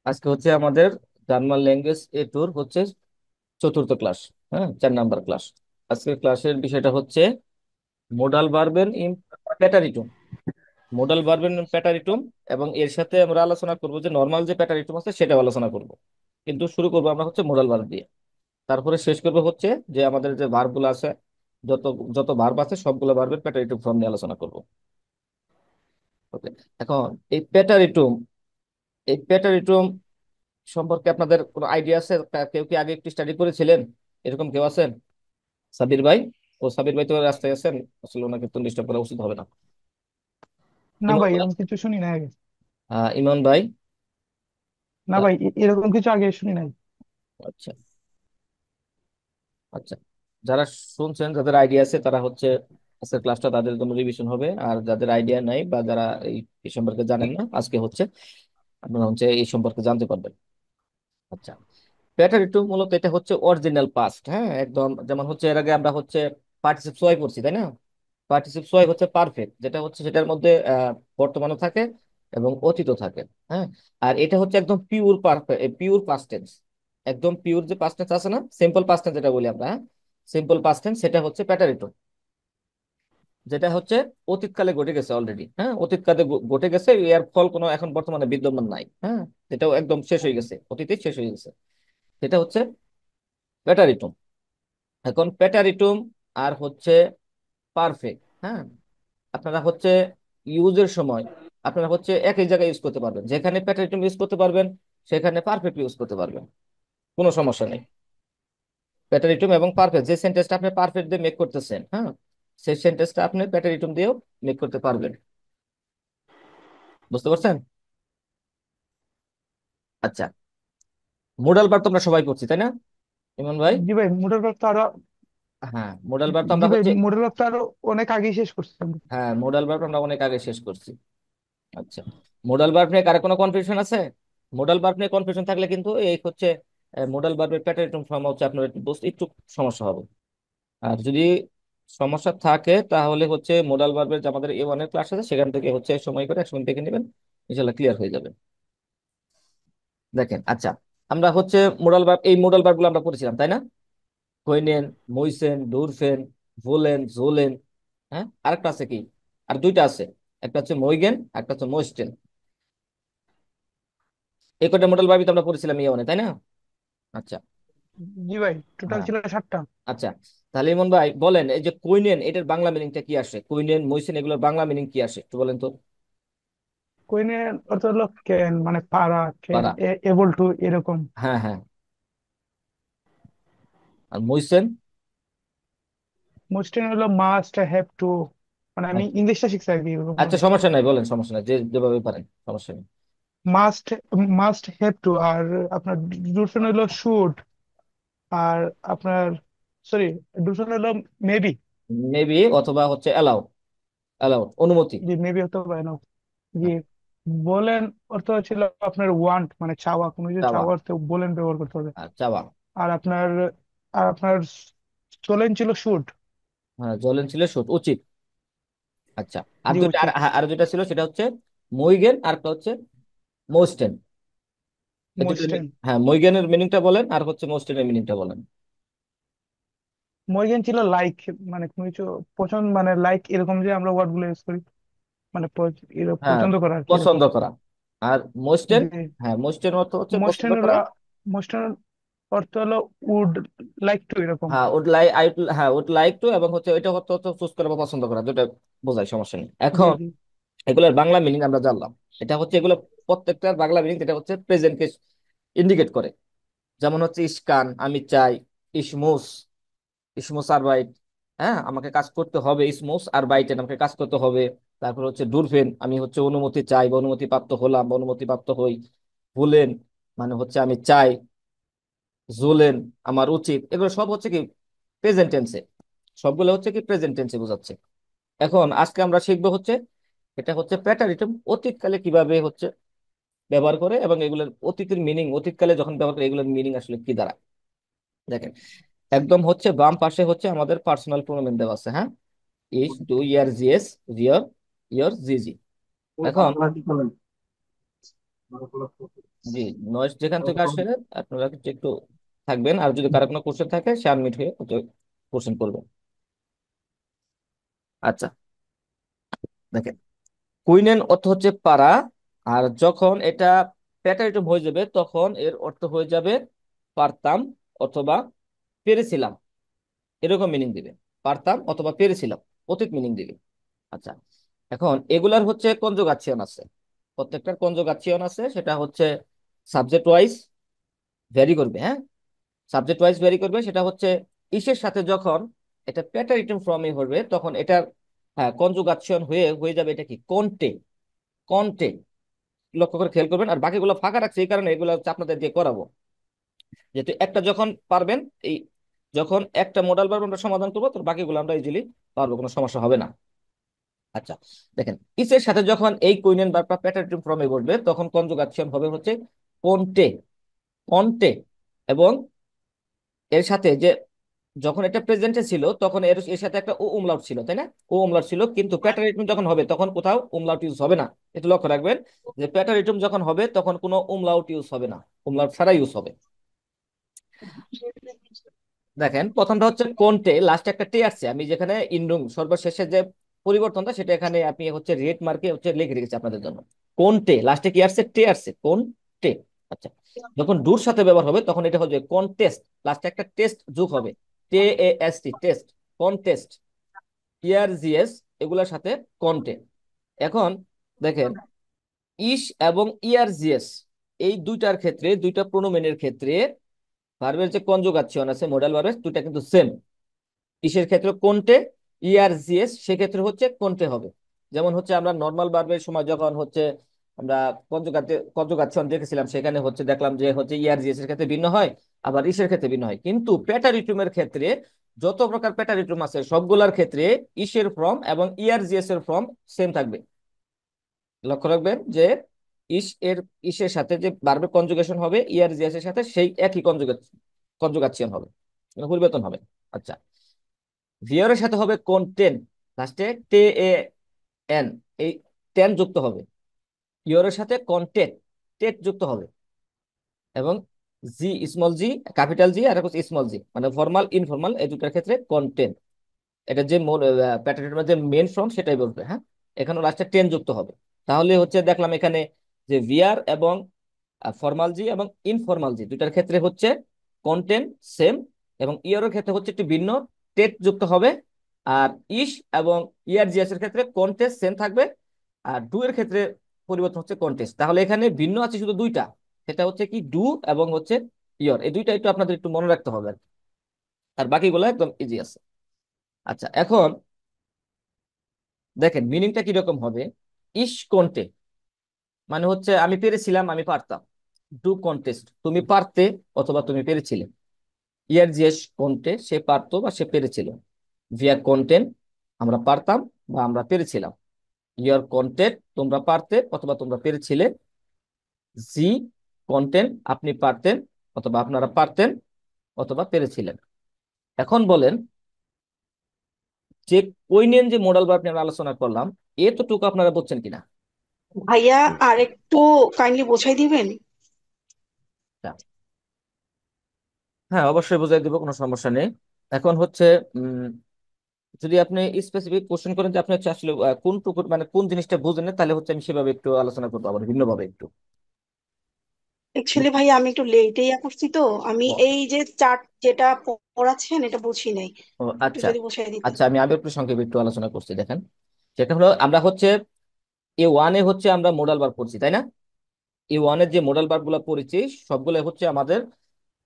আজকে হচ্ছে আমাদের জার্মান ল্যাঙ্গুয়েজ এ টুর হচ্ছে চতুর্থ ক্লাস। হ্যাঁ, 4 নাম্বার ক্লাস। আজকের ক্লাসের বিষয়টা হচ্ছে মোডাল ভার্বেন ইন প্যাটারিটুম। মোডাল ভার্বেন ইন প্যাটারিটুম, এবং এর সাথে আমরা আলোচনা করব যে নর্মাল যে প্যাটারিটুম আছে সেটাও আলোচনা করব। কিন্তু শুরু করবো আমরা হচ্ছে মোডাল ভার্ব দিয়ে। তারপরে শেষ করবো হচ্ছে যে আমাদের যে ভার্বগুলো আছে, যত যত ভার্ব আছে সবগুলো ভার্বের প্যাটারিটুম ফর্ম নিয়ে আলোচনা করব। ওকে। এখন এই প্যাটারিটুম এই প্যাটারিটুম সম্পর্কে আপনাদের কোনো আইডিয়া আছে? কেউ কি আগে একটু স্টাডি করেছিলেন? এরকম কেউ আছেন? সাবির ভাই? সাবির ভাই তো রাস্তায় আছেন, আসলে ওনাকে তো ডিস্টার্ব করা উচিত হবে না। না ইমন ভাই, ভাই? এরকম কিছু শুনি নাই আগে। ইমন ভাই? না ভাই, এরকম কিছু আগে শুনি নাই। আচ্ছা, আচ্ছা। যারা শুনছেন, যাদের আইডিয়া আছে তারা হচ্ছে আজকের ক্লাসটা তাদের জন্য রিভিশন হবে, আর যাদের আইডিয়া নাই বা যারা এই সম্পর্কে জানেন না, আজকে হচ্ছে আপনারা হচ্ছে এই সম্পর্কে জানতে পারবেন। আচ্ছা, প্যাটারিটু মূলত এটা হচ্ছে অরিজিনাল পাস্ট। হ্যাঁ, একদম যেমন হচ্ছে এর আগে আমরা হচ্ছে পার্টিসিপ সোয়াই করছি, তাই না? পার্টিসিপ সোয়াই হচ্ছে পারফেক্ট, যেটা হচ্ছে সেটার মধ্যে বর্তমানও থাকে এবং অতীতও থাকে। হ্যাঁ, আর এটা হচ্ছে একদম pure perfect, pure past tense. একদম পিওর যে পাস্ট টেন্স আছে না, সিম্পল পাস্ট টেন্স যেটা বলি আমরা, হ্যাঁ, সিম্পল পাস্ট টেন্স, সেটা হচ্ছে প্যাটারিটো। যেটা হচ্ছে অতীতকালে ঘটে গেছে অলরেডি। হ্যাঁ, অতীতকালে ঘটে গেছে, এর ফল কোনো এখন বর্তমানে বিদ্যমান নাই। হ্যাঁ, এটাও একদম শেষ হয়ে গেছে, অতীতে শেষ হয়ে গেছে। সেটা হচ্ছে প্যাটারিটুম। এখন প্যাটারিটুম আর হচ্ছে পারফেক্ট। হ্যাঁ, আপনারা হচ্ছে ইউজের সময় আপনারা হচ্ছে একই জায়গায় ইউজ করতে পারবেন। যেখানে প্যাটারিটুম ইউজ করতে পারবেন সেখানে পারফেক্ট ইউজ করতে পারবেন, কোনো সমস্যা নেই। প্যাটারিটুম এবং পারফেক্ট, যে সেন্টেন্সটা আপনি পারফেক্ট দিয়ে মেক করতেছেন, হ্যাঁ, সেই সেন্টেন্সটা আপনি প্যাটারিটুম দিয়েও মেক করতে পারবেন। বুঝতে পারছেন? আচ্ছা, মোডাল ভার্ব তো আমরা সবাই করছি, তাই না ইমন ভাই? জি ভাই, মোটর ভার্ব তো আরো। হ্যাঁ, মোডাল ভার্ব তো জি আমরা ভাই, হচ্ছে, মোটর ভার্ব তো আরো অনেক আগেই শেষ করছি আমরা। হ্যাঁ, মোডাল ভার্ব আমরা অনেক আগে শেষ করছি। আচ্ছা, মোডাল ভার্ব নিয়ে কারো কোনো কনফিউশন আছে? মোডাল ভার্ব নিয়ে কনফিউশন থাকলে কিন্তু এই হচ্ছে মোডাল ভার্বের প্যাটার্ন ফর্ম হচ্ছে আপনার একটু বুঝতে একটু সমস্যা হবে। আর যদি সমস্যা থাকে তাহলে হচ্ছে মোডাল ভার্বের যে আমাদের এ ওয়ানের ক্লাস আছে সেখান থেকে হচ্ছে সময় করে একসঙ্গে দেখে নেবেন, ইনশাল্লাহ ক্লিয়ার হয়ে যাবে। দেখেন, আচ্ছা, আমরা হচ্ছে মোডাল ভার্ব, এই মোডাল ভার্ব গুলো আমরা পড়েছিলাম, তাই না? কইনেন, মইসেন, ডুরফেন, ভোলেন, জোলেন। হ্যাঁ, আরেকটা আছে কি? আর দুইটা আছে, একটা হচ্ছে মইগেন, একটা হচ্ছে মোস্টেন। এই কটা মোডাল ভার্বই তো আমরা পড়েছিলাম ইয়ে ওয়ানে, তাই না? আচ্ছা। জি ভাই, টোটাল হ্যাঁ, ছিল 7টা। আচ্ছা। তাহলে ইমন ভাই বলেন, এই যে কুইনেন, এটার বাংলা মিনিংটা কি আসে? কুইনেন, মইসেন, এগুলোর বাংলা মিনিং কি আসে একটু বলেন তো। কোইনের অর্থ হলো ক্যান, মানে পারা, ক্যান, পারা। এবল টু, এরকম। হ্যাঁ, হ্যাঁ। আর মইসেন? মোস্ট হলো মাস্ট হ্যাভ টু। মানে আমি আচ্ছা, ইংলিশটা শিখছি আর কি, এরকম আচ্ছা, ভাবে। সমস্যা নাই, বলেন, সমস্যা নাই, যে যেভাবে পারেন, সমস্যা নেই। Must must have to. আর আপনার ডুশন হলো শুড। আর আপনার, সরি, ডুশন হলো মেবি। মেবি অথবা হচ্ছে অ্যালাউ, অ্যালাউ অনুমতি। জি, মেবি হতে পারে না। জি। হ্যাঁ, বলেন অর্থ ছিল আপনার ওয়ান্ট, মানে চাওয়া, কোনো কিছু চাওয়া। চাওয়া অর্থে বলেন ব্যবহার করতে হবে। আর চাওয়া। আর আপনার আর আপনার চলেন ছিল শুড। হ্যাঁ, জ্বলেন ছিল সুট, উচিত। আচ্ছা, আর জি, দুইটা, আর উচিত। হ্যাঁ, আর দুইটা ছিল, সেটা হচ্ছে মইগেন আর একটা হচ্ছে মোস্টেন। এই দুটো মোস্টেন। হ্যাঁ, মইগেনের মিনিংটা বলেন আর হচ্ছে মোস্টেনের মিনিংটা বলেন। মরিগেন ছিল লাইক, মানে কোনো কিছু পছন্দ, মানে লাইক, এরকম যে আমরা ওয়ার্ড গুলো ইউজ করি, মানে হ্যাঁ, পছন্দ করা আর কি, পছন্দ এরকম। করা। আর মোস্টেন? জি। হ্যাঁ, মোস্টেন অর্থ হচ্ছে পছন্দ মোস্টেন করা। হলো মোস্টেন অর্থ হলো উড লাইক টু, এরকম। হ্যাঁ, উড লাইক, আই, হ্যাঁ, উড লাইক টু, এবং হচ্ছে এটা হচ্ছে হচ্ছে চুজ করা বা পছন্দ করা, দুটো বোঝায়, সমস্যা নেই। জি, এখন জি। এগুলোর বাংলা মিনিং আমরা জানলাম। এটা হচ্ছে এগুলো প্রত্যেকটার বাংলা মিনিং, যেটা হচ্ছে প্রেজেন্টকে ইন্ডিকেট করে। যেমন হচ্ছে ইসকান, আমি চাই। ইসমুস, ইসমুস আর বাইট, হ্যাঁ, আমাকে কাজ করতে হবে। ইসমুস আর বাইটেন, আমাকে কাজ করতে হবে। তারপর হচ্ছে ডুরফেন, আমি হচ্ছে অনুমতি চাই বা অনুমতি প্রাপ্ত হলাম বা অনুমতি প্রাপ্ত হই। ভুলেন মানে হচ্ছে আমি চাই। জুলেন আমার উচিত। এগুলো সব হচ্ছে কি প্রেজেন্ট টেন্সে, সবগুলো হচ্ছে কি প্রেজেন্ট টেন্সে বোঝাচ্ছে। এখন আজকে আমরা শিখবো হচ্ছে এটা হচ্ছে প্যাটারিটম অতীতকালে কিভাবে হচ্ছে ব্যবহার করে, এবং এগুলোর অতীতের মিনিং, অতীতকালে যখন ব্যবহার করে এগুলোর মিনিং আসলে কি দাঁড়ায়। দেখেন, একদম হচ্ছে বাম পাশে হচ্ছে আমাদের পার্সোনাল প্রোনোমেন দেওয়া আছে। হ্যাঁ, ইস, ডু, ইয়ার, জিএস, জিওর, ইয়োর, জিজি। এখন জি, নয়েজ যেখান থেকে আসে আপনারা একটু একটু থাকবেন, আর যদি কারো কোনো কোশ্চেন থাকে সে আনমিউট হয়ে কোশ্চেন করবেন। আচ্ছা, দেখেন, কুইনেন অর্থ হচ্ছে পারা, আর যখন এটা প্যাটারিটম হয়ে যাবে তখন এর অর্থ হয়ে যাবে পারতাম অথবা পেরেছিলাম, এরকম মিনিং দিবে। পারতাম অথবা পেরেছিলাম, অতীত মিনিং দিবে। আচ্ছা, এখন এগুলার হচ্ছে কনজুগাচ্যন আছে, প্রত্যেকটার কনজুগাচ্যন আছে, সেটা হচ্ছে সাবজেক্ট ওয়াইজ ভ্যারি করবে। হ্যাঁ, সাবজেক্ট ওয়াইজ ভ্যারি করবে, সেটা হচ্ছে ইসের সাথে যখন এটা প্যাটারিটম ফর্মে হবে তখন এটার কনজুগাচ্যন হয়ে হয়ে যাবে এটা কি কন্টে। কন্টে, লক্ষ্য করে খেয়াল করবেন। আর বাকিগুলো ফাঁকা রাখছে এই কারণে এগুলো হচ্ছে আপনাদের দিয়ে করাবো, যেহেতু একটা যখন পারবেন, এই যখন একটা মডেল ভার্ব আমরা সমাধান করবো তো বাকিগুলো আমরা ইজিলি পারবো, কোনো সমস্যা হবে না। আচ্ছা, দেখেন, ইসের সাথে যখন এই কুইনেন ভার্বটা প্যাটার্ন ফর্মে বসবে তখন কনজুগাচ্যন হবে হচ্ছে কোন্টে। কন্টে, এবং এর সাথে যে যখন এটা প্রেজেন্টে ছিল তখন এর এর সাথে একটা ও umlaut ছিল, তাই না? ও umlaut ছিল, কিন্তু প্যাটারিটম যখন হবে তখন কোথাও umlaut ইউজ হবে না। একটু লক্ষ্য রাখবেন যে প্যাটারিটম যখন হবে তখন কোনো umlaut ইউজ হবে না, umlaut ছাড়া ইউজ হবে। দেখেন, প্রথমটা হচ্ছে কোনটে, লাস্টে একটা টে আসছে, আমি যেখানে ইন্ডুং সর্বশেষে যে পরিবর্তনটা সেটা এখানে আপনি হচ্ছে রেড মার্কে হচ্ছে লিখে রেখেছি আপনাদের জন্য। কোনটে লাস্টে কি আসছে? টে আসছে, কোনটে। আচ্ছা, যখন ডুর সাথে ব্যবহার হবে তখন এটা হবে কনটেস্ট, লাস্টে একটা টেস্ট যোগ হবে, টে A S T, test, contest. Year GS এগুলোর সাথে কন্টে। এখন দেখেন, ইস এবং ইয়ার জিএস এই দুইটার ক্ষেত্রে, দুইটা প্রোনোমেনের ক্ষেত্রে ভার্বের যে কনজুগাচ্যন আছে মডাল ভার্বের দুইটা কিন্তু সেম। ইসের ক্ষেত্রে কোনটে, ইয়ার জিএস সেক্ষেত্রে হচ্ছে কোনটে হবে। যেমন হচ্ছে আমরা নর্মাল ভার্বের সময় যখন হচ্ছে আমরা কনজুগাচ্যন দেখেছিলাম সেখানে হচ্ছে দেখলাম যে হচ্ছে ইয়ার জিএস এর ক্ষেত্রে ভিন্ন হয়, আবার ইসের ক্ষেত্রে ভিন্ন হয়, কিন্তু প্যাটারিটুমের ক্ষেত্রে যত প্রকার প্যাটারিটুম আছে সবগুলার ক্ষেত্রে ইসের ফর্ম এবং ইয়ার জিএস এর ফর্ম সেম থাকবে। লক্ষ্য রাখবেন যে ইসের সাথে যে ভার্বের কনজুগেশন হবে ইয়ার জিএস এর সাথে সেই একই কনজুগাচ্যন হবে, কোনো পরিবর্তন হবে। আচ্ছা, ভিওরের সাথে হবে কোনটেন, লাস্টে টে এ এন, এই টেন যুক্ত হবে। ইওরের সাথে কন্টেট, টেট যুক্ত হবে। এবং জি, স্মল জি, ক্যাপিটাল জি, আর স্মল জি, মানে ফর্মাল ইনফর্মাল এই দুটার ক্ষেত্রে কন্টেন। এটা যে প্যাটার্নের যে মেন ফর্ম সেটাই বলবে। হ্যাঁ, এখানে লাস্টে টেন যুক্ত হবে। তাহলে হচ্ছে দেখলাম এখানে যে ভিআর এবং ফর্মাল জি এবং ইনফর্মাল জি দুটার ক্ষেত্রে হচ্ছে কন্টেন্ট সেম, এবং ইয়ারের ক্ষেত্রে হচ্ছে একটি ভিন্ন, টেট যুক্ত হবে। আর ইস এবং ইয়ার জিএস এর ক্ষেত্রে কন্টেস্ট সেম থাকবে, আর ডু এর ক্ষেত্রে পরিবর্তন হচ্ছে কন্টেস্ট। তাহলে এখানে ভিন্ন আছে শুধু দুইটা, সেটা হচ্ছে কি ডু এবং হচ্ছে ইয়র, এই দুইটা একটু আপনাদের একটু মনে রাখতে হবে আর কি। আর বাকিগুলো একদম ইজি আছে। আচ্ছা, এখন দেখেন মিনিংটা কিরকম হবে। ইস কন্টে মানে হচ্ছে আমি পেরেছিলাম, আমি পারতাম। ডু কন্টেস্ট, তুমি পারতে অথবা তুমি পেরেছিলে। ইয়ার জিএস কন্টে, সে পারতো বা সে পেরেছিল। ভিয়ার কন্টেন্ট, আমরা পারতাম বা আমরা পেরেছিলাম। ইয়ার কন্টেন্ট, তোমরা পারতে অথবা তোমরা পেরেছিলে। জি কন্টেন্ট, আপনি পারতেন অথবা আপনারা পারতেন অথবা পেরেছিলেন। এখন বলেন যে কৈনেন যে মডাল ভার্ব নিয়ে আমরা আলোচনা করলাম, এতটুকু আপনারা বুঝছেন কিনা? ভাইয়া আর একটু কাইন্ডলি বোঝাই দিবেন? হ্যাঁ, অবশ্যই বুঝাই দিব, কোনো সমস্যা নেই। এখন হচ্ছে উম যদি আপনি স্পেসিফিক কোশ্চেন করেন যে আপনি হচ্ছে আসলে কোনটুকু মানে কোন জিনিসটা বুঝেন না, তাহলে হচ্ছে আমি সেভাবে একটু আলোচনা করবো আবার ভিন্নভাবে একটু। অ্যাকচুয়ালি ভাইয়া আমি একটু লেটেই করছি তো, আমি ও, এই যে চার্ট যেটা পড়াচ্ছেন এটা বুঝি নাই। ও, একটু আচ্ছা। যদি বুঝাই দিতেন। আচ্ছা, আমি আবার একটু সংক্ষেপে একটু আলোচনা করছি, দেখেন। সেটা হলো আমরা হচ্ছে A1 এ হচ্ছে আমরা মোডাল ভার্ব পড়ছি, তাই না? A1 এর যে মোডাল ভার্ব গুলো পড়েছি সবগুলো হচ্ছে আমাদের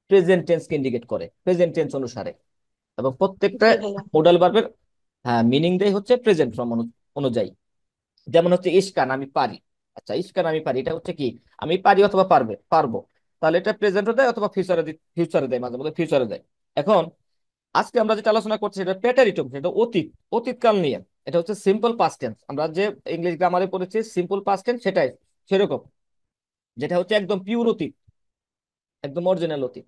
প্রেজেন্ট টেন্স কে ইন্ডিকেট করে, প্রেজেন্ট টেন্স অনুসারে। এবং প্রত্যেকটা জি ভাইয়া। মোডাল ভার্বের মিনিং দেয় হচ্ছে প্রেজেন্ট ফর্ম অনুযায়ী। যেমন হচ্ছে ইসকান, আমি পারি। আচ্ছা, ইসকান আমি পারি, এটা হচ্ছে কি আমি পারি অথবা পারবো। তাহলে এটা প্রেজেন্টও দেয় অথবা ফিউচারে দেয়, মাঝে মধ্যে ফিউচারে দেয়। এখন আজকে আমরা যেটা আলোচনা করছি সেটা প্রেটারিটম, সেটা অতীত, অতীতকাল নিয়ে। এটা হচ্ছে সিম্পল পাস্ট টেন্স, আমরা যে ইংলিশ গ্রামারে পড়েছি সিম্পল পাস্ট টেন্স সেটাই সেরকম, যেটা হচ্ছে একদম পিওর অতীত, একদম অরিজিনাল অতীত।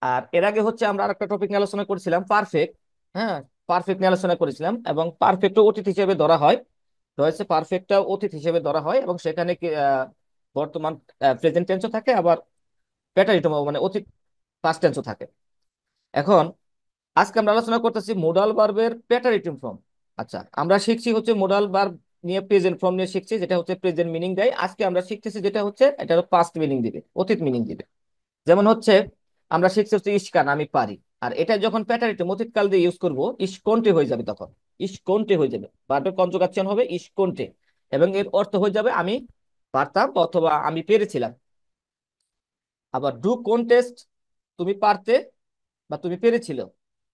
আর এর আগে হচ্ছে আমরা আরেকটা টপিক নিয়ে আলোচনা করেছিলাম পারফেক্ট। হ্যাঁ, পারফেক্ট নিয়ে আলোচনা করেছিলাম, এবং পারফেক্টও অতীত হিসেবে ধরা হয়। তো হচ্ছে পারফেক্টটা অতীত হিসেবে ধরা হয়, এবং সেখানে বর্তমান প্রেজেন্ট টেন্সও থাকে, আবার প্যাটারিটম মানে অতীত পাস্ট টেন্সও থাকে। এখন আজকে আমরা আলোচনা করতেছি মোডাল ভার্বের প্যাটারিটম ফর্ম। আচ্ছা, আমরা শিখছি হচ্ছে মোডাল ভার্ব নিয়ে প্রেজেন্ট ফর্ম নিয়ে শিখছি, যেটা হচ্ছে প্রেজেন্ট মিনিং দেয়। আজকে আমরা শিখতেছি যেটা হচ্ছে এটা পাস্ট মিনিং দিবে, অতীত মিনিং দিবে। যেমন হচ্ছে আমরা শিখছি হচ্ছে ইস্কান, আমি পারি। আর এটা যখন প্যাটারিটম অতীতকাল দিয়ে ইউজ করবো, ইস কোনটে হয়ে যাবে, তখন ইস কোনটে হয়ে যাবে, ভার্বের কনজুগেশন হবে ইস কোনটে, এবং এর অর্থ হয়ে যাবে আমি পারতাম অথবা আমি পেরেছিলাম। আবার ডু কন্টেস্ট, তুমি পারতে বা তুমি পেরেছিল,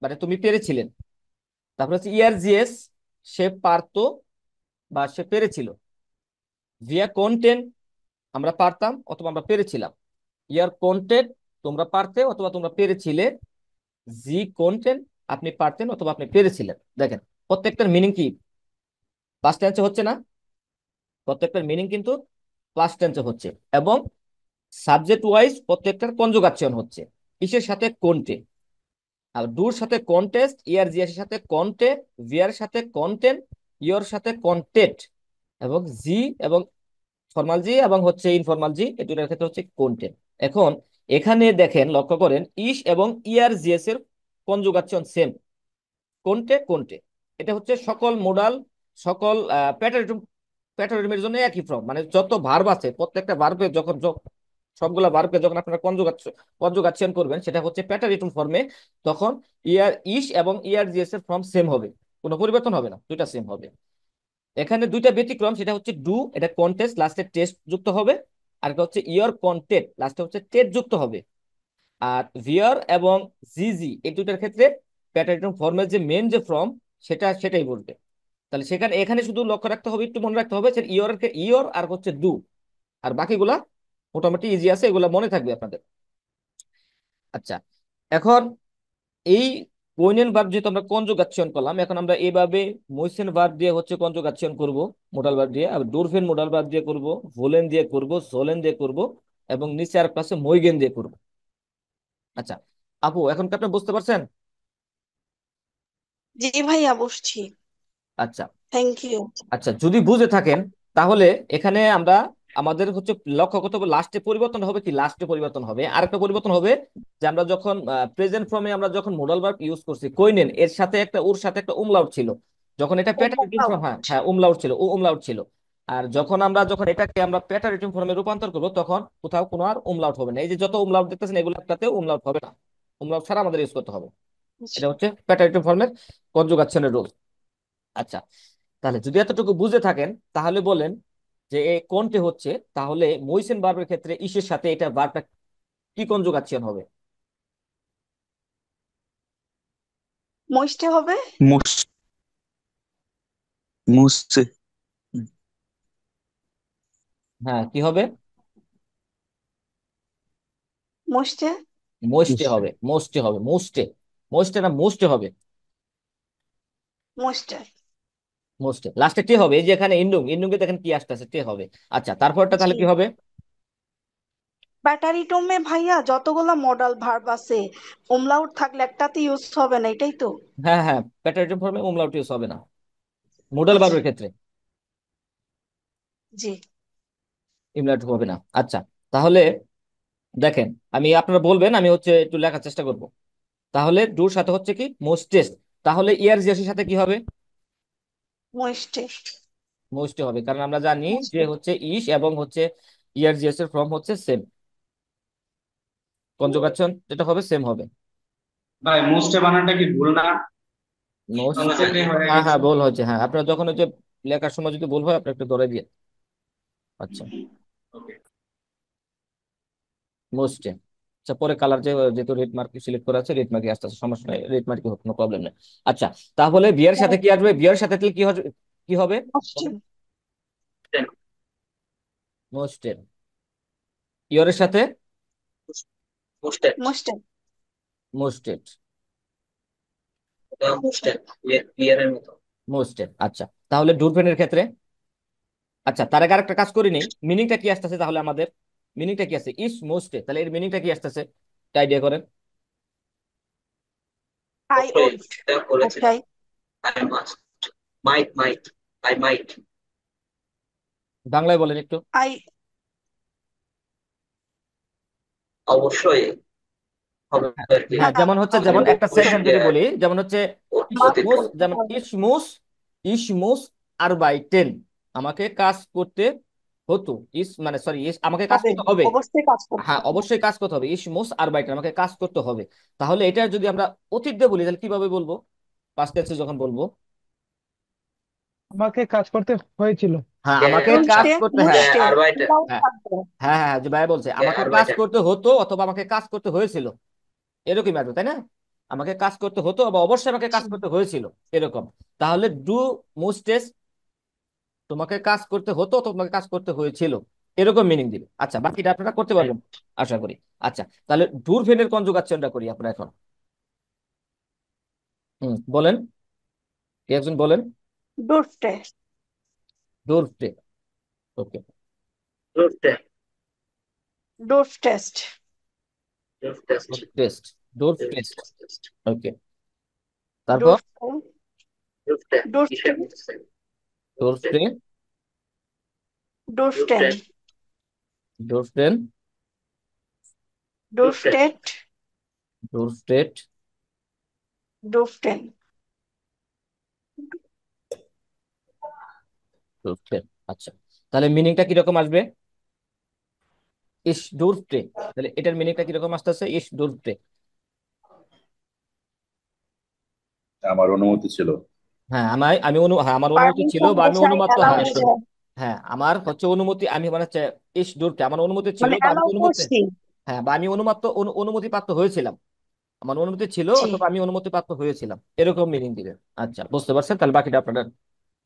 মানে তুমি পেরেছিলেন। তারপর হচ্ছে ইয়ার জিএস, সে পারতো বা সে পেরেছিল। ভিয়া কন্টেন্ট, আমরা পারতাম অথবা আমরা পেরেছিলাম। ইয়ার কন্টেন্ট, তোমরা পারতে অথবা তোমরা পেরেছিলে। জি কন্টেন্ট, আপনি পারতেন অথবা আপনি পেরেছিলেন। দেখেন প্রত্যেকটার মিনিং কি পাস্ট টেন্সে হচ্ছে না, প্রত্যেকটার মিনিং কিন্তু পাস্ট টেন্সে হচ্ছে। এবং সাবজেক্ট ওয়াইজ প্রত্যেকটার কনজুগাচ্যন হচ্ছে। কিসের সাথে? কোনটে। আর ডুর সাথে কন্টেস্ট, ইয়ার জিএস এর সাথে কন্টে, ভিয়ার সাথে কন্টেন্ট, ইয়োর সাথে কন্টেট, এবং জি এবং ফর্মাল জি এবং হচ্ছে ইনফর্মাল জি, এই দুটার ক্ষেত্রে হচ্ছে কন্টেন্ট। এখন এখানে দেখেন, লক্ষ্য করেন, ইস এবং ইয়ার জিএস এর কনজুগাচ্যন সেম, কোনটে কোনটে। এটা হচ্ছে সকল মোডাল, সকল প্যাটারিটম, প্যাটারিটমের জন্য একই ফর্ম। মানে যত ভার্ব আছে প্রত্যেকটা ভার্বে যখন সবগুলা ভার্বকে যখন আপনারা কনজুগাচ্যন করবেন, সেটা হচ্ছে প্যাটারিটম ফর্মে, তখন ইয়ার ইস এবং ইয়ার জিএস এর ফর্ম সেম হবে, কোনো পরিবর্তন হবে না, দুইটা সেম হবে। এখানে দুইটা ব্যতিক্রম, সেটা হচ্ছে ডু, এটা কন্টেস্ট লাস্টে টেস্ট যুক্ত হবে, আর এটা হচ্ছে ইয়ার কন্টেট লাস্টে হচ্ছে টেট যুক্ত হবে। আর ভিয়ার এবং জিজি এই দুইটার ক্ষেত্রে প্যাটার্ন ফর্মের যে মেন যে ফর্ম, সেটাই বলবে। তাহলে সেখানে এখানে শুধু লক্ষ্য রাখতে হবে, একটু মনে রাখতে হবে যে ইয়র ইয়র আর হচ্ছে ডু, আর বাকিগুলা মোটামুটি ইজি আছে, এগুলা মনে থাকবে আপনাদের। আচ্ছা, এখন এই কোইনেন ভার্ব যেহেতু আমরা কনজুগাচ্যন করলাম, এখন আমরা এইভাবে মইসেন ভার্ব দিয়ে হচ্ছে কনজুগাচ্যন করব, মোডাল ভার্ব দিয়ে। আর ডোরফেন মোডাল ভার্ব দিয়ে করব, ভোলেন দিয়ে করব, সোলেন দিয়ে করব, এবং নিচে আর ক্লাসে মইগেন দিয়ে করব। আচ্ছা আপু, এখন কি আপনি বুঝতে পারছেন? জি ভাইয়া, বসছি। আচ্ছা। Thank you. আচ্ছা, যদি বুঝে থাকেন তাহলে এখানে আমরা আমাদের হচ্ছে লক্ষ্য করতে হবে লাস্টে পরিবর্তন হবে কি, লাস্টে পরিবর্তন হবে আরেকটা পরিবর্তন হবে, যে আমরা যখন প্রেজেন্ট ফর্মে আমরা যখন মোডাল ভার্ব ইউজ করছি কইনেন, এর সাথে একটা ওর সাথে একটা উমলাউট ছিল। যখন এটা প্যাটারিটিং ফর্ম, হ্যাঁ হ্যাঁ উমলাউট ছিল, ও উমলাউট ছিল। আর যখন এটাকে আমরা প্যাটারিটিং ফর্মে রূপান্তর করবো, তখন কোথাও কোনো আর উমলাউট হবে না। এই যে যত উমলাউট দেখতেছেন, এগুলো একটাতেও উমলাউট হবে না, উমলাউট ছাড়া আমাদের ইউজ করতে হবে। এটা হচ্ছে প্যাটারিটিং ফর্মের কনজুগাচ্যনের রুল। আচ্ছা, তাহলে যদি এতটুকু বুঝে থাকেন, তাহলে বলেন যে এই কোনটি হচ্ছে, তাহলে মইসেন ভার্বের ক্ষেত্রে ইসের সাথে এটা ভার্বটা কি কনজুগাচ্যন হবে? মইস্টে হবে। মুস মুসে হ্যাঁ, কি হবে? মইস্টে। মোস্টে হবে, মোস্টে হবে, মোস্টে, মোস্টে না মোস্টে হবে, মইস্টে। মোস্টে লাস্টে টে হবে। এই যে এখানে ইন্ডুং, ইন্ডুঙ্গে দেখেন কি আসতেছে, টে হবে। আচ্ছা, তারপরটা জি। তাহলে কি হবে? ব্যাটারি টোমে ভাইয়া যতগুলা মডাল ভার্ব আছে, umlaut থাকলে একটাতে ইউজ হবে না, এটাই তো? হ্যাঁ হ্যাঁ, প্যাটারেটিভ ফর্মে উমলাউট ইউজ হবে না মোডাল আচ্ছা। ভার্বের ক্ষেত্রে, জি। ইমলাউট হবে না। আচ্ছা, তাহলে দেখেন, আমি আপনারা বলবেন, আমি হচ্ছে একটু লেখার চেষ্টা করব। তাহলে ডুর সাথে হচ্ছে কি মোস্টেস্ট, তাহলে ইয়ার জিএসের সাথে কি হবে? মইস্টে। মোস্টে হবে, কারণ আমরা জানি যে মইস্টে। হচ্ছে ইস এবং হচ্ছে ইয়ার জিএস এর ফর্ম হচ্ছে সেম, কনজুগাচ্যন যেটা হবে সেম হবে। ভাই মোস্টে বানানটা কি ভুল না? মোস্ট, মোস্টেতে হয়ে হ্যাঁ গেছে। হ্যাঁ ভুল হচ্ছে, হ্যাঁ আপনার যখন হচ্ছে লেখার সময় যদি ভুল হয়, আপনি একটু ধরে দিয়ে। আচ্ছা, ওকে। মোস্টে। আচ্ছা, পরে কালার যেহেতু রেড মার্ক সিলেক্ট করা আছে, রেড মার্কে আসতে সমস্যা নেই, রেড মার্কে হোক, কোনো প্রবলেম নেই। আচ্ছা, তাহলে বিয়ের সাথে কি আসবে? বিয়ের সাথে তাহলে কি হবে? কি হবে? মইস্টে। মোস্টে। ইয়রের সাথে মোস্টে মইস্টে। মোস্টেড, মোস্টে ক্লিয়ারের মতো। মোস্টেড। আচ্ছা, তাহলে ডুরপেনের ক্ষেত্রে, আচ্ছা তার আগে আরেকটা কাজ করিনি, মিনিংটা কি আসতেছে তাহলে আমাদের? মিনিংটা কি আছে? ইস মোস্টে, তাহলে এর মিনিংটা কি আসতেছে? আইডিয়া করেন। I would. এটা বলেছিলাম। Okay. I must, might, I might. বাংলায় বলেন একটু। আই অবশ্যই হবে হ্যাঁ আর কি। হ্যাঁ, যেমন হচ্ছে, মানে যেমন মুখ একটা সেন্টেন্স মুশকে যদি বলি, যেমন হচ্ছে অতীত ইসমুস, কাল। যেমন ইসমুস, ইসমুস আরবাইটেন, আমাকে কাজ করতে হতো, মানে সরি, আমাকে কাজ হবে, করতে হবে। অবশ্যই কাজ করতে হ্যাঁ, হবে। অবশ্যই কাজ করতে হবে, ইসমুস আরবাইটেন, আমাকে কাজ করতে হবে। তাহলে এটা যদি আমরা অতীত দিয়ে বলি তাহলে কিভাবে বলবো? পাস্ট টেন্সে যখন বলবো, আমাকে কাজ করতে হয়েছিল। হ্যাঁ Der আমাকে কাজ মুস্টে করতে, হ্যাঁ মুস্টে Arbeiter, এটাও হ্যাঁ থাকবে। হ্যাঁ হ্যাঁ, যে ভাই বলছে der আমাকে কাজ Arbeiter, করতে হতো অথবা আমাকে কাজ করতে হয়েছিল, এরকমই আসবে তাই না? আমাকে কাজ করতে হতো বা অবশ্যই আমাকে কাজ জি। করতে হয়েছিল, এরকম। তাহলে ডু মোস্টেস, তোমাকে কাজ করতে হতো অথবা তোমাকে কাজ করতে হয়েছিল, এরকম মিনিং দিবে। আচ্ছা, বাকিটা আপনারা করতে পারবেন আশা করি। আচ্ছা, তাহলে ডুর ভেনের কনজুগাচ্ছনটা করি আপনারা এখন। বলেন, কে একজন বলেন। ডুরফটে, ডোরফটে, ওকে। Lufte, ডোরফ টেস্ট, Luftest, টেস্ট, ডোরফ টেস্ট, Luftest, ওকে। তারপর ডোরফটে, Lufte, ডোরফটে, কিসের মধ্যে? Lufte, ডোরফটে, ডোরফটেন, Lufte, ডোরফটেন, Lufte, ডোরফটেট, ডোরফটেট, ডোরফটেন। ডোরফটেন। আচ্ছা, তাহলে মিনিংটা কিরকম আসবে? ইস ডোরফটে, তাহলে এটার মিনিংটা কিরকম আসতেছে? ইস ডোরফটে। আমার অনুমতি ছিল। হ্যাঁ, হ্যাঁ আমার অনুমতি ছিল পারমিশন বা আমি বোঝায়, অনুমত, অ্যালাউ হ্যাঁ। বোঝায়, হ্যাঁ, আমার হচ্ছে অনুমতি, আমি মানে হচ্ছে ইস ডোরফটে, আমার অনুমতি ছিল মানে বা আমি অ্যালাউ অনুমতি, করছি। হ্যাঁ, বা আমি অনুমতি প্রাপ্ত হয়েছিলাম, আমার অনুমতি ছিল জি। অথবা আমি অনুমতি প্রাপ্ত হয়েছিলাম, এরকম মিনিং দিবে। আচ্ছা, বুঝতে পারছেন? তাহলে বাকিটা আপনারা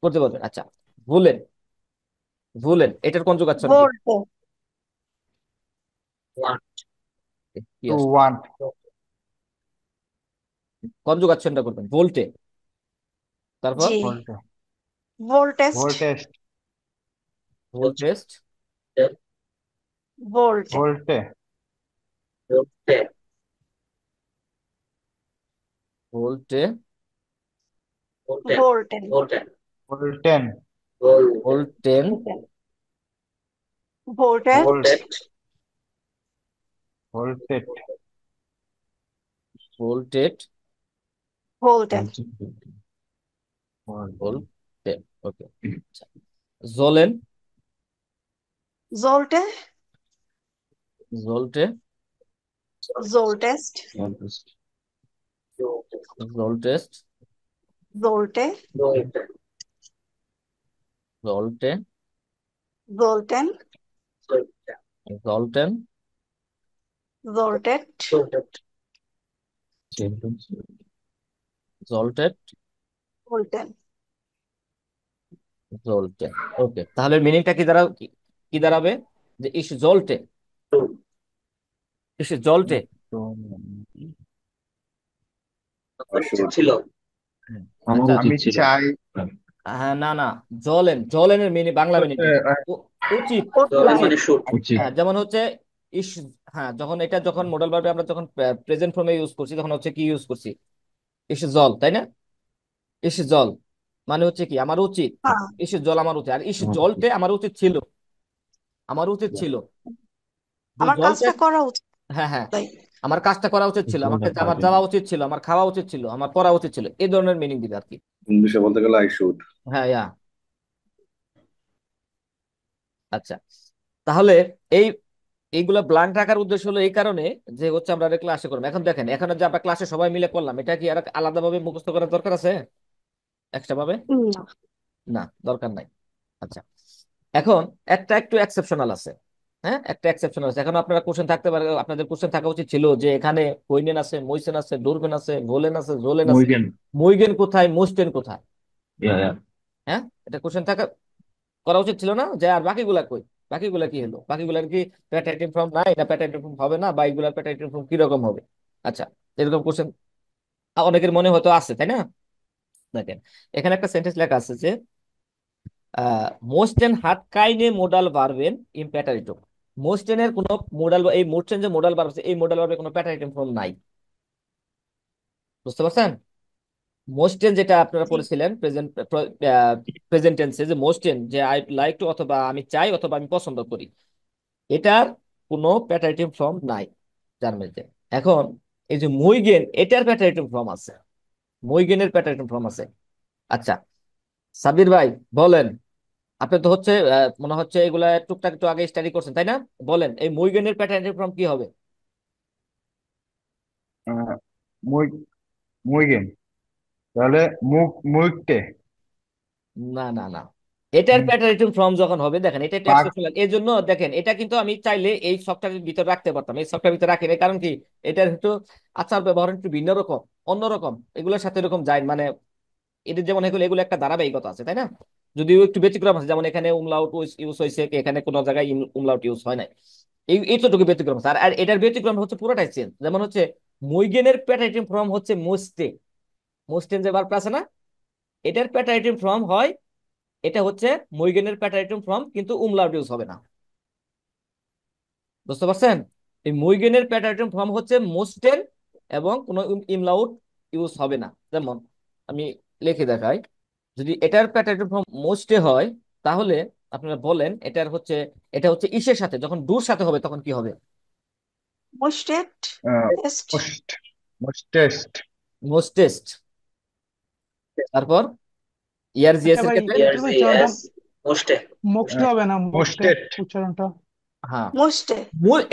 করতে পারবেন। আচ্ছা, ভুলেন, ভুলেন এটার কনজুগাচ্ছন কি? ভোল্টে, one, কি টু আসবে? ওয়ান, কনজুগাচ্ছনটা করবেন ভোল্টে, তারপর জি। ভোল্টে, ভোল্টেস্ট, ভোল্টেস্ট, ভোল্টেস্ট, ভোল্টে, ভোল্টে, Lufte, ভোল্টে, Volte, ভোল্টেন, Volte, ভোল্টেন, Volte, ভোল্টেন, ভোল্টেন, ভোল্টেট, ভোল্ট, Voltet, ভোল্টেট, ভোল্টেট, ভোল্টেন, ভোল্টেন, ওকে। আচ্ছা, জোলেন, জোল্টে, জোল্টে, জোল্টেস্ট, জোল্টেস্ট, জোল্টে, Volte, জোল্টে, জোল্টেন, Volte, জোল্টেন, জোল্টেট, Voltet, জোল্টেট, ভোল্টেন। জোল্টেন, ওকে। তাহলে মিনিংটা কি দাঁড়াবে? যে ইস জোল্টে, ইস জোল্টে। উচিত ছিল। আমার আচ্ছা, উচিত আমি ছিল। চাই। হ্যাঁ, না না, জলেনের মিনিং, বাংলা মিনিং কি? উচিত, জলের উচিত, উচিত। মানে শুট। উচিত। হ্যাঁ, যেমন হচ্ছে ইস, হ্যাঁ, যখন মডাল ভার্বে আমরা যখন প্রেজেন্ট ফর্মে ইউজ করছি তখন হচ্ছে কি ইউজ করছি? ইস জল, তাই না? ইস জল মানে হচ্ছে কি আমার উচিত, হ্যাঁ, ইস জল আমার উচিত, আর ইস জলতে আমার উচিত ছিল, আমার উচিত ছিল। আমার জলতে, কাজটা করা উচিত, হ্যাঁ হ্যাঁ, তাই। আমার কাজটা করা উচিত ছিল, আমার যাওয়া উচিত ছিল, আমার খাওয়া উচিত ছিল, আমার পড়া উচিত ছিল, এই ধরনের মিনিং দিবে আর কি। ইংলিশে বলতে গেলে আই শুড। হ্যাঁ, আচ্ছা, তাহলে এই এইগুলা ব্লাঙ্ক রাখার উদ্দেশ্য হলো এই কারণে যে হচ্ছে আমরা ক্লাসে করবো। এখন দেখেন, এখন যে আমরা ক্লাসে সবাই মিলে করলাম, এটা কি আর আলাদাভাবে মুখস্থ করার দরকার আছে এক্সট্রা ভাবে? না, না, দরকার নাই। আচ্ছা, এখন একটা একটু এক্সেপশনাল আছে। হ্যাঁ, একটা এক্সেপশনাল আছে। এখন আপনারা কোশ্চেন থাকতে পারে, আপনাদের কোশ্চেন থাকা উচিত ছিল যে এখানে কইনেন আছে, মইসেন আছে, ডোরবেন আছে, ভোলেন আছে, জোলেন আছে, মুইগেন। মুইগেন কোথায়, মোস্টেন কোথায়? ইয়া। হ্যাঁ, এটা কোশ্চেন থাকা করা উচিত ছিল না? যে আর বাকিগুলা কই? বাকিগুলা কি হলো? বাকিগুলার কি প্যাটার্ন ফর্ম নাই, না প্যাটার্ন ফর্ম হবে না, বা এগুলার প্যাটার্ন ফর্ম কিরকম হবে? আচ্ছা, এরকম কোশ্চেন অনেকের মনে হয়তো আছে, তাই না? দেখেন, এখানে একটা সেন্টেন্স লেখা আছে যে মোস্টেন হাত কাইনে মোডাল ভার্বেন ইন প্যাটারিটো। মোস্টেনের কোনো মোডাল, এই মোস্টেন যে মোডাল ভার্ব আছে এই মোডাল ভার্বের কোনো প্যাটারিটো ফর্ম নাই। বুঝতে পারছেন? মোস্টেন যেটা আপনারা জি। পড়েছিলেন প্রেজেন্ট টেন্সে, যে মোস্টেন যে আই লাইক টু অথবা আমি চাই অথবা আমি পছন্দ করি, এটার কোনো প্যাটারিটিভ ফর্ম নাই। জার্মানিতে। এখন এই যে মুইগেন, এটার প্যাটার্ন ফর্ম আছে, মুইগেনের প্যাটার্ন ফর্ম আছে। আচ্ছা, সাবির ভাই বলেন, আপনি তো হচ্ছে মনে হচ্ছে এগুলা টুকটাক একটু আগে স্টাডি করছেন তাই না? বলেন এই মুইগেনের প্যাটার্ন ফর্ম কি হবে? আহ, মুই মুইগেন, তাহলে মুইকটে, না না না, এটার প্যাটার্ন ফর্ম যখন হবে, দেখেন এটা একটু পাক। এক্সেপশনাল, এর জন্য দেখেন এটা কিন্তু আমি চাইলে এই সফটওয়্যারের ভিতরে রাখতে পারতাম, এই সফটওয়্যার ভিতরে রাখি না, কারণ কি এটার একটু আচার ব্যবহার একটু ভিন্ন রকম, অন্যরকম, এগুলোর সাথে এরকম যায় মানে এদের যেমন এগুলো এগুলো একটা ধারাবাহিকতা আছে তাই না? যদিও একটু ব্যতিক্রম আছে, যেমন এখানে উমলাউট ইউজ হয়েছে, এখানে কোনো জায়গায় উমলাউট ইউজ হয় নাই, এই এইটুকু ব্যতিক্রম আছে। আর আর এটার ব্যতিক্রম হচ্ছে পুরোটাই চেঞ্জ। যেমন হচ্ছে মুইগেনের প্যাটার্ন ফর্ম হচ্ছে মোস্টে, মোস্টেন যে ভার্বটা আছে না, এটার প্যাটার্ন ফর্ম হয়, এটা হচ্ছে মুইগেনের প্যাটার্ন ফর্ম, কিন্তু উমলাউট ইউজ হবে না। বুঝতে পারছেন? এই মুইগেনের প্যাটার্ন ফর্ম হচ্ছে মোস্টেন, এবং কোনো ইমলাউট ইউজ হবে না। যেমন আমি লিখে দেখাই, যদি এটার প্যাটার্ন ফর্ম মোস্টে হয়, তাহলে আপনারা বলেন এটার হচ্ছে, এটা হচ্ছে ইসের সাথে যখন ডুর সাথে হবে তখন কি হবে? মোস্টেড আহ, টেস্ট। মোস্ট মোস্টেস্ট, মোস্টেস্ট। তারপর ইয়ার আচ্ছা এর ভাই, ক্ষেত্রে, ইয়ার প্রথমে জি উচ্চারণটা এস মোস্টে। মোক্সটে হবে না, মোক্সটে মোস্টেট। উচ্চারণটা। হ্যাঁ মোস্টে।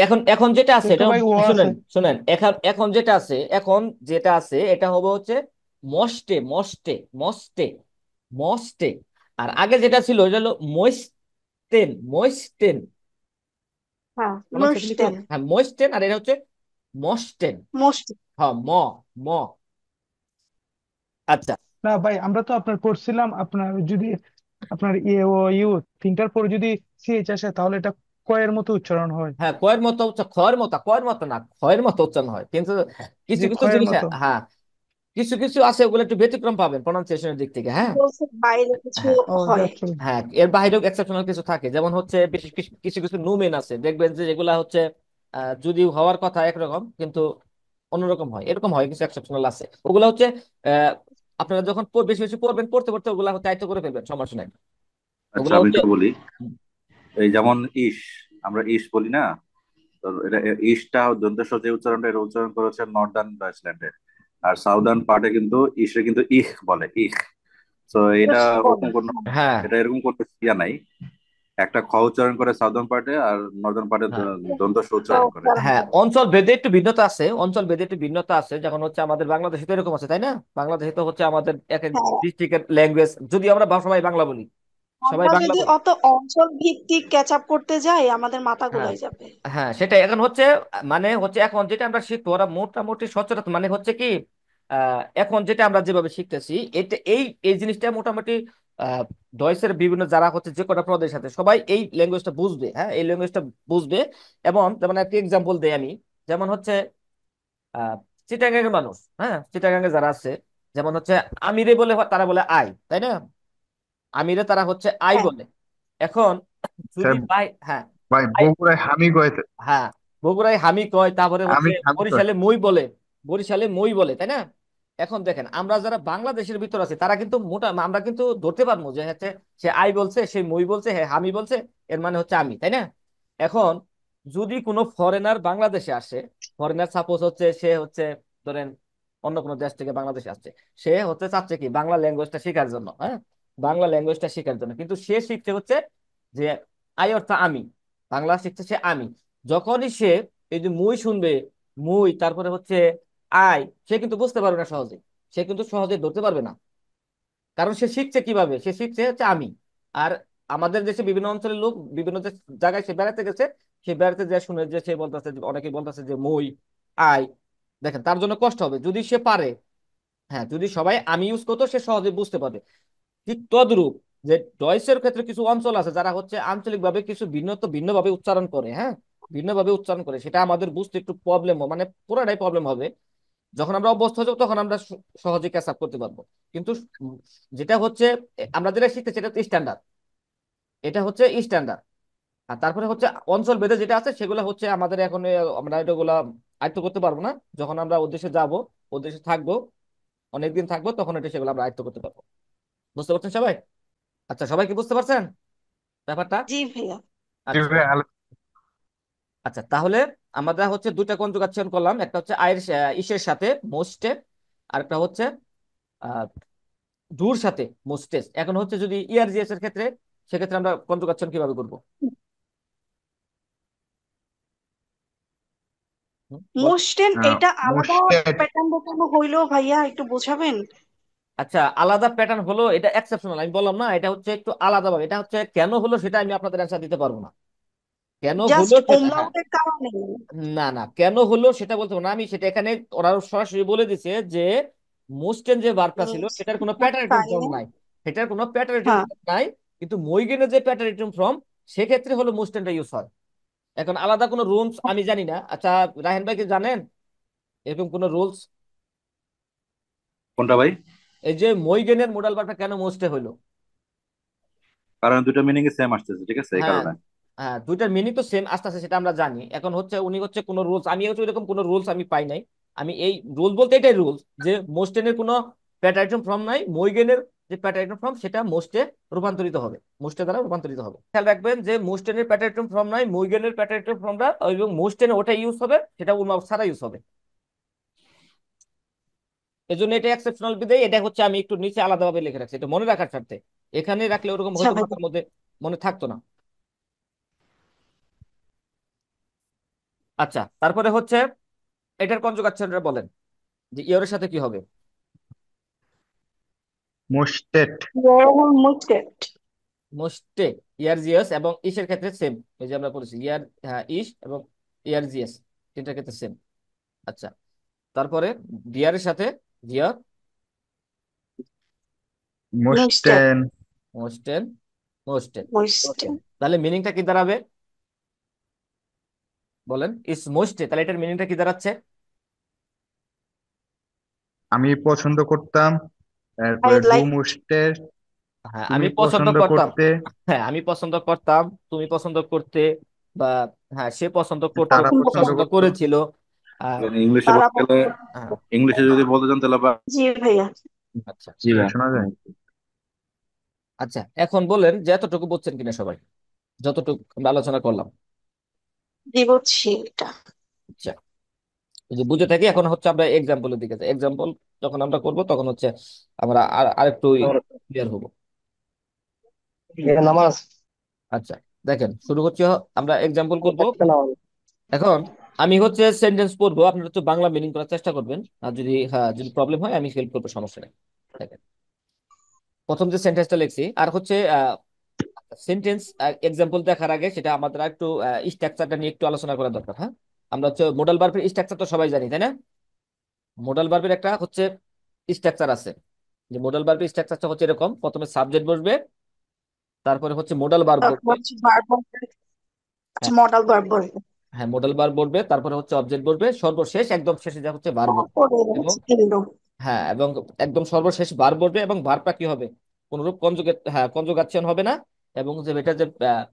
এখন এখন যেটা আছে যেহেতু এটা, ভাই ও আছে। শুনেন শুনেন, এখন এখন যেটা আছে, এখন যেটা আছে এটা হবে হচ্ছে মস্টে, মস্টে, মস্টে, মস্টে। আর আগে যেটা ছিল এটা হলো মইস্টেন, মইস্টেন। হ্যাঁ, মনে হচ্ছে কি লিখলাম? মোস্টেন। হ্যাঁ মইস্টেন, আর এটা হচ্ছে মস্টেন। মোস্ট। হ্যাঁ ম। আচ্ছা, না ভাই, আমরা তো আপনার পড়ছিলাম, আপনার যদি আপনার ইয়ে ও ইউ তিনটার পরে যদি সিএইচ আসে তাহলে এটা কয়ের মতো উচ্চারণ হয়। হ্যাঁ কয়ের মতো কয়ের মতো না, ক্ষয়ের মতো উচ্চারণ হয়, কিন্তু কিছু জি, কিছু ক্ষয়ের জিনিস, মতো। হ্যাঁ কিছু কিছু আছে ওগুলো একটু ব্যতিক্রম পাবেন প্রনাউন্সিয়েশনের দিক থেকে। হ্যাঁ বলছে বাইরে কিছু হ্যাঁ ও হয়। যাচ্ছে। হ্যাঁ, এর বাইরেও এক্সেপশনাল কিছু থাকে, যেমন হচ্ছে বিশেষ কিছু কিছু কিছু নুমেন আছে, দেখবেন যে যেগুলা হচ্ছে যদি হওয়ার কথা একরকম কিন্তু অন্যরকম হয়, এরকম হয়, কিছু এক্সেপশনাল আছে, ওগুলা হচ্ছে আহ, আপনারা যখন বেশি বেশি পড়বেন, পড়তে পড়তে ওগুলা হচ্ছে আয়ত্ত করে ফেলবেন, সমস্যা নাই। আচ্ছা, ওগুলা আমি হচ্ছে একটু বলি। এই যেমন ইস, আমরা ইস বলি না, তো এটা ইসটা দন্তেস যে উচ্চারণটা, এটা উচ্চারণ করেছে নর্দার্ন ডয়েচল্যান্ডে। আর সাউদার্ন পার্টে কিন্তু ইসে কিন্তু ইহ বলে, ইহ। তো এটা বেশ বলে। ওরকম কোনো, হ্যাঁ এটা এরকম কোনো ইয়া নাই। একটা খ উচ্চারণ করে সাউদার্ন পার্টে, আর নর্দার্ন পার্টে হ্যাঁ দন্তস তো উচ্চারণ করে। হ্যাঁ, অঞ্চল ভেদে একটু ভিন্নতা আছে, অঞ্চল ভেদে একটু ভিন্নতা আছে, যখন হচ্ছে আমাদের বাংলাদেশে তো এরকম আছে তাই না? বাংলাদেশে তো হচ্ছে আমাদের এক এক হ্যাঁ, ডিস্ট্রিক্টের ল্যাঙ্গুয়েজ, যদি আমরা সবাই বাংলা বলি, সবাই আমরা বাংলা যদি বলি। অত অঞ্চল ভিত্তিক ক্যাচ আপ করতে যাই আমাদের মাথা হ্যাঁ গোলাই যাবে। হ্যাঁ, সেটাই এখন হচ্ছে, মানে হচ্ছে এখন যেটা আমরা শিখবো ওরা মোটামুটি সচেতন, মানে হচ্ছে কি এখন যেটা আমরা যেভাবে শিখতেছি, এটা এই এই জিনিসটা মোটামুটি আহ ডয়েসের বিভিন্ন যারা হচ্ছে যে কটা প্রদেশ আছে সবাই এই ল্যাঙ্গুয়েজটা বুঝবে, হ্যাঁ এই ল্যাঙ্গুয়েজটা বুঝবে। এবং যেমন একটা এক্সাম্পল দেই আমি, যেমন হচ্ছে আহ চিটাগাং এর মানুষ, হ্যাঁ চিটাগাং এ যারা আছে, যেমন হচ্ছে আমিরে বলে তারা বলে আই, তাই না? আমিরে তারা হচ্ছে আই হ্যাঁ, বলে। এখন যদি স্যার, বাই, হ্যাঁ ভাই বগুড়ায় হামি গয়েতে, হ্যাঁ, বগুড়ায় হামি কয়, তারপরে হচ্ছে আমি হামি কয়। বরিশালে মই বলে, বরিশালে মই বলে, তাই না? এখন দেখেন আমরা যারা বাংলাদেশের ভিতর আছি তারা কিন্তু মোটা, আমরা কিন্তু ধরতে পারবো যে হচ্ছে সে আই বলছে, সে মই বলছে, হ্যাঁ হামি বলছে, এর মানে হচ্ছে আমি, তাই না? এখন যদি কোনো ফরেনার বাংলাদেশে আসে, ফরেনার সাপোজ হচ্ছে সে হচ্ছে ধরেন অন্য কোনো দেশ থেকে বাংলাদেশে আসছে, সে হচ্ছে চাচ্ছে কি বাংলা ল্যাঙ্গুয়েজটা শেখার জন্য, হ্যাঁ বাংলা ল্যাঙ্গুয়েজটা শেখার জন্য, কিন্তু সে শিখছে হচ্ছে যে আই অর্থ আমি, বাংলা শিখছে সে আমি। যখনই সে এই যে মুই শুনবে, মুই তারপরে হচ্ছে আই, সে কিন্তু বুঝতে পারবে না সহজে, সে কিন্তু সহজে ধরতে পারবে না, কারণ সে শিখছে কিভাবে, সে শিখছে হচ্ছে আমি। আর আমাদের দেশে বিভিন্ন অঞ্চলের লোক বিভিন্ন জায়গায় সে বেড়াতে গেছে, সে বেড়াতে যে শুনে যে সে বলতেছে, অনেকে বলতেছে যে মুই আই, দেখেন তার জন্য কষ্ট হবে, যদি সে পারে, হ্যাঁ যদি সবাই আমি ইউজ করতো সে সহজে বুঝতে পারবে। ঠিক তদ্রূপ যে ডয়েসের ক্ষেত্রে কিছু অঞ্চল আছে যারা হচ্ছে আঞ্চলিকভাবে কিছু ভিন্নভাবে উচ্চারণ করে, হ্যাঁ ভিন্নভাবে উচ্চারণ করে, সেটা আমাদের বুঝতে একটু প্রবলেম, মানে পুরাটাই প্রবলেম হবে। যখন আমরা অভ্যস্ত হয়ে যাবো তখন আমরা সহজে ক্যাচ আপ করতে পারবো। কিন্তু উম, যেটা হচ্ছে আমরা যেটা শিখতেছি এটা স্ট্যান্ডার্ড, এটা হচ্ছে স্ট্যান্ডার্ড। আর তারপরে হচ্ছে অঞ্চল ভেদে যেটা আছে সেগুলো হচ্ছে আমাদের এখন আমরা এটাগুলা আয়ত্ত করতে পারবো না, যখন আমরা ওদেশে যাব, ওদেশে থাকবো, অনেকদিন থাকবো, তখন এটা সেগুলো আমরা আয়ত্ত করতে পারবো। বুঝতে পারছেন সবাই? আচ্ছা সবাই কি বুঝতে পারছেন ব্যাপারটা? জি ভাইয়া। জি আচ্ছা ভাই, আচ্ছা, তাহলে আমরা হচ্ছে দুইটা কনজুগাচ্যন করলাম, একটা হচ্ছে আয়ের ইসের সাথে মোস্টে, আর একটা হচ্ছে আহ ডুর সাথে মোস্টেস। এখন হচ্ছে যদি ইআরজিএস এর ক্ষেত্রে, সেক্ষেত্রে আমরা কনজুগাচ্যন কিভাবে করব? বল। মোস্টেন এটা আলাদা মুস্টেড। প্যাটার্ন দেখানো হইলো ভাইয়া, একটু বোঝাবেন? আচ্ছা, আলাদা প্যাটার্ন হলো, এটা এক্সেপশনাল, আমি বললাম না, এটা হচ্ছে একটু আলাদা ভাবে। এটা হচ্ছে কেন হলো সেটা আমি আপনাদের অ্যান্সার দিতে পারবো না। কেন হলো জাস্ট সেটা, হ্যাঁ, ওমলাউটের কারণে? না না, কেন হলো সেটা বলতে পারবো না আমি। সেটা এখানে ওরা সরাসরি বলে দিছে যে মোস্টেন যে ভার্বটা ছিল সেটার কোনো প্যাটার্নেটিং তাই ফর্ম না? নাই, সেটার কোনো প্যাটার্নেটিং হ্যাঁ। ফর্ম নাই। কিন্তু মইগেনের যে প্যাটার্নেটিং ফর্ম, সেক্ষেত্রে হলো মোস্টেনটা ইউজ হয়। এখন আলাদা কোনো রুলস আমি জানি না। আচ্ছা, রাহেন ভাই কি জানেন এরকম কোনো রুলস? কোনটা ভাই? এই যে মইগেনের মোডাল ভার্বটা কেন মোস্টে হইলো? কারণ দুটো মিনিং সেম আসতেছে, ঠিক আছে, এই হ্যাঁ, কারণে। হ্যাঁ, দুইটার মিনিং তো সেম আসতে আছে, সেটা আমরা জানি। এখন হচ্ছে উনি হচ্ছে কোনো রুলস, আমি হচ্ছে এরকম কোনো রুলস আমি পাই নাই। আমি এই রুল বলতে এটাই রুলস যে মোস্টেনের কোনো প্যাটার্ন ফর্ম নাই, মইগেনের যে প্যাটার্ন ফর্ম সেটা মোস্টে রূপান্তরিত হবে, মোস্টে দ্বারা রূপান্তরিত হবে। খেয়াল রাখবেন যে মোস্টেনের প্যাটার্ন ফর্ম নাই, মইগেনের প্যাটার্ন ফর্মটা, এবং মোস্টেন ওটা ইউজ হবে, সেটা উলমাউট ছাড়া ইউজ হবে। এই জন্য এটা এক্সেপশনাল বিদায়, এটা হচ্ছে আমি একটু নিচে আলাদাভাবে লিখে রাখছি, এটা মনে রাখার স্বার্থে। এখানে রাখলে ওরকম আচ্ছা হয়তো ভাই। মাথার মধ্যে মনে থাকতো না। আচ্ছা, তারপরে হচ্ছে এটার কনজুগাচ্যনটা বলেন যে ইয়রের সাথে কি হবে? মুস্টেড। মোস্টেড। মোস্টে, ইয়ারজিএস এবং ইসের ক্ষেত্রে সেম। এই যে আমরা পড়েছি ইয়ার, হ্যাঁ, ইস এবং ইয়ারজিএস তিনটার ক্ষেত্রে সেম। আচ্ছা, তারপরে ডিয়ারের সাথে ডিয়ার, মোস্টেড। মুস্টেন। মোস্টেন, মোস্টেন, মোস্টেন। মোস্টেড। তাহলে মিনিংটা কি দাঁড়াবে বলেন? ইস মোস্টে, তাহলে এটার মিনিংটা কি দাঁড়াচ্ছে? আমি পছন্দ করতাম, আই তারপরে ডু লাইক। মুস্টেড। হ্যাঁ, তুমি আমি পছন্দ পছন্দ করতাম। করতে, হ্যাঁ, আমি পছন্দ করতাম, তুমি পছন্দ করতে, বা হ্যাঁ, সে পছন্দ করতো, তারা সে পছন্দ পছন্দ করতো। করেছিল। আর ইংলিশে তারা বলতে গেলে, হ্যাঁ, ইংলিশে যদি বলতে চান তাহলে জি ভাইয়া। আচ্ছা, জি ভাই, শোনা যায়। আচ্ছা, এখন বলেন যে এতটুকু বুঝছেন কিনা সবাই, যতটুকু আমরা আলোচনা করলাম। জি বুঝছি এটা। আচ্ছা, যদি বুঝে থাকি, এখন হচ্ছে আমরা এক্সাম্পলের দিকে যাই। এক্সাম্পল যখন আমরা করব তখন হচ্ছে আমরা আরেকটু ক্লিয়ার হব। নামাজ। আচ্ছা, দেখেন, শুরু হচ্ছে, আমরা এক্সাম্পল করব। এখন আমি হচ্ছে সেন্টেন্স পড়বো, আপনারা হচ্ছে বাংলা মিনিং করার চেষ্টা করবেন, আর যদি, হ্যাঁ, যদি প্রবলেম হয় আমি হেল্প করবো, সমস্যা নেই। দেখেন, প্রথম যে সেন্টেন্সটা লিখছি, আর হচ্ছে সেন্টেন্স এক্সাম্পল দেখার আগে সেটা আমাদের একটু স্ট্রাকচারটা নিয়ে একটু আলোচনা করা দরকার। হ্যাঁ, আমরা হচ্ছে মোডাল ভার্বের স্ট্রাকচার তো সবাই জানি, তাই না? মোডাল ভার্বের একটা হচ্ছে স্ট্রাকচার আছে, যে মোডাল ভার্বের স্ট্রাকচারটা হচ্ছে এরকম: প্রথমে সাবজেক্ট বসবে, তারপরে হচ্ছে মোডাল ভার্ব তারপর বসবে। হচ্ছে ভার্ব। আচ্ছা, হ্যাঁ, মডাল ভার্ব বলবো। হ্যাঁ, মোডাল ভার্ব বসবে, তারপরে হচ্ছে অবজেক্ট বসবে, সর্বশেষ একদম শেষে যা হচ্ছে ভার্ব বসবে। তারপরে এবং হচ্ছে ইন্ডো। হ্যাঁ, এবং একদম সর্বশেষ ভার্ব বসবে, এবং ভার্বটা কি হবে? কোনরূপ কনজুগেট, হ্যাঁ, কনজুগাচ্যন হবে না, এবং যে এটা যে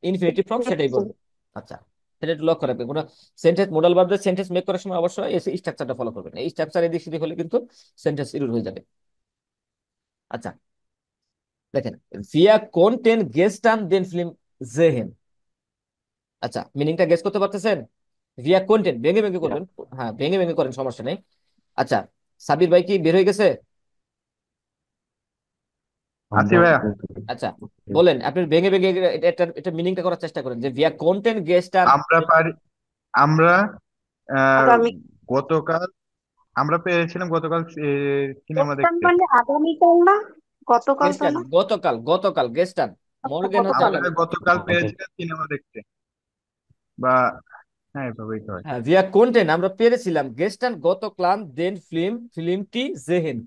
ইনফিনিটিভ ফর্ম সেটাই বলবে। আচ্ছা, সেটা একটু লক্ষ্য রাখবেন। কোনো সেন্টেন্স, মোডাল ভার্ব দিয়ে সেন্টেন্স মেক করার সময় অবশ্যই এই স্ট্রাকচারটা ফলো করবেন। এই স্ট্রাকচার এদিক সেদিক হলে কিন্তু সেন্টেন্স ইরর হয়ে যাবে। আচ্ছা, দেখেন, ভিয়া কোনটেন গেস্টান দেন ফিল্ম জেহেন। আচ্ছা, মিনিংটা গেস করতে পারতেছেন? ভিয়া কোনটেন, ভেঙে ভেঙে করবেন, হ্যাঁ, ভেঙে ভেঙে করেন, সমস্যা নেই। আচ্ছা, সাবির ভাই কি বের হয়ে গেছে? আছি ভাইয়া। আচ্ছা, বলেন, আপনি ভেঙে ভেঙে এটা মিনিংটা করার চেষ্টা করেন, যে ভিয়া কোনটেন গেস্টান। আমরা পারি, আমরা আহ, আগামী। গতকাল আমরা পেয়েছিলাম গতকাল সিনেমা গেস্টান দেখতে। মানে আগামীকাল না? গতকাল তো গেস্টান না? গতকাল, গতকাল গেস্টান, আচ্ছা, মর্গেন হচ্ছে গতকাল। আমরা আগামী। গতকাল পেয়েছিলাম সিনেমা দেখতে, বা হ্যাঁ এভাবেই তো হয়। হ্যাঁ, ভিয়া কোনটেন আমরা পেরেছিলাম গেস্টান গতকাল দেন ফিল্মটি জেহেন,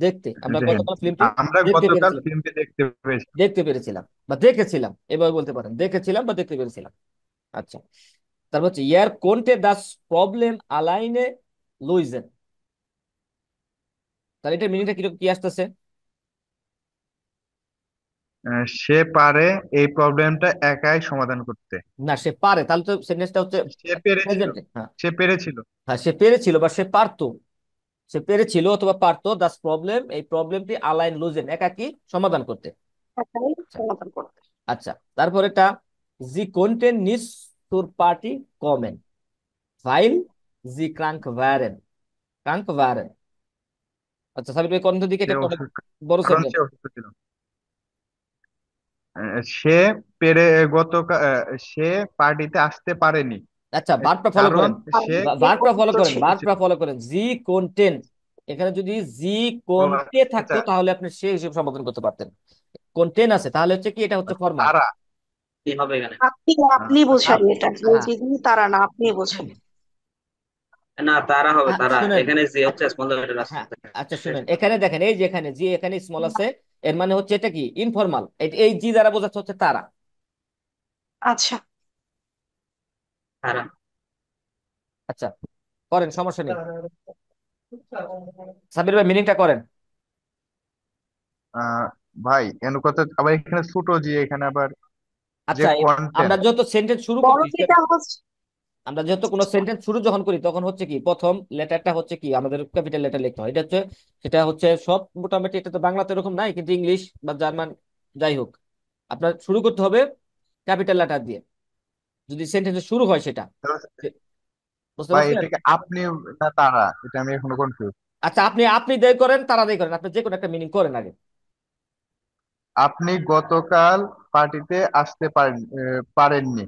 দেখতে আমরা দেখেন, গতকাল ফিল্মটি আমরা দেখতে গতকাল পেরেছিলাম, ফিল্মটি দেখতে পেয়েছি। দেখতে পেরেছিলাম বা দেখেছিলাম, এভাবে বলতে পারেন, দেখেছিলাম বা দেখতে পেরেছিলাম। আচ্ছা, তারপর হচ্ছে ইয়ার কোনটে দাস প্রবলেম আলাইনে লুইজেন। তাহলে এটার মিনিংটা কিরকম কি আসতেছে? সে পারে এই প্রবলেমটা একাই সমাধান করতে। না, সে পারে, তাহলে তো সেন্টেন্সটা হচ্ছে সে পেরেছিল, প্রেজেন্টে। হ্যাঁ, সে পেরেছিল। হ্যাঁ, সে পেরেছিল বা সে পারতো, সে পেরেছিল অথবা পারতো দাস প্রবলেম, এই প্রবলেমটি আলাইন লুজেন, একাকী সমাধান করতে। একাই আচ্ছা, সমাধান করতে। আচ্ছা, তারপর এটা জি কোনটেন নিস zur Party kommen, weil sie krank waren. Krank waren. আচ্ছা সাবির ভাই করেন তো দিকে, সে এটা তো অনেক অসুস্থ, বড় কারণ সেন্টেন্স। সে অসুস্থ ছিল। সে পেরে গতকাল সে পার্টিতে আসতে পারেনি, আচ্ছা ভার্বটা ফলো কারণ করেন, সে যে ভার্বটা ফলো অসুস্থ করেন, ছিল। ভার্বটা ফলো করেন। জি কোনটেন, এখানে যদি জি ও কোনটে থাকতো আচ্ছা তাহলে আপনি সে হিসেবে সম্বোধন করতে পারতেন। কোনটেন আছে তাহলে হচ্ছে কি, এটা হচ্ছে ফরমাল। তারা। কি হবে এখানে? আপনি আপনি বোঝান এটা, যে হ্যাঁ যিনি তারা না, আপনি বোঝান। না, তারা হবে, তারা। শুনেন, এখানে যে হচ্ছে আচ্ছা স্মল লেটার হ্যাঁ, আসছে। আচ্ছা শুনেন, এখানে দেখেন এই যে এখানে জি এখানে স্মল আছে, এর মানে হচ্ছে এটা কি ইনফরমাল। এই জি দ্বারা বোঝাচ্ছে হচ্ছে তারা। আচ্ছা, তারা। আচ্ছা করেন, সমস্যা নেই। সাবির ভাই মিনিংটা করেন। আহ ভাই এন কথা আবার এখানে ছোট জি, এখানে আবার যে আচ্ছা আমরা কন্টেন্ট। যেহেতু সেন্টেন্স শুরু বড় করছি, যেটা হচ্ছে, আমরা যেহেতু কোনো সেন্টেন্স শুরু যখন করি তখন হচ্ছে কি প্রথম লেটারটা হচ্ছে কি আমাদের ক্যাপিটাল লেটার লিখতে হয়। এটা হচ্ছে, সেটা হচ্ছে সব মোটামুটি, এটা তো বাংলাতে এরকম নাই, কিন্তু ইংলিশ বা জার্মান যাই হোক, আপনার শুরু করতে হবে ক্যাপিটাল লেটার দিয়ে যদি সেন্টেন্স শুরু হয় সেটা। বুঝতে ভাই পারছেন? এটাকে আপনি না তারা, এটা আমি এখনো কনফিউজ। আচ্ছা আপনি আপনি দেয় করেন, তারা দেয় করেন, আপনি যে কোনো একটা মিনিং করেন আগে। আপনি গতকাল পার্টিতে আসতে পারেননি,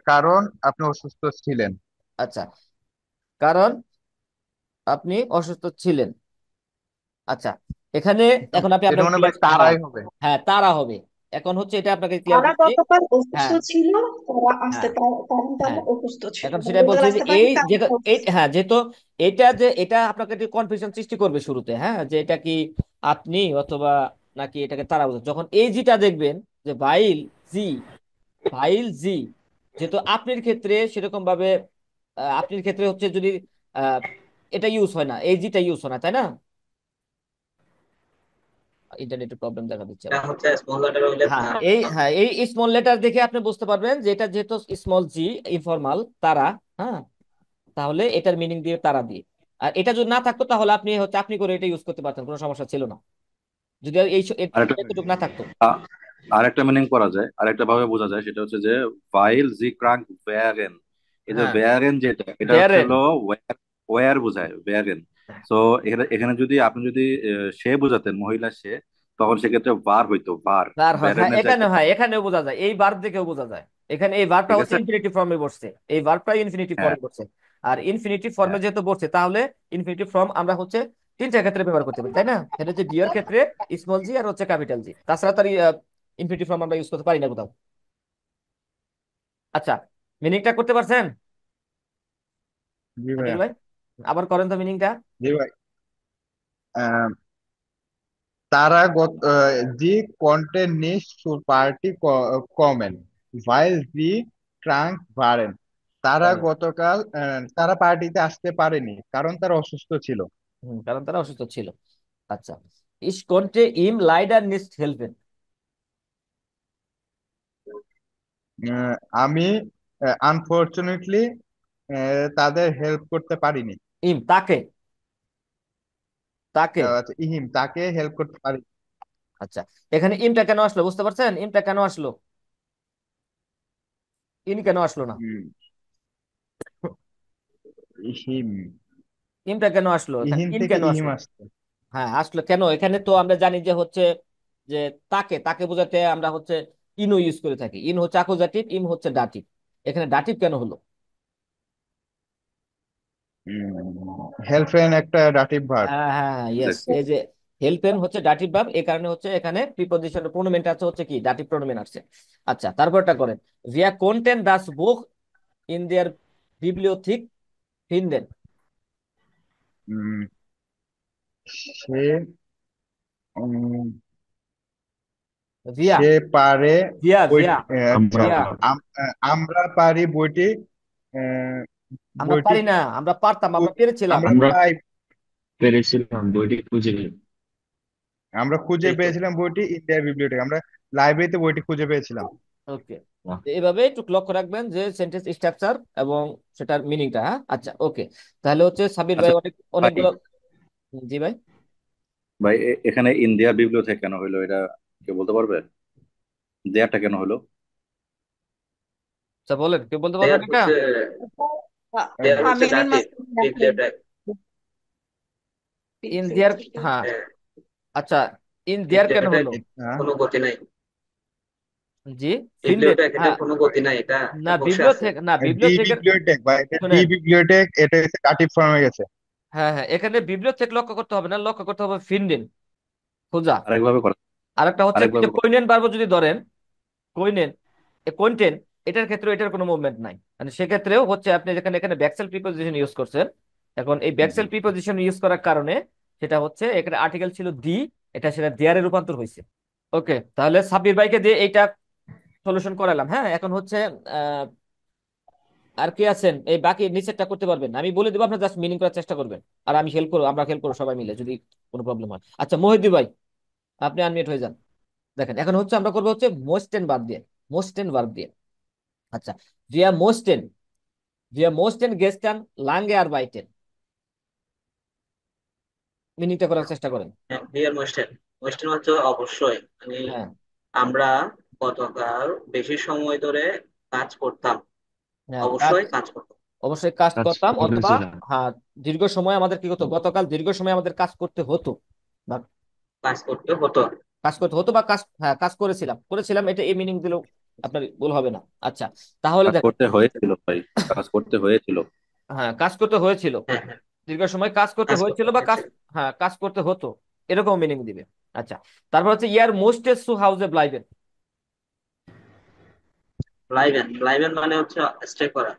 কারণ আপনি অসুস্থ ছিলেন। আচ্ছা, কারণ আপনি অসুস্থ ছিলেন। আচ্ছা এখানে এটা এখন আপনি এটা আপনাকে মানে ভাই ক্লিয়ার, হ্যাঁ তারাই হবে। হ্যাঁ তারা হবে। এখন হচ্ছে এটা আপনাকে ক্লিয়ার তারা করছি। গতকাল অসুস্থ হ্যাঁ ছিল, তারা আসতে হ্যাঁ পারে, কারণ তারা হ্যাঁ, অসুস্থ ছিল। এখন সেটাই গতকাল বলছি যে আসতে পারেনি কারণ তারা অসুস্থ ছিল। হ্যাঁ যেহেতু এটা যে এটা আপনাকে একটু কনফিউশন সৃষ্টি করবে শুরুতে, হ্যাঁ যে এটা কি আপনি অথবা নাকি এটাকে তারা বোঝায়। যখন এই জিটা দেখবেন যে ভাইল জি, ভাইল জি, যেহেতু আপনার ক্ষেত্রে সেরকম ভাবে আপনার ক্ষেত্রে হচ্ছে যদি আহ, এটা ইউজ হয় না, এই জিটা ইউজ হয় না, তাই না? ইন্টারনেটের প্রবলেম দেখা দিচ্ছে এটা আবার। হচ্ছে স্মল লেটার হইলে হ্যাঁ তারা। এই স্মল লেটার দেখে আপনি বুঝতে পারবেন যে এটা যেহেতু স্মল জি, ইনফরমাল তারা, হ্যাঁ তাহলে এটার মিনিং দিয়ে তারা দিয়ে। আর এটা যদি না থাকতো তাহলে আপনি হচ্ছে আপনি করে এটা ইউজ করতে পারতেন, কোনো সমস্যা ছিল না, যদি আরেকটা এতটুকু না থাকতো। আ- আরেকটা মিনিং করা যায়, আরেকটা ভাবে বোঝা যায়, সেটা হচ্ছে যে ভাইল জি ক্রাঙ্ক ওয়্যারেন। এই যে হ্যাঁ ওয়্যারেন যেটা, এটা হচ্ছে দেয়ারেন, হলো ওয়্যার বোঝায়, ওয়্যারেন। তো এখানে এখানে যদি আপনি যদি সে বোঝাতেন, মহিলা সে, তখন সেক্ষেত্রে ভার হইতো, ভার তার হয়, হ্যাঁ ব্যারেনের এখানে জায়গায়। হয়, এখানেও বোঝা যায়, এই ভার্ব দেখেও বোঝা যায়। এখানে এই ভার্বটা ঠিক হচ্ছে আছে। ইনফিনিটিভ ফর্মে বসছে, এই ভার্বটা ইনফিনিটিভ হ্যাঁ ফর্মে বসছে। আর ইনফিনিটিভ ফর্মে হ্যাঁ যেহেতু বসছে তাহলে ইনফিনিটিভ ফর্ম আমরা হচ্ছে তিনটা ক্ষেত্রে ব্যবহার করতে পারি, তাই না? সেটা হচ্ছে ডিয়ার ক্ষেত্রে, স্মল জি আর হচ্ছে ক্যাপিটাল জি, তাছাড়া তার ইনফিনিটিভ ফর্ম আমরা ইউজ করতে পারি না কোথাও। আচ্ছা মিনিংটা করতে পারছেন জি আদিল ভাইয়া। ভাই? আবার করেন তো মিনিংটা। জি ভাই। আহ, তারা die konnten nicht zur Party kommen, weil sie krank waren. তারা গতকাল তারা পার্টিতে আসতে পারেনি কারণ তারা অসুস্থ ছিল। কারণ তারা অসুস্থ ছিল। আচ্ছা, ich konnte ihm leider nicht helfen. আহ, আমি আনফরচুনেটলি তাদের হেল্প করতে পারিনি। ইম তাকে, তাকে। আচ্ছা, ইহিম তাকে হেল্প করতে পারি। আচ্ছা এখানে ইমটা কেন আসলো বুঝতে পারছেন? ইমটা কেন আসলো, ইন কেন আসলো না? উম, ইহিম, ইমটা কেন আসলো, এখানে ইহিম ইন থেকে কেন ইহিম আসলো? আসছে। হ্যাঁ আসলো কেন, এখানে তো আমরা জানি যে হচ্ছে যে তাকে, তাকে বোঝাতে আমরা হচ্ছে ইনও ইউজ করে থাকি। ইন হচ্ছে অ্যাকুজাটিভ, ইম হচ্ছে ডাটিভ। এখানে ডাটিভ কেন হলো? হেল্পেন একটা ডাটিভ ভার্ব। হ্যাঁ হ্যাঁ ইয়েস, exactly. এই যে হেল্পেন হচ্ছে ডাটিভ ভার্ব, এই কারণে হচ্ছে এখানে প্রিপজিশন প্রোনোমেন্ট আছে হচ্ছে কি ডাটিভ প্রোনোমেন্ট আসছে। আচ্ছা তারপরটা করেন, ভিয়া কোনটেন দাস বুক ইন দেয়ার বিবলিওথিক ফিনদেন। উম, সে উম, ভিয়া, সে পারে ভিয়া বই ভিয়া আচ্ছা, ভিয়া, আমরা পারি বইটি আহ, আমরা বইটি পারি না, আমরা পারতাম, আমরা পেরেছিলাম। আমরা আমরা পাই, পেরেছিলাম বইটি খুঁজে নিই। আমরা খুঁজে এই তো। পেয়েছিলাম বইটি ইন্ডিয়া বিবলিওটেক, আমরা লাইব্রেরিতে বইটি খুঁজে পেয়েছিলাম। ওকে, এইভাবে একটু লক্ষ্য রাখবেন যে সেন্টেন্স স্ট্রাকচার এবং সেটার মিনিংটা। হ্যাঁ আচ্ছা ওকে, তাহলে হচ্ছে সাবির ভাই আচ্ছা অনেক ভাই, অনেকগুলো। জি ভাই। ভাই এখানে ইন্ডিয়া বিবলিওথেক কেন হইলো, এটা কেউ বলতে পারবে? দেয়ারটা কেন হলো? আচ্ছা বলেন, কেউ বলতে দেয়ার পারবেন এটা? হচ্ছে দেয়ার হচ্ছে ফ্যামিলির দাতিভ, মাঝখানে বিবলিওটেক। In their, বিবলিওটেক। হ্যাঁ। আচ্ছা, ইন দেয়ার কেন বিবলিওটেক হলো? হ্যাঁ, কোনো গতি নাই। জি, ফিনল্যান্ড, বিবলিওটেক এটার হ্যাঁ। কোনো গতি নাই, এটা না, বসে আছে। বিবলিওথেক, না ডি বিবলিওথেকের, বিবলিওটেক বা এটা ডি শুনেন, বিবলিওটেক, এটা হচ্ছে কাটিভ ফর্মে গেছে। হ্যাঁ হ্যাঁ, এখানে বিবলিওথেক লক্ষ্য করতে হবে না, লক্ষ্য করতে হবে ফিনল্যান্ড, খোঁজা। আরেকভাবে করা, আরেকটা হচ্ছে কি যে আরেকভাবে করা। কৈনেন বারবার যদি ধরেন, কৈনেন, কোয়েন্টেন, এটার ক্ষেত্রে এটার কোনো মুভমেন্ট নাই, মানে সেক্ষেত্রেও হচ্ছে আপনি যেখানে এখানে ব্যাকসেল প্রিপোজিশন ইউজ করছেন। এখন এই হুম, ব্যাকসেল হুম। প্রিপোজিশন ইউজ করার কারণে সেটা হচ্ছে এখানে আর্টিকেল ছিল দি, এটা সেটা দেয়ারে রূপান্তর হয়েছে। ওকে, তাহলে সাব্বির ভাইকে দিয়ে এইটা সলিউশন করালাম। হ্যাঁ, এখন হচ্ছে আহ, আর কে আছেন এই বাকি নিচেরটা করতে পারবেন? আমি বলে দেবো, আপনার জাস্ট মিনিং করার চেষ্টা করবেন, আর আমি হেল্প করবো, আমরা হেল্প করবো সবাই মিলে যদি কোনো প্রবলেম হয়। আচ্ছা মহিউদ্দি ভাই, আপনি আনমিউট হয়ে যান। দেখেন এখন হচ্ছে আমরা করবো হচ্ছে মোস্টেন বাদ দিয়ে, মোস্টেন বাদ দিয়ে। আচ্ছা, wir mussten, wir mussten gestern lange arbeiten, মিনিংটা করার চেষ্টা করেন। হিয়ার মোস্টেন, মোস্টেন হচ্ছে অবশ্যই, মানে হ্যাঁ আমরা গতকাল বেশি সময় ধরে কাজ করতাম, হ্যাঁ, কাজ, অবশ্যই কাজ করতাম। অবশ্যই কাজ কাজ করতাম, অথবা করেছিলাম। হ্যাঁ দীর্ঘ সময় আমাদের কি হতো, গতকাল দীর্ঘ সময় আমাদের কাজ করতে হতো, বা কাজ করতে হতো। কাজ করতে হতো, বা কাজ, হ্যাঁ কাজ করেছিলাম, করেছিলাম, এটা এই মিনিং দিলেও আপনার ভুল হবে না। আচ্ছা, তাহলে কাজ দেখেন, করতে হয়েছিল ভাই, কাজ করতে হয়েছিল। হ্যাঁ কাজ করতে হয়েছিল, হ্যাঁ হ্যাঁ, দীর্ঘ সময় কাজ করতে কাজ করতে হয়েছিল বা কাজ, হয়েছিল। হ্যাঁ কাজ করতে হতো, এরকম মিনিং দিবে। আচ্ছা, তারপর হচ্ছে ইয়ার মোস্টেস সু হাউজে ব্লাইবেন। ব্লাইবেন, ব্লাইবেন মানে হচ্ছে স্টে করা।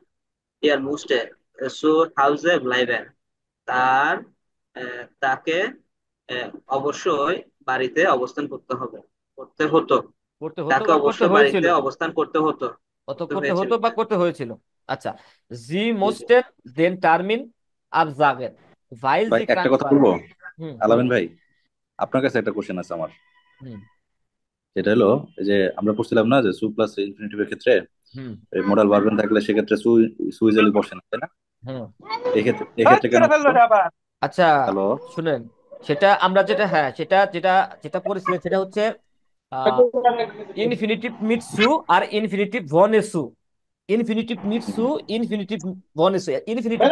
ইয়ার মুস্টে সু হাউসে ব্লাইবেন, তার তাকে অবশ্যই বাড়িতে অবস্থান করতে হবে, করতে হতো। করতে হতো তাকে বা করতে অবশ্যই হয়েছিল, বাড়িতে অবস্থান করতে হতো, অত করতে করতে হয়েছিল। হতো বা হ্যাঁ, করতে হয়েছিল। আচ্ছা, জি জি জি। মোস্টেন দেন টার্মিন absagen weil ভাই sie একটা krank কথা waren। বলবো, হুম আলামিন বলেন। ভাই, আপনার কাছে একটা কোশ্চেন আছে আমার। হুম যেটা হলো, এই যে আমরা পড়ছিলাম না যে সু প্লাস ইনফিনিটিভের ক্ষেত্রে হুম মোডাল ভার্বেন থাকলে সেক্ষেত্রে সুইজেলি বসে না, তাই না? হুম। এক্ষেত্রে বাদ এক্ষেত্রে কেন করে ফেললো বলতো? রে আবার। আচ্ছা হ্যালো। শুনেন, সেটা আমরা যেটা, হ্যাঁ সেটা যেটা যেটা পড়েছিলেন সেটা হচ্ছে ইনফিনিটিভ মিট সু আর ইনফিনিটিভ ভন এ সু, ইনফিনিটিভ মিট সু, ইনফিনিটিভ ভন এ সু। ইনফিনিটিভ,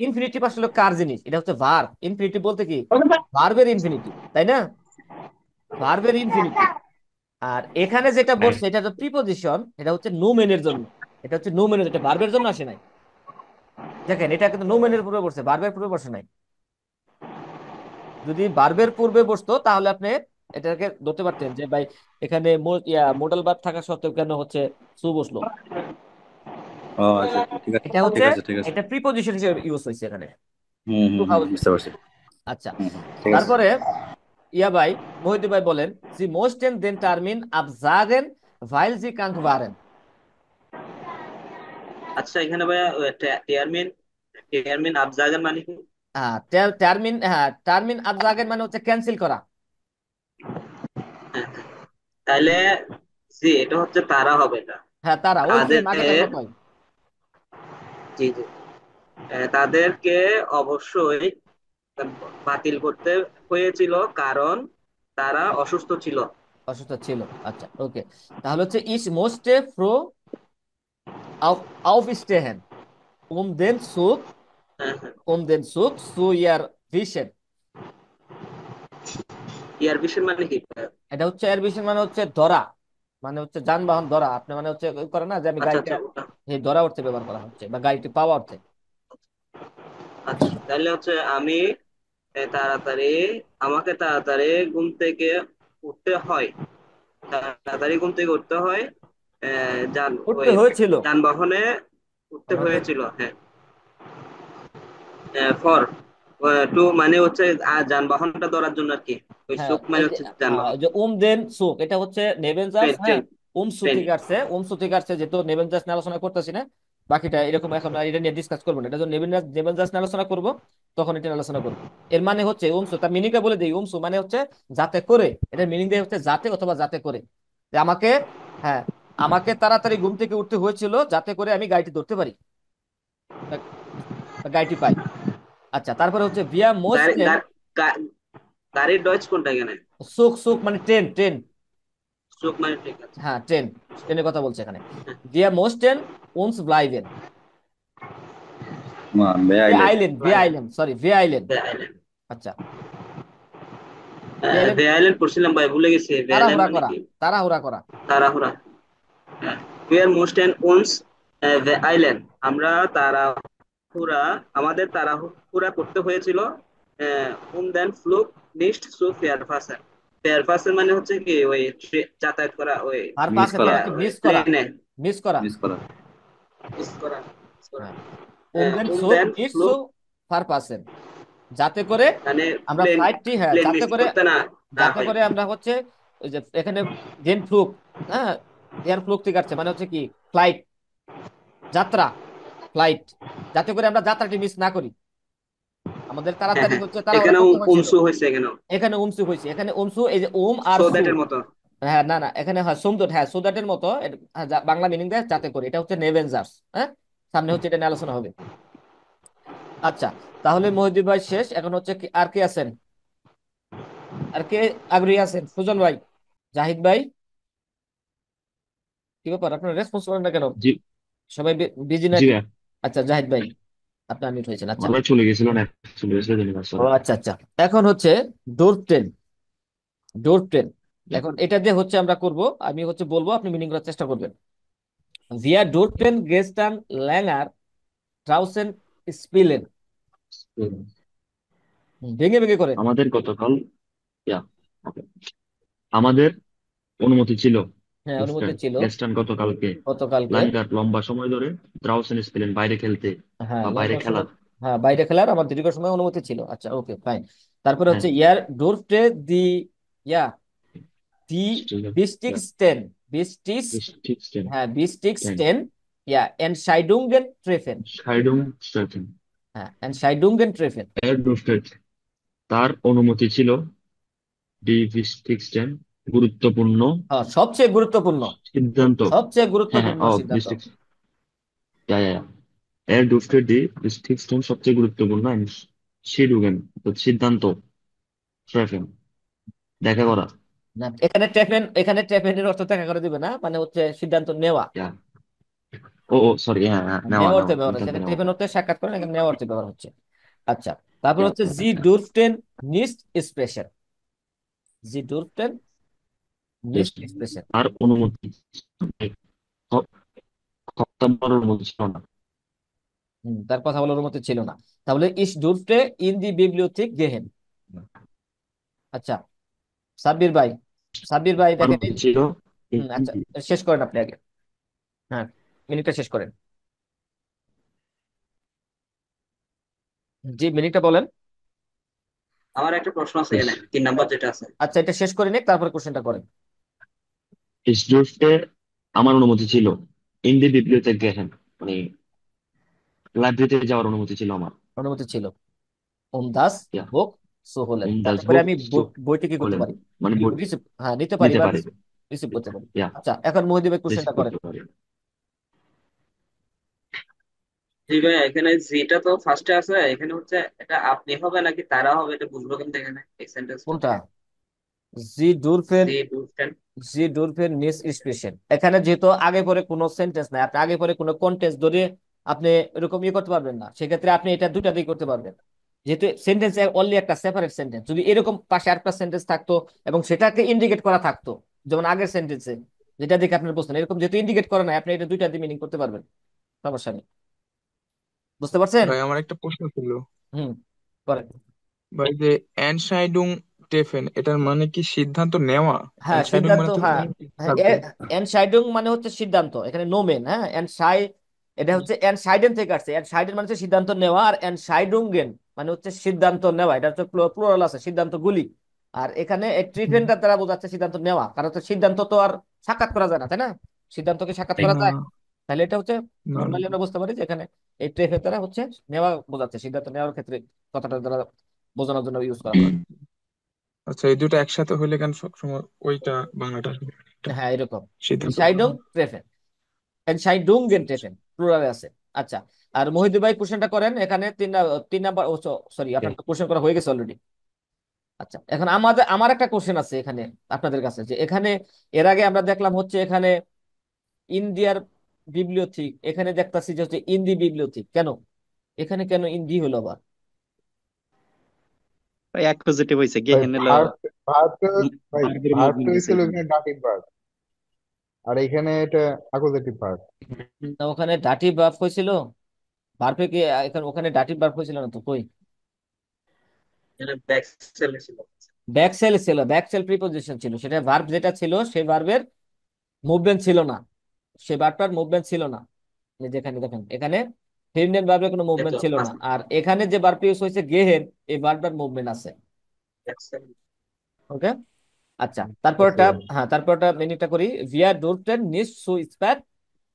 ইনফিনিটিভ আসলে কার জিনিস? এটা হচ্ছে ভার্ব। ইনফিনিটিভ বলতে কি, ভার্বের ইনফিনিটিভ, তাই না? ভার্বের ইনফিনিটিভ। আর এখানে যেটা হ্যাঁ, বলছে এটা হচ্ছে প্রিপোজিশন, এটা হচ্ছে নোমেনের জন্য, এটা হচ্ছে নোমেনের, এটা ভার্বের জন্য আসে নাই। দেখেন এটা কিন্তু নোমেনের পূর্বে বসছে, ভার্বের পূর্বে বসে নাই। যদি ভার্বের পূর্বে বসতো তাহলে আপনি এটাকে ধরতে পারতেন যে ভাই এখানে মোডাল ভার্ব থাকা সত্ত্বেও কেন হচ্ছে সু বসলো। ও আচ্ছা, ঠিক আছে, এটা ঠিক হচ্ছে, আছে, ঠিক আছে। এটা প্রিপোজিশন হিসেবে ইউজ হয়েছে এখানে। হুম, টু হুম, হুম, হাউস। বুঝতে পারছি। আচ্ছা, হুম, হুম, ঠিক আছে। তারপরে ইয়া ভাই, মহিউদ্দিন ভাই বলেন, জি মোস্টেন দেন Termin absagen weil sie krank waren। আচ্ছা, এখানে ভাইয়া টেয়ারমিন, টেয়ারমিন আবজাগান মানে কি? হ্যাঁ টার্মিন, হ্যাঁ টার্মিন absagen মানে হচ্ছে ক্যান্সেল করা। হ্যাঁ হ্যাঁ। তাহলে জি, এটা হচ্ছে তারা হবে এটা। হ্যাঁ তারা, ওই সেম আগেটার তাদের, মতোই। জি জি, তাদেরকে অবশ্যই বাতিল করতে হয়েছিল কারণ তারা অসুস্থ ছিল। অসুস্থ ছিল। আচ্ছা ওকে, তাহলে হচ্ছে ইস মোস্টে ফ্রো aufstehen den Zug, হ্যাঁ হ্যাঁ। den Zug zu ihr Vision। ইয়ার বিষয় মানে কি? এটা হচ্ছে এর বিশেষ মানে হচ্ছে ধরা, মানে হচ্ছে যানবাহন ধরা, আপনি মানে হচ্ছে ওই করে না যে আমি আচ্ছা গাড়িটা, আচ্ছা, ওটা। এই ধরা অর্থে ব্যবহার করা হচ্ছে, বা গাড়িটি পাওয়া অর্থে। আচ্ছা, তাহলে হচ্ছে আমি তাড়াতাড়ি, আমাকে তাড়াতাড়ি ঘুম থেকে উঠতে হয়, তাড়াতাড়ি ঘুম থেকে উঠতে হয়, যান উঠতে ওই হয়েছিল, যানবাহনে উঠতে আমাকে, হয়েছিল। হ্যাঁ, ফর টু মানে হচ্ছে যানবাহনটা ধরার জন্য আর কি। ওই হ্যাঁ সুখ মানে এই যে, হচ্ছে হ্যাঁ যানবাহন। এই যে দেন সুক, এটা হচ্ছে নেবেনজাস, ট্রেন হ্যাঁ ট্রেন সু ট্রেন। থেকে আসছে, সু থেকে আসছে, যেহেতু নেবেনজাস নিয়ে আলোচনা করতেছি না, বাকিটা এরকম এখন আর এটা নিয়ে ডিসকাস করবো না, এটা যখন নেবেনজাস নিয়ে আলোচনা করবো তখন এটা নিয়ে আলোচনা করবো। এর মানে হচ্ছে সু, তার মিনিংটা বলে দিই, সু মানে হচ্ছে যাতে করে, এটার মিনিং দিয়ে হচ্ছে যাতে অথবা যাতে করে, যে আমাকে, হ্যাঁ আমাকে তাড়াতাড়ি ঘুম থেকে উঠতে হয়েছিল যাতে করে আমি গাড়িটি ধরতে পারি, বা বা গাড়িটি পাই। আচ্ছা, তারপরে হচ্ছে ভিয়া গাড়ি মোস্টেন, গাড়ির ডয়েজ কোনটা এখানে? সুক, সুক মানে ট্রেন, ট্রেন, চোখ মানে ঠিক আছে। হ্যাঁ, ট্রেন, ট্রেনের কথা বলছে এখানে। হ্যাঁ, Wir möchten uns bleiben. Wir island. eilen, wir ব্লাইভেন, eilen, sorry, wir eilen. The island. আচ্ছা, wir eilen দ্য আইল্যান্ড পড়ছিলাম ভাই, ভুলে গেছি দ্য আইল্যান্ড তাড়াহুড়া মানে করা, কি। তাড়াহুড়া করা। তাড়াহুড়া। উই আর মোস্ট অ্যান্ড উনস দ্য আইল্যান্ড, আমরা তাড়াহুড়া, আমাদের তাড়াহুড়া করতে হয়েছিল। দেন ফ্লুক নিস্ট সু ফেয়ারফাসেন। ফেয়ারফাসেন মানে হচ্ছে কি ওই যাতায়াত করা, ওই আর মিস পাশে করা, মানে হচ্ছে মিস করা, ট্রেনে মিস করা। মিস করা। মিস করা। হ্যাঁ, দেন সুখ দেন নিস সু ফ্লুক ফারপাসেন, যাতে করে মানে আমরা প্লেন, ফ্লাইটটি, হ্যাঁ, প্লেন যাতে মিস করে, করতে না না যাতে হয়। করে আমরা হচ্ছে ওই যে এখানে দেন ফ্লুক, হ্যাঁ, এয়ার ফ্লুক থেকে আসছে মানে হচ্ছে কি ফ্লাইট, যাত্রা, ফ্লাইট, যাতে করে আমরা যাত্রাটি মিস না করি। আমাদের হ্যাঁ তাড়াতাড়ি হ্যাঁ, হচ্ছে তাড়াহুড়া এখানেও করতে হয়েছিল। উমসু হয়েছে এখানেও। এখানে উমসু হয়েছে, এখানে উমসু, এই যে ওম আর সো সু। দ্যাটের মতো। হ্যাঁ, না না, এখানে হয় সোমদত, হ্যাঁ সোদাটের মতো, বাংলা মিনিং দেয় যাতে করে, এটা হচ্ছে নেভেঞ্জার্স। হ্যাঁ, সামনে হচ্ছে এটা নিয়ে আলোচনা হবে। আচ্ছা, তাহলে মহিদুল ভাই শেষ, এখন হচ্ছে কি আর কে আছেন, আর কে আগ্রহী আছেন? সুজন ভাই, জাহিদ ভাই, কি ব্যাপার আপনার রেসপন্স করেন না কেন? জি। সবাই বিজি জি নাকি? ভাইয়া। আচ্ছা, জাহিদ ভাই আপনি আনমিউট হয়েছেন। আচ্ছা, আমার ভাই চলে গেছিল না, চলে গেছিল জেনিভার, ও সরি। আচ্ছা আচ্ছা, এখন হচ্ছে ডোর ট্রেন, ডোর ট্রেন। এখন এটা দিয়ে হচ্ছে আমরা করব, আমি হচ্ছে বলবো, আপনি মিনিং করার চেষ্টা করবেন। ভিয়া ডোর ট্রেন গেস্টান ল্যাঙ্গার ট্রাউসেন স্পিলেন। ভেঙে ভেঙে করেন। আমাদের গতকাল, ইয়া, ওকে, আমাদের অনুমতি ছিল, হ্যাঁ, অনুমতি গেস্টার্ন ছিল গেস্টার্ন গতকালকে গতকালকে। লাইনঘাট লম্বা সময় ধরে ড্রাউসেন স্পেলেন বাইরে খেলতে হ্যাঁ, বা বাইরে লম্বা সময়, খেলার। হ্যাঁ বাইরে খেলার আমার দীর্ঘ সময় অনুমতি ছিল। আচ্ছা, ওকে ফাইন। তারপরে হ্যাঁ, হচ্ছে ইয়ার ডোরফটে দি, ইয়া, দি ইয়া, বিস্টিক্সটেন, বিস্টিস, ঠিক স্টেন, হ্যাঁ টেন, বিস্টিক্সটেন, ইয়া এনশাইডুঙ্গেন ট্রেফেন। শাইডুং স্ট্রেফেন, হ্যাঁ, এনশাইডুঙ্গেন ট্রেফেন। এর ডুফটেড, তার অনুমতি ছিল। ডি ঠিক স্টেন, গুরুত্বপূর্ণ হ্যাঁ, সবচেয়ে গুরুত্বপূর্ণ, সিদ্ধান্ত। সবচেয়ে হ্যাঁ হ্যাঁ, গুরুত্বপূর্ণ ও সিদ্ধান্ত। ডিস্ট্রিক্ট, ইয়া ইয়া ইয়া। এর ডুফটেড ডি ঠিক স্টেন সবচেয়ে গুরুত্বপূর্ণ শিডুগেন, সিদ্ধান্ত, ট্রেফেন, দেখা করা। না, এখানে ট্রেফেন, এখানে ট্রেফেনের অর্থ দেখা করে দিবে না, মানে হচ্ছে সিদ্ধান্ত নেওয়া। ইয়া, ও ও সরি, হ্যাঁ হ্যাঁ, নেওয়া নেওয়া নেওয়া, অর্থে ব্যবহার হচ্ছে, সিদ্ধান্ত এখানে নেওয়া। ট্রেফেন অর্থে সাক্ষাৎ করেন, এখানে নেওয়া অর্থে ব্যবহার হচ্ছে। আচ্ছা, তারপর ইয়া, হচ্ছে জি ডুরফটেন নিস্ট স্পেশাল, জি ডুরফটেন বেশ। নিস্ট স্পেশাল। আর অনুমতি, খপ্তাবার অনুমতি ছিল না। তার কথা বলার মতো ছিল না। তাহলে ইস ডুরফটে ইন দি বিবলিওথেক গেহেন। আচ্ছা, সাব্বির ভাই, সাব্বির ভাই দেখেন অনুমতি ছিল। আচ্ছা, শেষ করেন আপনি আগে। হ্যাঁ, মিনিটটা শেষ করেন। জি, মিনিটটা বলেন। আমার একটা প্রশ্ন আছে এখানে, 3 নাম্বার যেটা আছে। আচ্ছা, এটা শেষ করে নিক, তারপরে কোশ্চেনটা করেন। ইসডোরফে আমার অনুমতি ছিল। ইন্দি বিপ্লবীতে গেছেন, মানে লাইব্রেরিতে যাওয়ার অনুমতি ছিল আমার। অনুমতি ছিল। ওম দাস ইয়া, বুক সো হলেন, দাস যাতে করে বুক আমি বইটি কি করতে হলেন, পারি, মানে রিসিভ, হ্যাঁ নিতে পারি নিতে বা পারে। রিসিভ করতে পারি। ইয়া, আচ্ছা, এখন মহিদীপের রিসিভ কোশ্চেনটা করেন। করতে পারে। জি ভাই, এখানে যেটা তো ফার্স্টে আছে, এখানে হচ্ছে এটা আপনি হবে নাকি তারা হবে, এটা বুঝবো কিন্তু এখানে এই সেন্টেন্সটা কোনটা? থেকে। জি ডুরফেন, জি ডুফটেন। জি ডুরফেন নিস স্পেশাল, এখানে যেহেতু আগে পরে কোনো সেন্টেন্স নাই, আপনি আগে পরে কোনো কন্টেন্স ধরে আপনি এরকম ইয়ে করতে পারবেন না, সেক্ষেত্রে আপনি এটা দুটা দিয়ে করতে পারবেন। যেহেতু সেন্টেন্স অনলি একটা সেপারেট সেন্টেন্স, যদি এরকম পাশে আরেকটা সেন্টেন্স থাকতো এবং সেটাকে ইন্ডিকেট করা থাকতো, যেমন আগের সেন্টেন্সে যেটা দেখে আপনি বুঝতেন, এরকম যেহেতু ইন্ডিকেট করে নাই, আপনি এটা দুইটা দিয়ে মিনিং করতে পারবেন, সমস্যা নেই। বুঝতে পারছেন? ভাই আমার একটা প্রশ্ন ছিল। হুম, করেন। ভাই যে এনশাইডুং টেফেন, এটার মানে কি সিদ্ধান্ত নেওয়া? হ্যাঁ, এনশাইডুং সিদ্ধান্ত, মানে তো হ্যাঁ, মানে কি হ্যাঁ, থাকবে? এনসাইডুং মানে হচ্ছে সিদ্ধান্ত, এখানে নোমেন, হ্যাঁ এনসাই, এটা হচ্ছে এনসাইডেন থেকে আসছে, এনসাইডেন মানে হচ্ছে সিদ্ধান্ত নেওয়া, আর এনসাইডুঙ্গেন মানে হচ্ছে সিদ্ধান্ত নেওয়া, এটা হচ্ছে প্লুরাল আছে সিদ্ধান্ত গুলি। আর এখানে ট্রিটমেন্টটার দ্বারা বোঝাচ্ছে সিদ্ধান্ত নেওয়া, কারণ হচ্ছে সিদ্ধান্ত তো আর সাক্ষাৎ করা যায় না, তাই না? সিদ্ধান্তকে সাক্ষাৎ করা না যায়? তাহলে এটা হচ্ছে না না। নর্মালি আমরা বুঝতে পারি যে এখানে এই ট্রেফের দ্বারা হচ্ছে নেওয়া বোঝাচ্ছে, সিদ্ধান্ত নেওয়ার ক্ষেত্রে কথাটার দ্বারা বোঝানোর জন্য ইউজ করা হয়। আচ্ছা, এই দুটো একসাথে হইলে কেন সবসময় ওইটা বাংলাটা আসবে? এটা হ্যাঁ, এরকম সিদ্ধান্ত এনসাইডুং নেওয়া। ট্রেফেন, এনসাইডুঙ্গেন ট্রেফেন প্লুরালে আছে। আচ্ছা, আর মহিদুর ভাই কোশ্চেনটা করেন, এখানে তিন নাম্বার, ও সরি, আপনার কোশ্চেন করা হয়ে গেছে অলরেডি। আচ্ছা, এখন আমার একটা কোশ্চেন আছে এখানে আপনাদের কাছে, যে এখানে এর আগে আমরা দেখলাম হচ্ছে এখানে ইন্ডিয়ার বিবলিওথিক, এখানে দেখতাছি যে হচ্ছে ইন্দি বিবলিওথিক, কেন এখানে কেন ইন্দি হলো আবার? অ্যাকুজেটিভ হয়েছে, ভাই গেহেন হলো ভার্ব ভার্ব ভাই ভার্বের ভার্বটা মুভমেন্ট হয়েছে হয়েছিল এখানে। ওখানে ডাটিভ ভার্ব, আর এখানে এটা অ্যাকুজেটিভ ভার্ব। না, ওখানে ডাটিভ ভার্ব হয়েছিল, ভার্বে কি এখানে ওখানে ডাটিভ ভার্ব হয়েছিল না তো, কই? এটা ব্যাক সেলে ছিল। ব্যাকসেল ছিল, ব্যাকসেল প্রিপোজিশন ছিল, সেটা ভার্ব যেটা ছিল সেই ভার্বের মুভমেন্ট ছিল না, সেই ভার্বটার মুভমেন্ট ছিল না। এই যেখানে দেখেন এখানে ফেমিনিন ভার্বের কোনো এই মুভমেন্ট তো ছিল না, পাঁচ আর এখানে যে ভার্ব ইউজ হয়েছে গেহেন, এই ভার্বটার মুভমেন্ট আছে। ব্যাক সেল। ওকে, আচ্ছা, আচ্ছা, তারপরটা, হ্যাঁ তারপরটা মিনিটটা করি। ভিয়ার ডোরটেন নিস সু স্প্যাট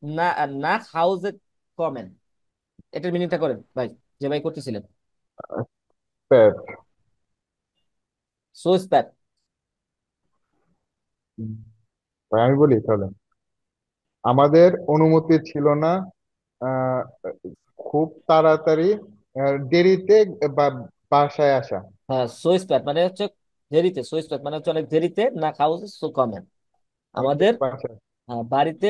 না, না হাউজে কমেন, এটার মিনিটটা করেন ভাই, যে ভাই করতেছিলেন। প্যাট। So spat. ভাই আমি বলি তাহলে, আমাদের অনুমতি ছিল না আহ, খুব তাড়াতাড়ি দেরিতে বাসায় আসা। হ্যাঁ, সো স্প্যাট মানে হচ্ছে দেরিতে, সো স্প্যাট মানে হচ্ছে অনেক দেরিতে, না হাউজে সো কমেন, আমাদের আমাদের বাসায়। বাড়িতে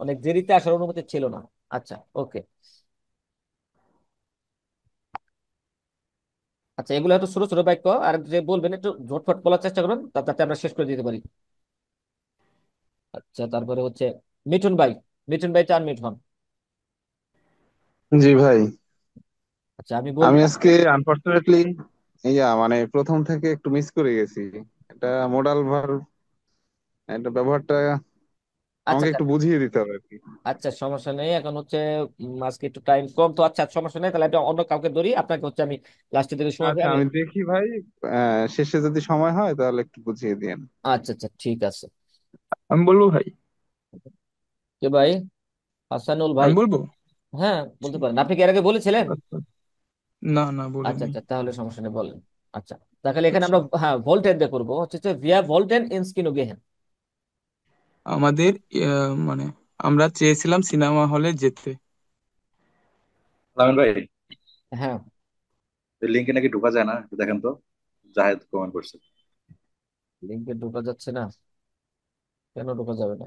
অনেক দেরিতে আসার অনুমতি ছিল না। আচ্ছা, ওকে। আচ্ছা, এগুলো একটু ছোট ছোট বাক্য, আর যে বলবেন একটু ঝটফট বলার চেষ্টা করবেন, যাতে আমরা শেষ করে দিতে পারি। আচ্ছা, তারপরে হচ্ছে মিঠুন ভাই, মিঠুন ভাই 4 মিনিট হন। জি ভাই, আচ্ছা, আমি আমি বলবো। আজকে আনফরচুনেটলি মানে প্রথম থেকে একটু মিস করে গেছি। এটা মোডাল ভার্ব, এটা ব্যবহারটা আচ্ছা আমাকে আচ্ছা একটু বুঝিয়ে দিতে হবে আর কি। আচ্ছা, সমস্যা নেই, এখন হচ্ছে আজকে একটু টাইম কম তো। আচ্ছা, সমস্যা নেই, তাহলে আমি অন্য কাউকে ধরি, আপনাকে হচ্ছে আমি লাস্টের দিকে সময় পাই আচ্ছা আমি। আমি দেখি ভাই, শেষে যদি সময় হয় তাহলে একটু বুঝিয়ে দিন। আচ্ছা আচ্ছা, ঠিক আছে। আমি বলবো ভাই? কে ভাই? হাসানুল ভাই? আমি বলবো? হ্যাঁ, বলতে পারেন, আপনি কি এর আগে বলেছিলেন? আচ্ছা, না না বলি আচ্ছা নাই। আচ্ছা, তাহলে সমস্যা নেই, বলেন। আচ্ছা, তাহলে এখানে আচ্ছা, আমরা হ্যাঁ ভোল্টেন দিয়ে করবো, হচ্ছে ভিয়া ভোল্টেন ইনস্কিনো গেহেন। আমাদের মানে আমরা চেয়েছিলাম সিনেমা হলে যেতে। লামিন ভাই, হ্যাঁ, লিঙ্কে নাকি ঢোকা যায় না, একটু দেখেন তো। জাহেদ কমেন্ট করছে। লিঙ্কে ঢোকা যাচ্ছে না, কেন ঢোকা যাবে না?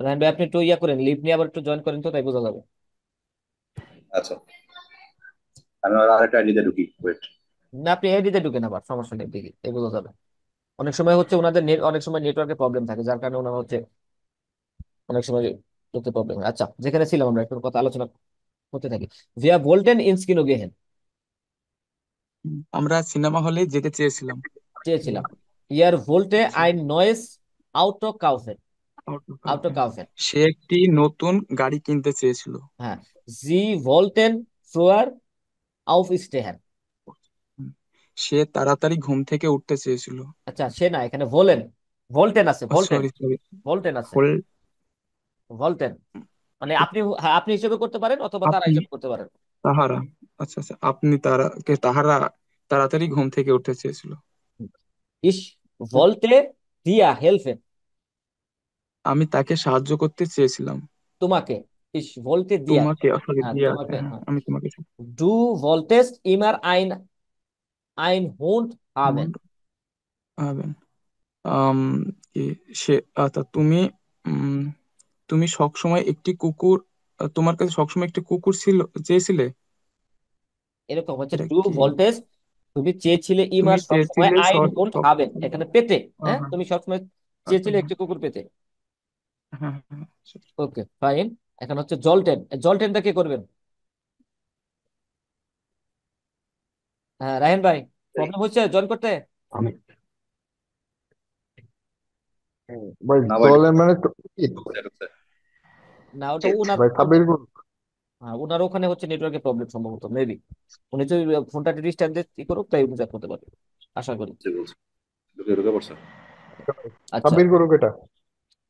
রায়হান ভাই, আপনি একটু ইয়া করেন, লিভ নিয়ে আবার একটু জয়েন করেন তো, তাই বোঝা যাবে। আচ্ছা, আমি আর আরেকটা আইডিতে ঢুকি, ওয়েট। না, আপনি এডিতে ঢুকেন আবার, সমস্যা নেই, দেখি এই বোঝা যাবে। অনেক সময় হচ্ছে ওনাদের নেট, অনেক সময় নেটওয়ার্কের প্রবলেম থাকে, যার কারণে ওনারা হচ্ছে অনেক সময় ঢুকতে প্রবলেম হয়। আচ্ছা, যেখানে ছিলাম আমরা একটু কথা আলোচনা করতে থাকি। ভিয়া ভোল্টেন ইনস্কিনো গেহেন, আমরা সিনেমা হলে যেতে চেয়েছিলাম। চেয়েছিলাম। ইয়ার ভোল্টে আচ্ছা, আইন নয়েস আউটো কাউফেন, auto আউটো কাউফেন। কাউফেন। সে একটি নতুন গাড়ি কিনতে চেয়েছিল। হ্যাঁ, জি ভোল্টেন ফ্রুয়ার আউফ স্টেহেন। হুম, সে তাড়াতাড়ি ঘুম থেকে উঠতে চেয়েছিল। আচ্ছা, সে না, এখানে ভোলেন, ভোল্টেন আছে, ভোল্টেন, সরি সরি, ভোল্টেন আছে, হোল। ভোল্টেন। মানে আপনি, হ্যাঁ, আপনি হিসেবে করতে পারেন অথবা তারা আপনি, হিসেবে করতে পারেন। তাহারা, আচ্ছা আচ্ছা, আপনি তাহারা তাড়াতাড়ি ঘুম থেকে উঠতে চেয়েছিল। ইস ভোল্টে দিয়া হেলফেন, আমি তাকে সাহায্য করতে চেয়েছিলাম। তোমাকে। ইস ভোল্টে দিয়া, তোমাকে, সরি হ্যাঁ দিয়া আছে, তোমাকে, হ্যাঁ হ্যাঁ। আমি তোমাকে ডু ভোল্টেস্ট ইমার আইন, আইন হুন্ড হাবেন। হবেন। আম, কি, সে তুমি, উম, তুমি সবসময় একটি কুকুর, তোমার কাছে সবসময় একটি কুকুর ছিল, চেয়েছিলে। এরকম হচ্ছে এটা ডু কি? ভোল্টেস্ট, তুমি চেয়েছিলে তুমি ইমার সবসময় চেয়েছিলে আইন হুন্ড সব, হাবেন, এখানে পেতে। হ্যাঁ হ্যাঁ, হ্যাঁ তুমি সবসময় আচ্ছা, চেয়েছিলে হ্যাঁ একটি কুকুর পেতে। হ্যাঁ হ্যাঁ, আচ্ছা। ওকে, ফাইন। এখন হচ্ছে জলটেন, জলটেনটা কি করবেন? হ্যাঁ, রাহিন ভাই, প্রবলেম হচ্ছে জয়েন করতে? আমি ভাই না ভাই, জলের মানে তো ইট। ঢুকছে ঢুকছে। না, ওটা উনার, ভাই সাব্বির গুরু। হ্যাঁ ওনার ওখানে হচ্ছে নেটওয়ার্কের প্রবলেম সম্ভবত, মেবি। উনি যদি ফোনটা ডিস্টেন্স দিয়ে ই করুক, তাই উনি যা করতে পারবে, আশা করি। বলছে বলছে, ঢুকে ঢুকে পড়ছে। আচ্ছা, সাব্বির গুরু কেটা?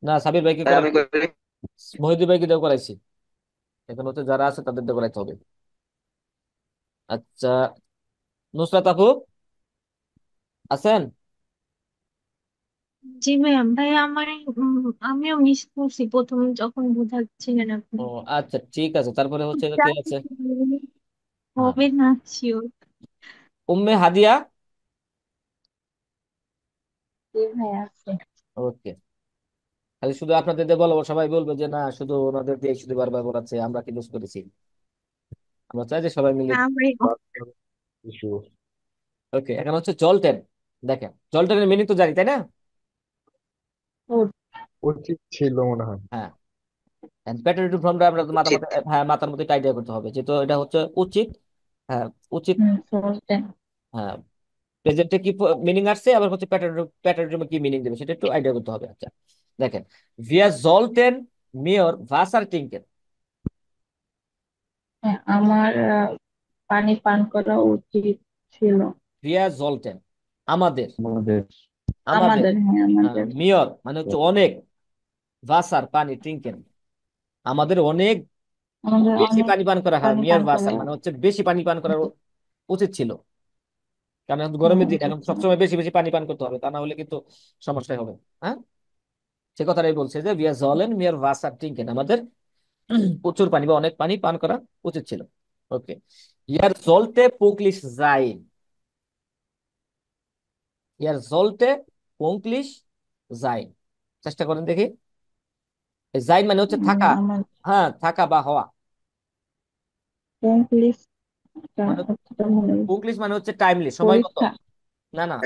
না সাবির ভাইকে তাই আমি করাইছি, করি। মহিউদ্দিন ভাইকে দেও করাইছি, এখন হচ্ছে যারা আছে তাদের দিয়ে করাইতে হবে। আচ্ছা, নুসরাত আপু আছেন? জি ম্যাম, ভাই আমার আমিও মিস করছি প্রথম যখন বোঝাচ্ছিলেন আপনি। ও আচ্ছা, ঠিক আছে, তারপরে হচ্ছে কে আছে? হ্যাঁ, হবে না শিওর। উম্মে হাদিয়া। জি ভাই আছে। ওকে, খালি শুধু আপনাদের দিয়ে বলবো, সবাই বলবে যে না শুধু ওনাদের দিয়ে শুধু বারবার বলাচ্ছে, আমরা কি দোষ করেছি। আমরা চাই যে সবাই মিলে। না ভাই, ইস্যু ওকে, এখন হচ্ছে জলটেন। দেখেন জলটেনের মিনিং তো জানি, তাই না? ও- উচিত ছিল মনে হয়। হ্যাঁ, প্যাটার্ন ফর্মটা আমরা তো উচিত। হ্যাঁ মাথার মধ্যে আইডিয়া করতে হবে, যেহেতু এটা হচ্ছে উচিত। হ্যাঁ, উচিত। বলতেন। হ্যাঁ, প্রেজেন্টে কি মিনিং আসছে, আবার হচ্ছে প্যাটার্ন কি মিনিং দেবে সেটা একটু আইডিয়া করতে হবে। আচ্ছা দেখেন, ভিয়া জলটেন মিয়র ভাসার টিঙ্কেন। হ্যাঁ, আমার পানি পান করা উচিত ছিল। ভিয়া জলটেন আমাদের, আমাদের। আমাদের। আমাদের, হ্যাঁ আমাদের। মিয়র মানে হচ্ছে অনেক, ভাসার পানি, ট্রিঙ্কেন আমাদের অনেক আমাদের বেশি অনেক পানি পান করা হয়। পানি মিয়ার পান ভাসার করা মানে হচ্ছে বেশি পানি পান করা উচিত ছিল, কারণ এখন গরমের দিন, উচিত এখন ছিল। সবসময় বেশি বেশি পানি পান করতে হবে, তা না হলে কিন্তু সমস্যায় হবে। হ্যাঁ, সে কথাটাই বলছে যে ভিয়া জলেন মিয়ার ভাসার ট্রিঙ্কেন আমাদের প্রচুর পানি বা অনেক পানি পান করা উচিত ছিল। ওকে, ইয়ার জলতে পুংলিশ যাইন। ইয়ার জলতে পুংলিশ যাইন, চেষ্টা করেন দেখি। এই যাইন মানে হচ্ছে থাকা। আমার হ্যাঁ, থাকা বা হওয়া। ইংলিশ মানে অতটা মনে নেই। পুংলিশ মানে হচ্ছে টাইমলি, সময় মতো। পরীক্ষা। না না,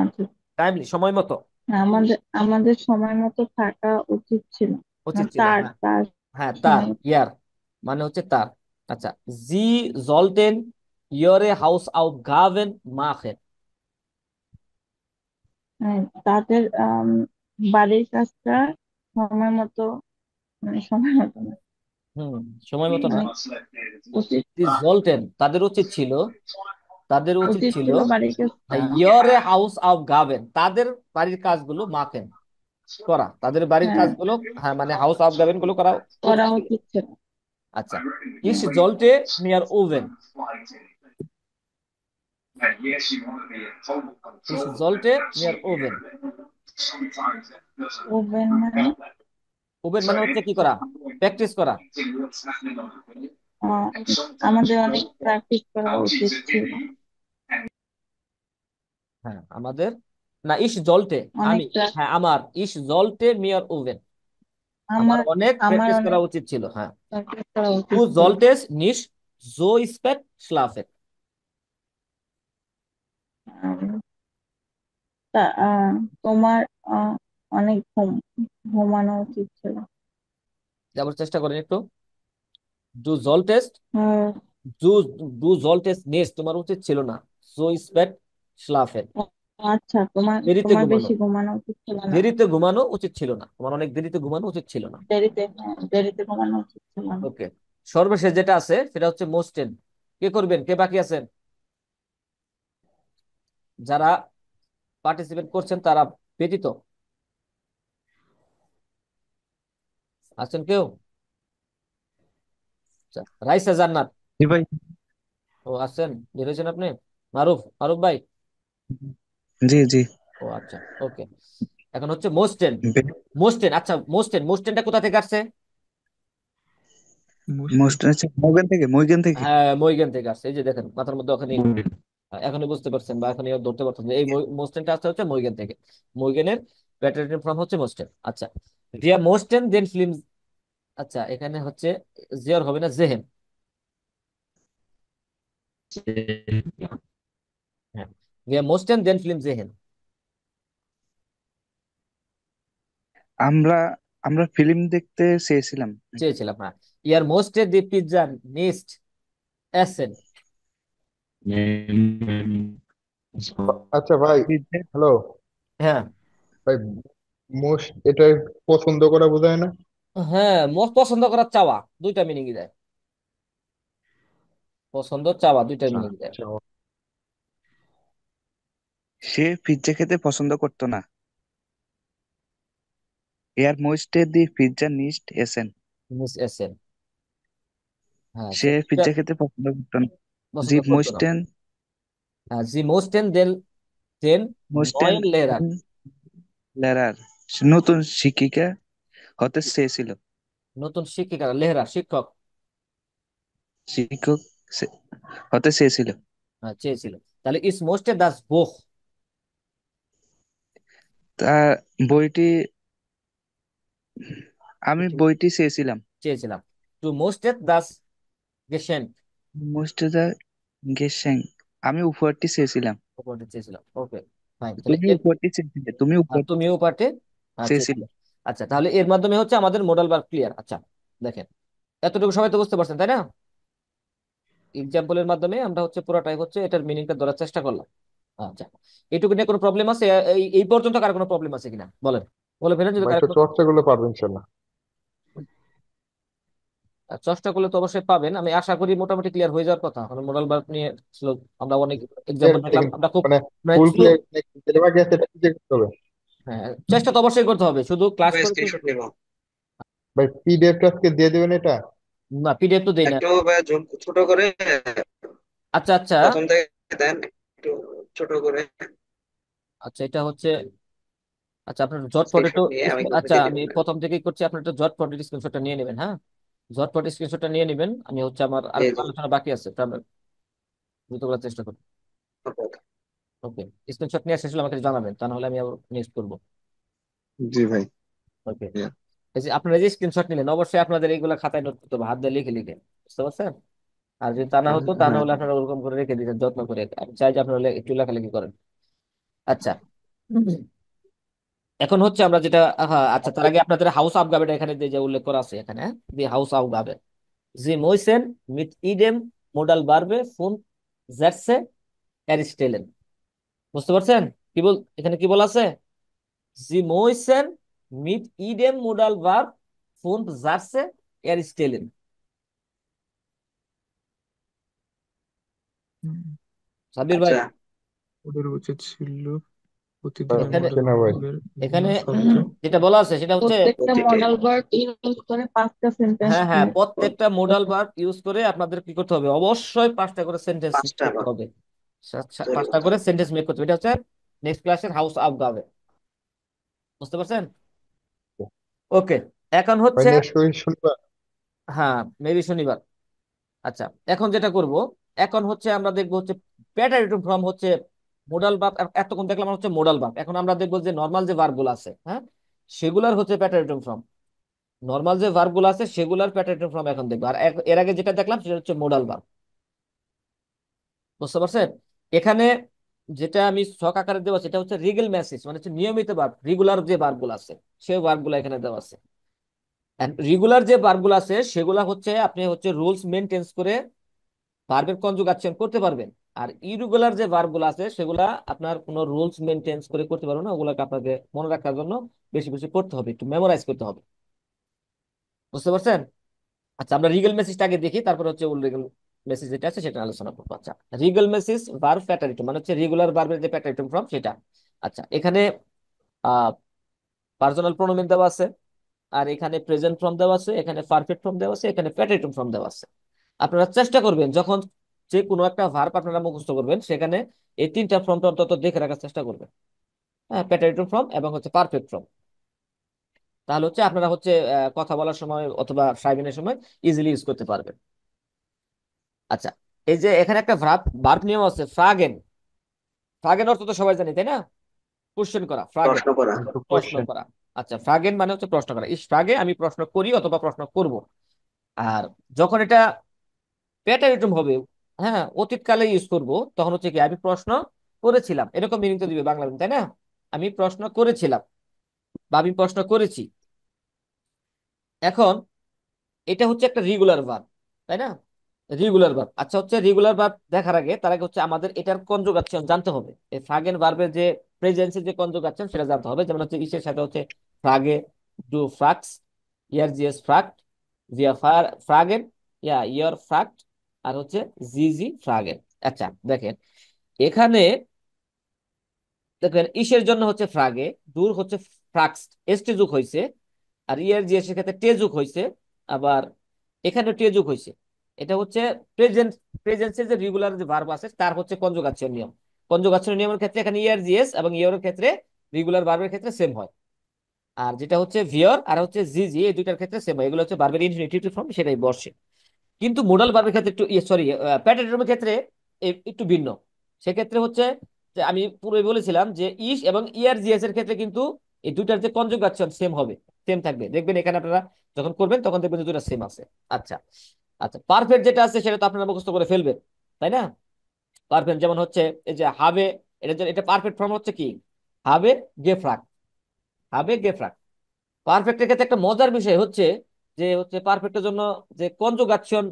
আচ্ছা। টাইমলি, সময় মতো। আমাদের আমাদের সময় মতো থাকা উচিত ছিল। না, উচিত ছিল, তার হ্যাঁ। তার হ্যাঁ, তার, সময়। ইয়ার মানে হচ্ছে তার। আচ্ছা, জি জলটেন ইয়রে হাউস আউফ গাভেন মাখেন। হ্যাঁ, তাদের বাড়ির কাজটা সময় মতো, মানে সময় মতো না, হুম, সময় মতো না। মানে উচিত জি জলটেন তাদের উচিত ছিল, তাদের উচিত উচিত ছিল ছিল বাড়ির কাজটা ইয়রে হাউস অফ গাভেন, তাদের বাড়ির কাজগুলো মাখেন করা, তাদের বাড়ির হ্যাঁ কাজগুলো, হ্যাঁ মানে হাউস অফ গাভেন গুলো করা করা উচিত ছিল। উচিত ছিল। আচ্ছা, ইস জলটে নিয়ার ওভেন। ইস জলটে নিয়ার ওভেন। ওভেন মানে ওভেন মানে হচ্ছে কি করা, প্র্যাকটিস করা। আহ, আমাদের অনেক প্র্যাকটিস করা উচিত ছিল। হ্যাঁ আমাদের, না ইস জলটে, অনেক আমি, হ্যাঁ আমার, ইস জলটে মিয়ার ওভেন, আমার আমার অনেক আমার প্র্যাকটিস করা অনেক উচিত ছিল। হ্যাঁ, প্র্যাকটিস করা টু উচিত ছিল। জলটেস নিস জো স্পেট স্লাফেট। আম, তোমার আহ, অনেক ঘুমানো উচিত ছিল। যাবার চেষ্টা করেন একটু। ডু জলটেস্ট, আর ডু ডু জলটেস্ট নেস, তোমার উচিত ছিল না জো স্পেট স্লাফেট। আচ্ছা, তোমার দেরিতে তোমার ঘুমানো, বেশি ঘুমানো উচিত ছিল না। দেরিতে ঘুমানো উচিত ছিল না, তোমার অনেক দেরিতে ঘুমানো উচিত ছিল না। দেরিতে ঘুমানো উচিত ছিল না। ওকে, সর্বশেষ যেটা আছে সেটা হচ্ছে মোস্টেন। কে করবেন, কে বাকি আছেন? যারা পার্টিসিপেট করছেন তারা ব্যতীত আছেন কেউ? আচ্ছা, রাইসা জান্নাত। জি ভাই। ও আছেন, বের হয়েছেন আপনি? মারুফ, মারুফ ভাই। জি জি। ও আচ্ছা, ওকে। এখন হচ্ছে মোস্টেন। মোস্টেন, আচ্ছা মোস্টেন, মোস্টেনটা কোথা থেকে আসছে? মোস্ট আচ্ছা, মইগেন থেকে। হ্যাঁ, মইগেন থেকে আসছে। এই যে দেখেন মাথার মধ্যে ওখানে, এখনই বুঝতে পারছেন বা এখনই ধরতে পারছেন যে এই মোস্টেনটা আসছে হচ্ছে মইগেন থেকে। মইগেনের প্যাটার্ন ফর্ম হচ্ছে মোস্টেন। আচ্ছা, দিয়া মোস্টেন দেন ফিল্ম। আচ্ছা, এখানে হচ্ছে জিয়র হবে না, জেহেন। হ্যাঁ, দিয়া মোস্টেন দেন ফিল্ম জেহেন। আমরা আমরা ফিল্ম দেখতে চেয়েছিলাম। চেয়েছিলাম, হ্যাঁ। ইয়ার মোস্টে দি পিৎজা নিস্ট এসেন। আচ্ছা ভাই, হ্যালো হ্যাঁ, ভাই, মোস্ট এটা পছন্দ করা বোঝায় না? হ্যাঁ, মোস্ট পছন্দ করার চাওয়া, দুইটা মিনিং দেয়। পছন্দ চাওয়া দুইটা আচ্ছা মিনিং দেয়। আচ্ছা। সে পিৎজা খেতে পছন্দ করতো না। এয়ার মোস্টে দি পিৎজা নিস্ট এসেন। মিস এসেন। হ্যাঁ, সে পিৎজা পিৎজা খেতে পছন্দ করতো না। জি পছন্দ করতো না। মোস্টেন হ্যাঁ, জি মোস্টেন দেন দেন মোস্টেন নয়েন লেরার। লেরার নতুন শিক্ষিকা হতে চেয়েছিল। নতুন শিক্ষিকা, লেহরা শিক্ষক। শিক্ষক সে- হতে চেয়েছিল। হ্যাঁ, চেয়েছিল। তাহলে ইস মোস্টে দাস বুখ তার বইটি আমি বইটি চেয়েছিলাম। চেয়েছিলাম। টু মোস্টে দাস গেশেন মোস্ট দা গেসেং আমি উপহারটি চেয়েছিলাম। উপহারটি চেয়েছিলাম। Okay fine. তাহলে তুমি উপহারটি চেয়েছিলে, তুমি উপহার তুমি উপহারটি চেয়েছিলে। চেয়েছিলে। আচ্ছা, তাহলে এর মাধ্যমে হচ্ছে আমাদের মোডাল ভার্ব ক্লিয়ার। আচ্ছা দেখেন, এতটুকু সবাই তো বুঝতে পারছেন তাই না? এক্সাম্পলের মাধ্যমে আমরা হচ্ছে পুরোটাই হচ্ছে এটার মিনিংটা ধরার চেষ্টা করলাম। আচ্ছা, এইটুকু নিয়ে কোনো প্রবলেম আছে? এই পর্যন্ত কার কোনো প্রবলেম আছে কিনা বলেন, বলে ফেলেন যদি ভাই কার একটু চর্চা করলে পারবেন ইনশাল্লাহ। চেষ্টা করলে তো অবশ্যই পাবেন। আমি আশা করি মোটামুটি ক্লিয়ার হয়ে যাওয়ার কথা। কারণ মোডাল ভার্ব নিয়ে আমরা অনেক এক্সাম্পল দেখলাম, আমরা খুব মানে ফুল স্লো। ক্লিয়ার সিলেবাস আছে, এটা কি করতে হবে? হ্যাঁ, চেষ্টা তো অবশ্যই করতে হবে, শুধু ক্লাস করে স্ক্রিনশট নিব। ভাই পিডিএফটা আজকে দিয়ে দিবেন এটা? না, পিডিএফ তো দেই না। একটু ছোট করে আচ্ছা আচ্ছা প্রথম থেকে দেন, একটু ছোট করে আচ্ছা, এটা হচ্ছে, আচ্ছা আপনার ঝটপট একটু স্ক্রিনশট নিয়ে আমি গ্রুপে আচ্ছা দিয়ে আমি দিব না। প্রথম থেকেই করছি, আপনার একটু ঝটপট স্ক্রিনশটটা নিয়ে নেবেন। হ্যাঁ, ঝটপট স্ক্রিনশটটা নিয়ে নেবেন। আমি হচ্ছে আমার জি আরেকটু জি। আলোচনা বাকি আছে, তো আমরা দ্রুত করার চেষ্টা করি। ওকে, স্ক্রিনশট নিয়ে শেষ হলে আমাকে জানাবেন, তা নাহলে আমি আবার নেক্সট করবো। জি ভাই। ওকে, Yeah. এই যে আপনারা যে স্ক্রিনশট নিলেন, অবশ্যই আপনাদের এইগুলা খাতায় নোট করতে হবে, হাত দিয়ে লিখে লিখে, বুঝতে পারছেন? আর যদি তা না হতো, তা না হ্যাঁ হলে আপনারা ওরকম করে রেখে দিতেন যত্ন করে। আমি চাই যে আপনারা একটু লেখালেখি করেন। আচ্ছা, এখন হচ্ছে আমরা যেটা, হ্যাঁ আচ্ছা, তার আগে আপনাদের হাউস আবগাবেটা এখানে যে উল্লেখ করা আছে এখানে, দি হাউস আবগাবে জি মইসেন মিট ইডেম মোডাল বারবে ফোন জার্সে অ্যারিস্টেলেন। বুঝতে পারছেন কি বল, এখানে কি বলা আছে? জি মইসেন মিট ইডেম মোডাল ভার্ব ফোন জার্সে অ্যারিস্টেলেন। সাবির ভাই, আচ্ছা ওদের উচিত ছিল প্রতিদিনের এখানে মডেল চেনা ভাই। ভার্বের এখানে বিভিন্ন শব্দ যেটা বলা আছে সেটা হচ্ছে, প্রত্যেকটা প্রতিটি মডাল ভার্ব ইউজ করে 5টা সেন্টেন্স হ্যাঁ হ্যাঁ, মেক প্রত্যেকটা মোডাল করতে ভার্ব ইউজ করে আপনাদের কি করতে হবে? অবশ্যই 5টা করে সেন্টেন্স পাঁচটা করতে ভাগ হবে। তৈরি 5টা করতে করে হবে। সেন্টেন্স মেক করতে হবে। এটা হচ্ছে নেক্সট ক্লাসের হাউস আবগাবে। বুঝতে পারছেন? ওকে, এখন ভাই হচ্ছে, নেক্সট উইক শনিবার। হ্যাঁ মেবি শনিবার। আচ্ছা, এখন যেটা করব, এখন হচ্ছে আমরা দেখবো হচ্ছে প্যাটারিটম ফর্ম হচ্ছে মোডাল ভার্ব। এতক্ষণ দেখলাম হচ্ছে মোডাল ভার্ব, এখন আমরা দেখবো যে নর্মাল যে ভার্ব গুলো আছে, হ্যাঁ সেগুলার হচ্ছে প্যাটারিটম ফর্ম। নর্মাল যে ভার্ব গুলো আছে সেগুলার প্যাটারিটম ফর্ম এখন দেখবো। আর এর আগে যেটা দেখলাম সেটা হচ্ছে মোডাল ভার্ব। বুঝতে পারছেন? এখানে যেটা আমি ছক আকারে দেওয়া আছে, এটা হচ্ছে রিগেল মেসেজ, মানে হচ্ছে নিয়মিত ভার্ব, রেগুলার যে ভার্ব গুলো আছে সেই ভার্ব গুলো এখানে দেওয়া আছে। রেগুলার যে ভার্ব গুলো আছে সেগুলা হচ্ছে আপনি হচ্ছে রুলস মেনটেন্স করে ভার্বের কনজুগাচ্যন করতে পারবেন। আর ইরেগুলার যে ভার্ব গুলো আছে সেগুলা আপনার কোনো রুলস মেনটেন্স করে করতে পারবেন না, ওগুলাকে আপনাকে মনে রাখার জন্য বেশি বেশি করতে হবে, একটু মেমোরাইজ করতে হবে। বুঝতে পারছেন? আচ্ছা, আমরা রিগেল মেসেজটা আগে দেখি, তারপর হচ্ছে রিগেল মেসেজ যেটা আছে সেটা আলোচনা করবো। আচ্ছা, রিগেল মেসেজ ভার্ব প্যাটারিটম মানে হচ্ছে রেগুলার ভার্বের যে প্যাটারিটম ফর্ম সেটা। আচ্ছা, এখানে আহ পার্সোনাল প্রোনোমেন দেওয়া আছে, আর এখানে প্রেজেন্ট ফর্ম দেওয়া আছে, এখানে পারফেক্ট ফর্ম দেওয়া আছে, এখানে প্যাটারিটম ফর্ম দেওয়া আছে। আপনারা চেষ্টা করবেন যখন যে কোনো একটা ভার্ব আপনারা মুখস্থ করবেন সেখানে এই 3টা ফর্মটা অন্তত দেখে রাখার চেষ্টা করবেন। হ্যাঁ, প্যাটারিটম ফর্ম এবং হচ্ছে পারফেক্ট ফর্ম। তাহলে হচ্ছে আপনারা হচ্ছে কথা বলার সময় অথবা সাইবিনের সময় ইজিলি ইউজ করতে পারবেন। আচ্ছা, এই যে এখানে একটা ভার্ব ভার্ব নিয়ম আছে, ফ্রাগেন। ফ্রাগেন অর্থ তো সবাই জানি তাই না? কোশ্চেন করা, ফ্রাগেন প্রশ্ন করা। প্রশ্ন করা। আচ্ছা, ফ্রাগেন মানে হচ্ছে প্রশ্ন করা। ইস ফ্রাগে আমি প্রশ্ন করি অথবা প্রশ্ন করব। আর যখন এটা প্যাটারিটম হবে, হ্যাঁ অতীতকালে ইউজ করব, তখন হচ্ছে কি আমি প্রশ্ন করেছিলাম, এরকম মিনিং তো দিবে বাংলা, তাই না? আমি প্রশ্ন করেছিলাম বা আমি প্রশ্ন করেছি। এখন এটা হচ্ছে একটা রেগুলার ভার্ব, তাই না? Regular verb. আচ্ছা, হচ্ছে রেগুলার ভার্ব দেখার আগে তার আগে হচ্ছে আমাদের এটার কনজুগাচ্যন জানতে হবে। এই ফ্রাগেন ভার্বের যে প্রেজেন্সের যে কনজুগাচ্যন সেটা জানতে হবে। যেমন হচ্ছে ইসের সাথে হচ্ছে ফ্রাগে, ডু ফ্রাক্স, ইয়ার জিএস ফ্রাক্ট, ভিয়া ফ্রাগেন, ইয়ার ফ্রাক্ট, আর হচ্ছে জি জি ফ্রাগেন। আচ্ছা দেখেন, এখানে দেখবেন ইসের জন্য হচ্ছে ফ্রাগে, ডুর হচ্ছে ফ্রাক্স, এসটি যুগ হয়েছে, আর ইয়ার জিএস এর ক্ষেত্রে তে যুগ হয়েছে, আবার এখানে তে যুগ হয়েছে। এটা হচ্ছে প্রেজেন্ট, প্রেজেন্সের যে রেগুলার যে ভার্ব আছে তার হচ্ছে কনজুগাচ্যন নিয়ম। কনজুগাচ্যন নিয়মের ক্ষেত্রে এখানে ইয়ার জিএস এবং ইয়ারের ক্ষেত্রে রেগুলার ভার্বের ক্ষেত্রে সেম হয়। আর যেটা হচ্ছে ভিওর আর হচ্ছে জি জি, এই দুইটার ক্ষেত্রে সেম হয়, এগুলো হচ্ছে ভার্বের ইনফিনিটিভ ফর্ম, সেটাই বসে। কিন্তু মোডাল ভার্বের ক্ষেত্রে একটু সরি প্যাটারিটমের ক্ষেত্রে একটু ভিন্ন। সেক্ষেত্রে হচ্ছে যে আমি পূর্বে বলেছিলাম যে ইস এবং ইআরজিএস এর ক্ষেত্রে কিন্তু এই দুইটার যে কনজুগাচ্ছন সেম হবে, সেম থাকবে। দেখবেন এখানে আপনারা যখন করবেন তখন দেখবেন যে দুইটা সেম আছে। আচ্ছা আচ্ছা, পারফেক্ট যেটা আছে সেটা তো আপনারা মুখস্থ করে ফেলবেন, তাই না? পারফেক্ট যেমন হচ্ছে এই যে হাবে, এটা পারফেক্ট ফর্ম হচ্ছে কি, হাবে গেফ্রাক, হাবে গেফ্রাক। পারফেক্টের ক্ষেত্রে একটা মজার বিষয় হচ্ছে যে হচ্ছে পারফেক্টের জন্য যে কনজুগাচ্ছন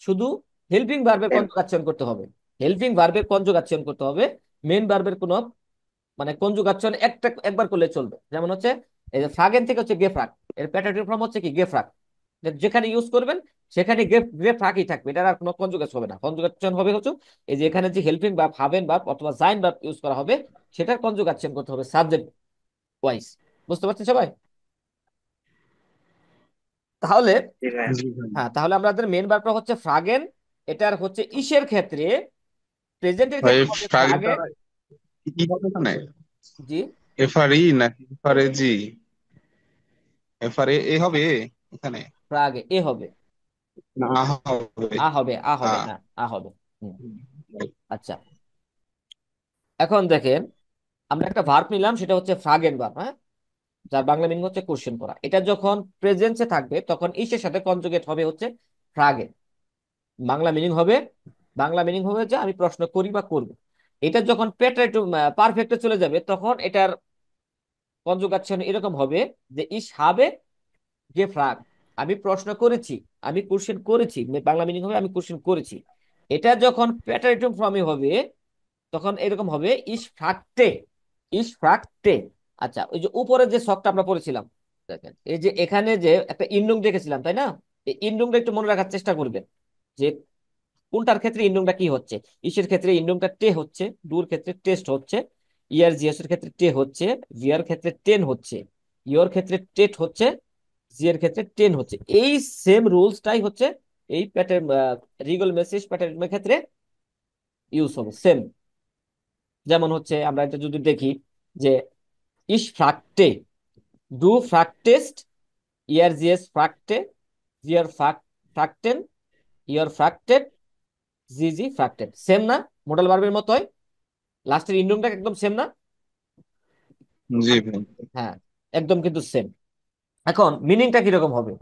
শুধু হেল্পিং ভার্বের কনজুগাচ্ছন করতে হবে, হেল্পিং ভার্বের কনজুগাচ্ছন করতে হবে। মেন ভার্বের কোনো মানে কনজুগাচ্ছন একবার করলে চলবে। যেমন হচ্ছে এই যে ফ্রাগেন থেকে হচ্ছে গেফ্রাক, এর প্যাটার্ন ফর্ম হচ্ছে কি গেফ্রাক। যেখানে ইউজ করবেন সেখানে গেফ্রাকই থাকবে, এটার আর কোনো কনজুগেশন হবে না। কনজুগেশন হবে হচ্ছে এই যে এখানে যে হেল্পিং ভার্ব হাবেন ভার্ব অথবা জাইন ভার্ব ইউজ করা হবে সেটার কনজুগেশন করতে হবে সাবজেক্ট ওয়াইজ। বুঝতে পারছেন সবাই? তাহলে জি ভাই। জি ভাই। হ্যাঁ, তাহলে আমাদের মেন ভার্বটা হচ্ছে ফ্রাগেন। এটার হচ্ছে ইসের ক্ষেত্রে, প্রেজেন্টের ভাই ক্ষেত্রে হবে ফ্রাগটা ফ্রাগে। কি হবে এখানে? জি, এফআরই নাকি এফআরএ জি? এফআরএ এ হবে এখানে, ফ্রাগে এ হবে, না আ হবে? আ হবে, আ আ হবে, হ্যাঁ আ হবে। হুম, আচ্ছা। এখন দেখেন আমরা একটা ভার্ব নিলাম, সেটা হচ্ছে ফ্রাগেন ভার্ব, হ্যাঁ, যার বাংলা মিনিং হচ্ছে কোশ্চেন করা। এটা যখন প্রেজেন্সে থাকবে তখন ইসের সাথে কনজুগেট হবে হচ্ছে ফ্রাগে। বাংলা মিনিং হবে, বাংলা মিনিং হবে যে আমি প্রশ্ন করি বা করব। এটা যখন পেটে একটু পারফেক্টে চলে যাবে তখন এটার কনজুগাচ্ছন এরকম হবে যে ইস হাবে গেফ্রাগ, আমি প্রশ্ন করেছি, আমি কোশ্চেন করেছি। বাংলা মিনিং হবে আমি কোশ্চেন করেছি। এটা যখন প্যাটারিটম ফর্মে হবে তখন এরকম হবে ইস ফ্রাক্টে, ইস ফ্রাক্টে। আচ্ছা, ওই যে উপরে যে শখটা আমরা পড়েছিলাম, দেখেন এই যে এখানে যে একটা ইন্ডুং দেখেছিলাম, তাই না? এই ইন্ডুংটা একটু মনে রাখার চেষ্টা করবেন যে কোনটার ক্ষেত্রে ইন্ডুংটা কি হচ্ছে। ইসের ক্ষেত্রে ইন্ডুংটা টে হচ্ছে, ডুর ক্ষেত্রে টেস্ট হচ্ছে, ইয়ার জিএস এর ক্ষেত্রে টে হচ্ছে, ভিয়ার ক্ষেত্রে টেন হচ্ছে, ইয়োর ক্ষেত্রে টেট হচ্ছে, জি এর ক্ষেত্রে টেন হচ্ছে। এই সেম রুলসটাই হচ্ছে এই প্যাটার্ন রিগল মেসেজ প্যাটার্নের ক্ষেত্রে ইউজ হবে সেম। যেমন হচ্ছে আমরা এটা যদি দেখি যে ইস ফ্রাক্টে, ডু ফ্রাক্টেস্ট, ইয়ার জিএস ফ্রাক্টে, জিয়ার ফ্রাক্টেন, ইয়োর ফ্রাক্টেড, জি জি ফ্রাক্টেড। সেম না? মোডাল ভার্বের মতোই লাস্টের ইন্ডুমটা একদম সেম না? জি ভাই। হ্যাঁ, একদম কিন্তু সেম। এখন মিনিংটা কিরকম হবে,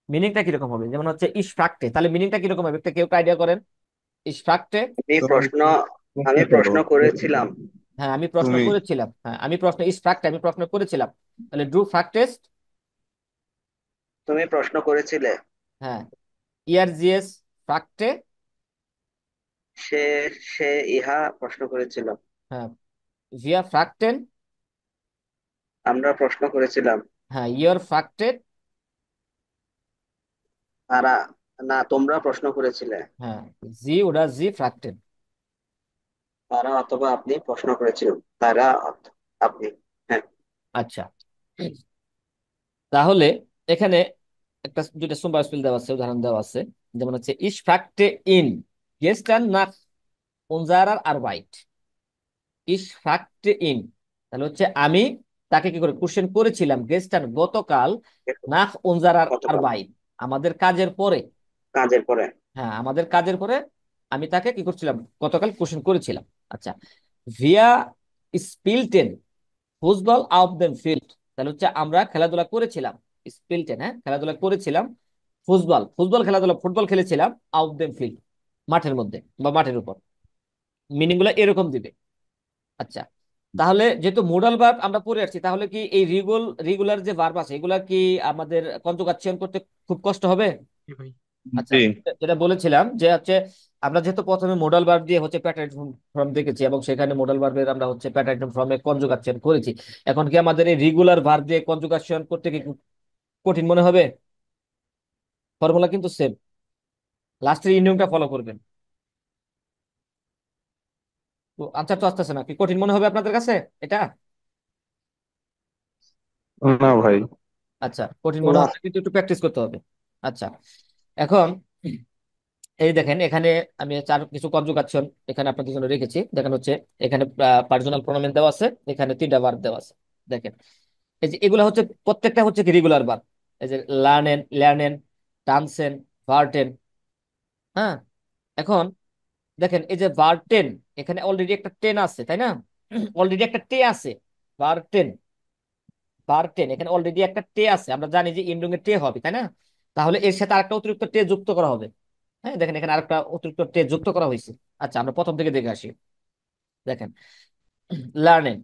মিনিংটা কিরকম হবে? যেমন হচ্ছে ইস ফ্রাক্টে, তাহলে মিনিংটা কিরকম হবে একটা কেউ আইডিয়া করেন? ইস ফ্রাক্টে, আমি তুমি প্রশ্ন প্রশ্ন আমি করো, প্রশ্ন করেছিলাম। হ্যাঁ আমি প্রশ্ন তুমি করেছিলাম, হ্যাঁ আমি প্রশ্ন ইস ফ্রাক্টে আমি প্রশ্ন করেছিলাম। তাহলে ডু ফ্রাক্টেস্ট, তুমি প্রশ্ন করেছিলে। হ্যাঁ ইয়ার জিএস ফ্রাক্টে, সে সে ইহা প্রশ্ন করেছিল। হ্যাঁ ভিয়া ফ্রাক্টেন, আমরা প্রশ্ন করেছিলাম। হ্যাঁ ইয়োর ফ্রাক্টেড, তারা, না তোমরা প্রশ্ন করেছিলে। হ্যাঁ জি ওটা জি ফ্রাক্টেড। তারা অথবা আপনি প্রশ্ন করেছিলেন। তারা আপনি। হ্যাঁ। আচ্ছা, তাহলে এখানে একটা দুইটা সুপার স্পেল দেওয়া আছে, উদাহরণ দেওয়া আছে। যেমন হচ্ছে ইস ফ্রাক্টে ইন গেস্টান নাক উনজারার আরবাইট, ইস ফ্রাক্টে ইন, তাহলে হচ্ছে আমি তাকে কি করে কোশ্চেন করেছিলাম গেস্টান গতকাল, নাক উনজারার গতকাল আরবাইট আমাদের কাজের পরে। কাজের পরে। হ্যাঁ আমাদের কাজের পরে আমি তাকে কি করছিলাম, গতকাল কোশ্চেন করেছিলাম। আচ্ছা, ভিয়া স্পিলটেন ফুটবল আউট দেম ফিল্ড, তাহলে হচ্ছে আমরা খেলাধুলা করেছিলাম, স্পিলটেন হ্যাঁ খেলাধুলা করেছিলাম, ফুটবল ফুটবল খেলাধুলা ফুটবল খেলেছিলাম আউট দেম ফিল্ড মাঠের মধ্যে বা মাঠের উপর। মিনিং গুলো এরকম দিবে। আচ্ছা, তাহলে যেহেতু মোডাল ভার্ব আমরা পড়ে আসছি, তাহলে কি এই রেগুলার যে ভার্ব আছে এগুলা কি আমাদের কনজুগাচ্যন করতে খুব কষ্ট হবে? জি ভাই। আচ্ছা, জি যেটা বলেছিলাম যে হচ্ছে আমরা যেহেতু প্রথমে মোডাল ভার্ব দিয়ে হচ্ছে প্যাটার্ন ফর্ম দেখেছি এবং সেখানে মোডাল ভার্বের আমরা হচ্ছে প্যাটার্ন ফর্মে কনজুগাচ্যন করেছি। এখন কি আমাদের এই রেগুলার ভার্ব দিয়ে কনজুগাচ্যন করতে কি খুব কঠিন মনে হবে? ফর্মুলা কিন্তু সেম, লাস্টের এই নিয়মটা ফলো করবেন। তো আনসার তো আসতেছে না, কি কঠিন মনে হবে আপনাদের কাছে এটা? না ভাই। আচ্ছা, কঠিন মনে না। হচ্ছে কিন্তু একটু প্র্যাকটিস করতে হবে। আচ্ছা, এখন এই দেখেন এখানে আমি চার কিছু কনজুগাচ্যন এখানে আপনাদের জন্য রেখেছি। দেখেন হচ্ছে এখানে পার্সোনাল প্রোনাউন দেওয়া আছে, এখানে তিনটা ভার্ব দেওয়া আছে। দেখেন এই যে এগুলা হচ্ছে প্রত্যেকটা হচ্ছে কি রেগুলার ভার্ব। এই যে লার্নেন, টানসেন, ভার্টেন, হ্যাঁ। এখন দেখেন এই যে ভার টেন, এখানে অলরেডি একটা টেন আছে তাই না? অলরেডি একটা টে আছে, ভার টেন। ভার টেন এখানে অলরেডি একটা টে আছে, আমরা জানি যে ইন্ডুং এর টে হবে তাই না? তাহলে এর সাথে আরেকটা অতিরিক্ত টে যুক্ত করা হবে। হ্যাঁ দেখেন এখানে আরেকটা অতিরিক্ত টে যুক্ত করা হয়েছে। আচ্ছা আমরা প্রথম থেকে দেখে আসি। দেখেন লার্নেন,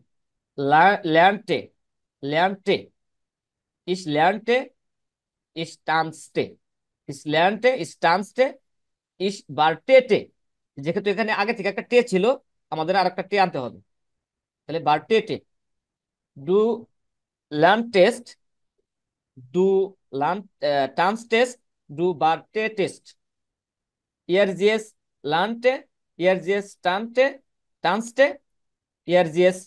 লার্নটে, লার্নটে, ইস লার্নটে, ইস টানস্টে, ইস লার্নটে, ইস টানস্টে, ইস বারটেটে। যেহেতু এখানে আগে থেকে একটা টে ছিল, আমাদের আর একটা টে আনতে হবে। তাহলে বারটেটে, ডু লার্ন টেস্ট, ডু লার্ন টান্স টেস্ট, ডু বারটে টেস্ট। ইয়ার জিএস লার্নটে, ইয়ার জিএস টানটে, টান্সটে, ইয়ার জিএস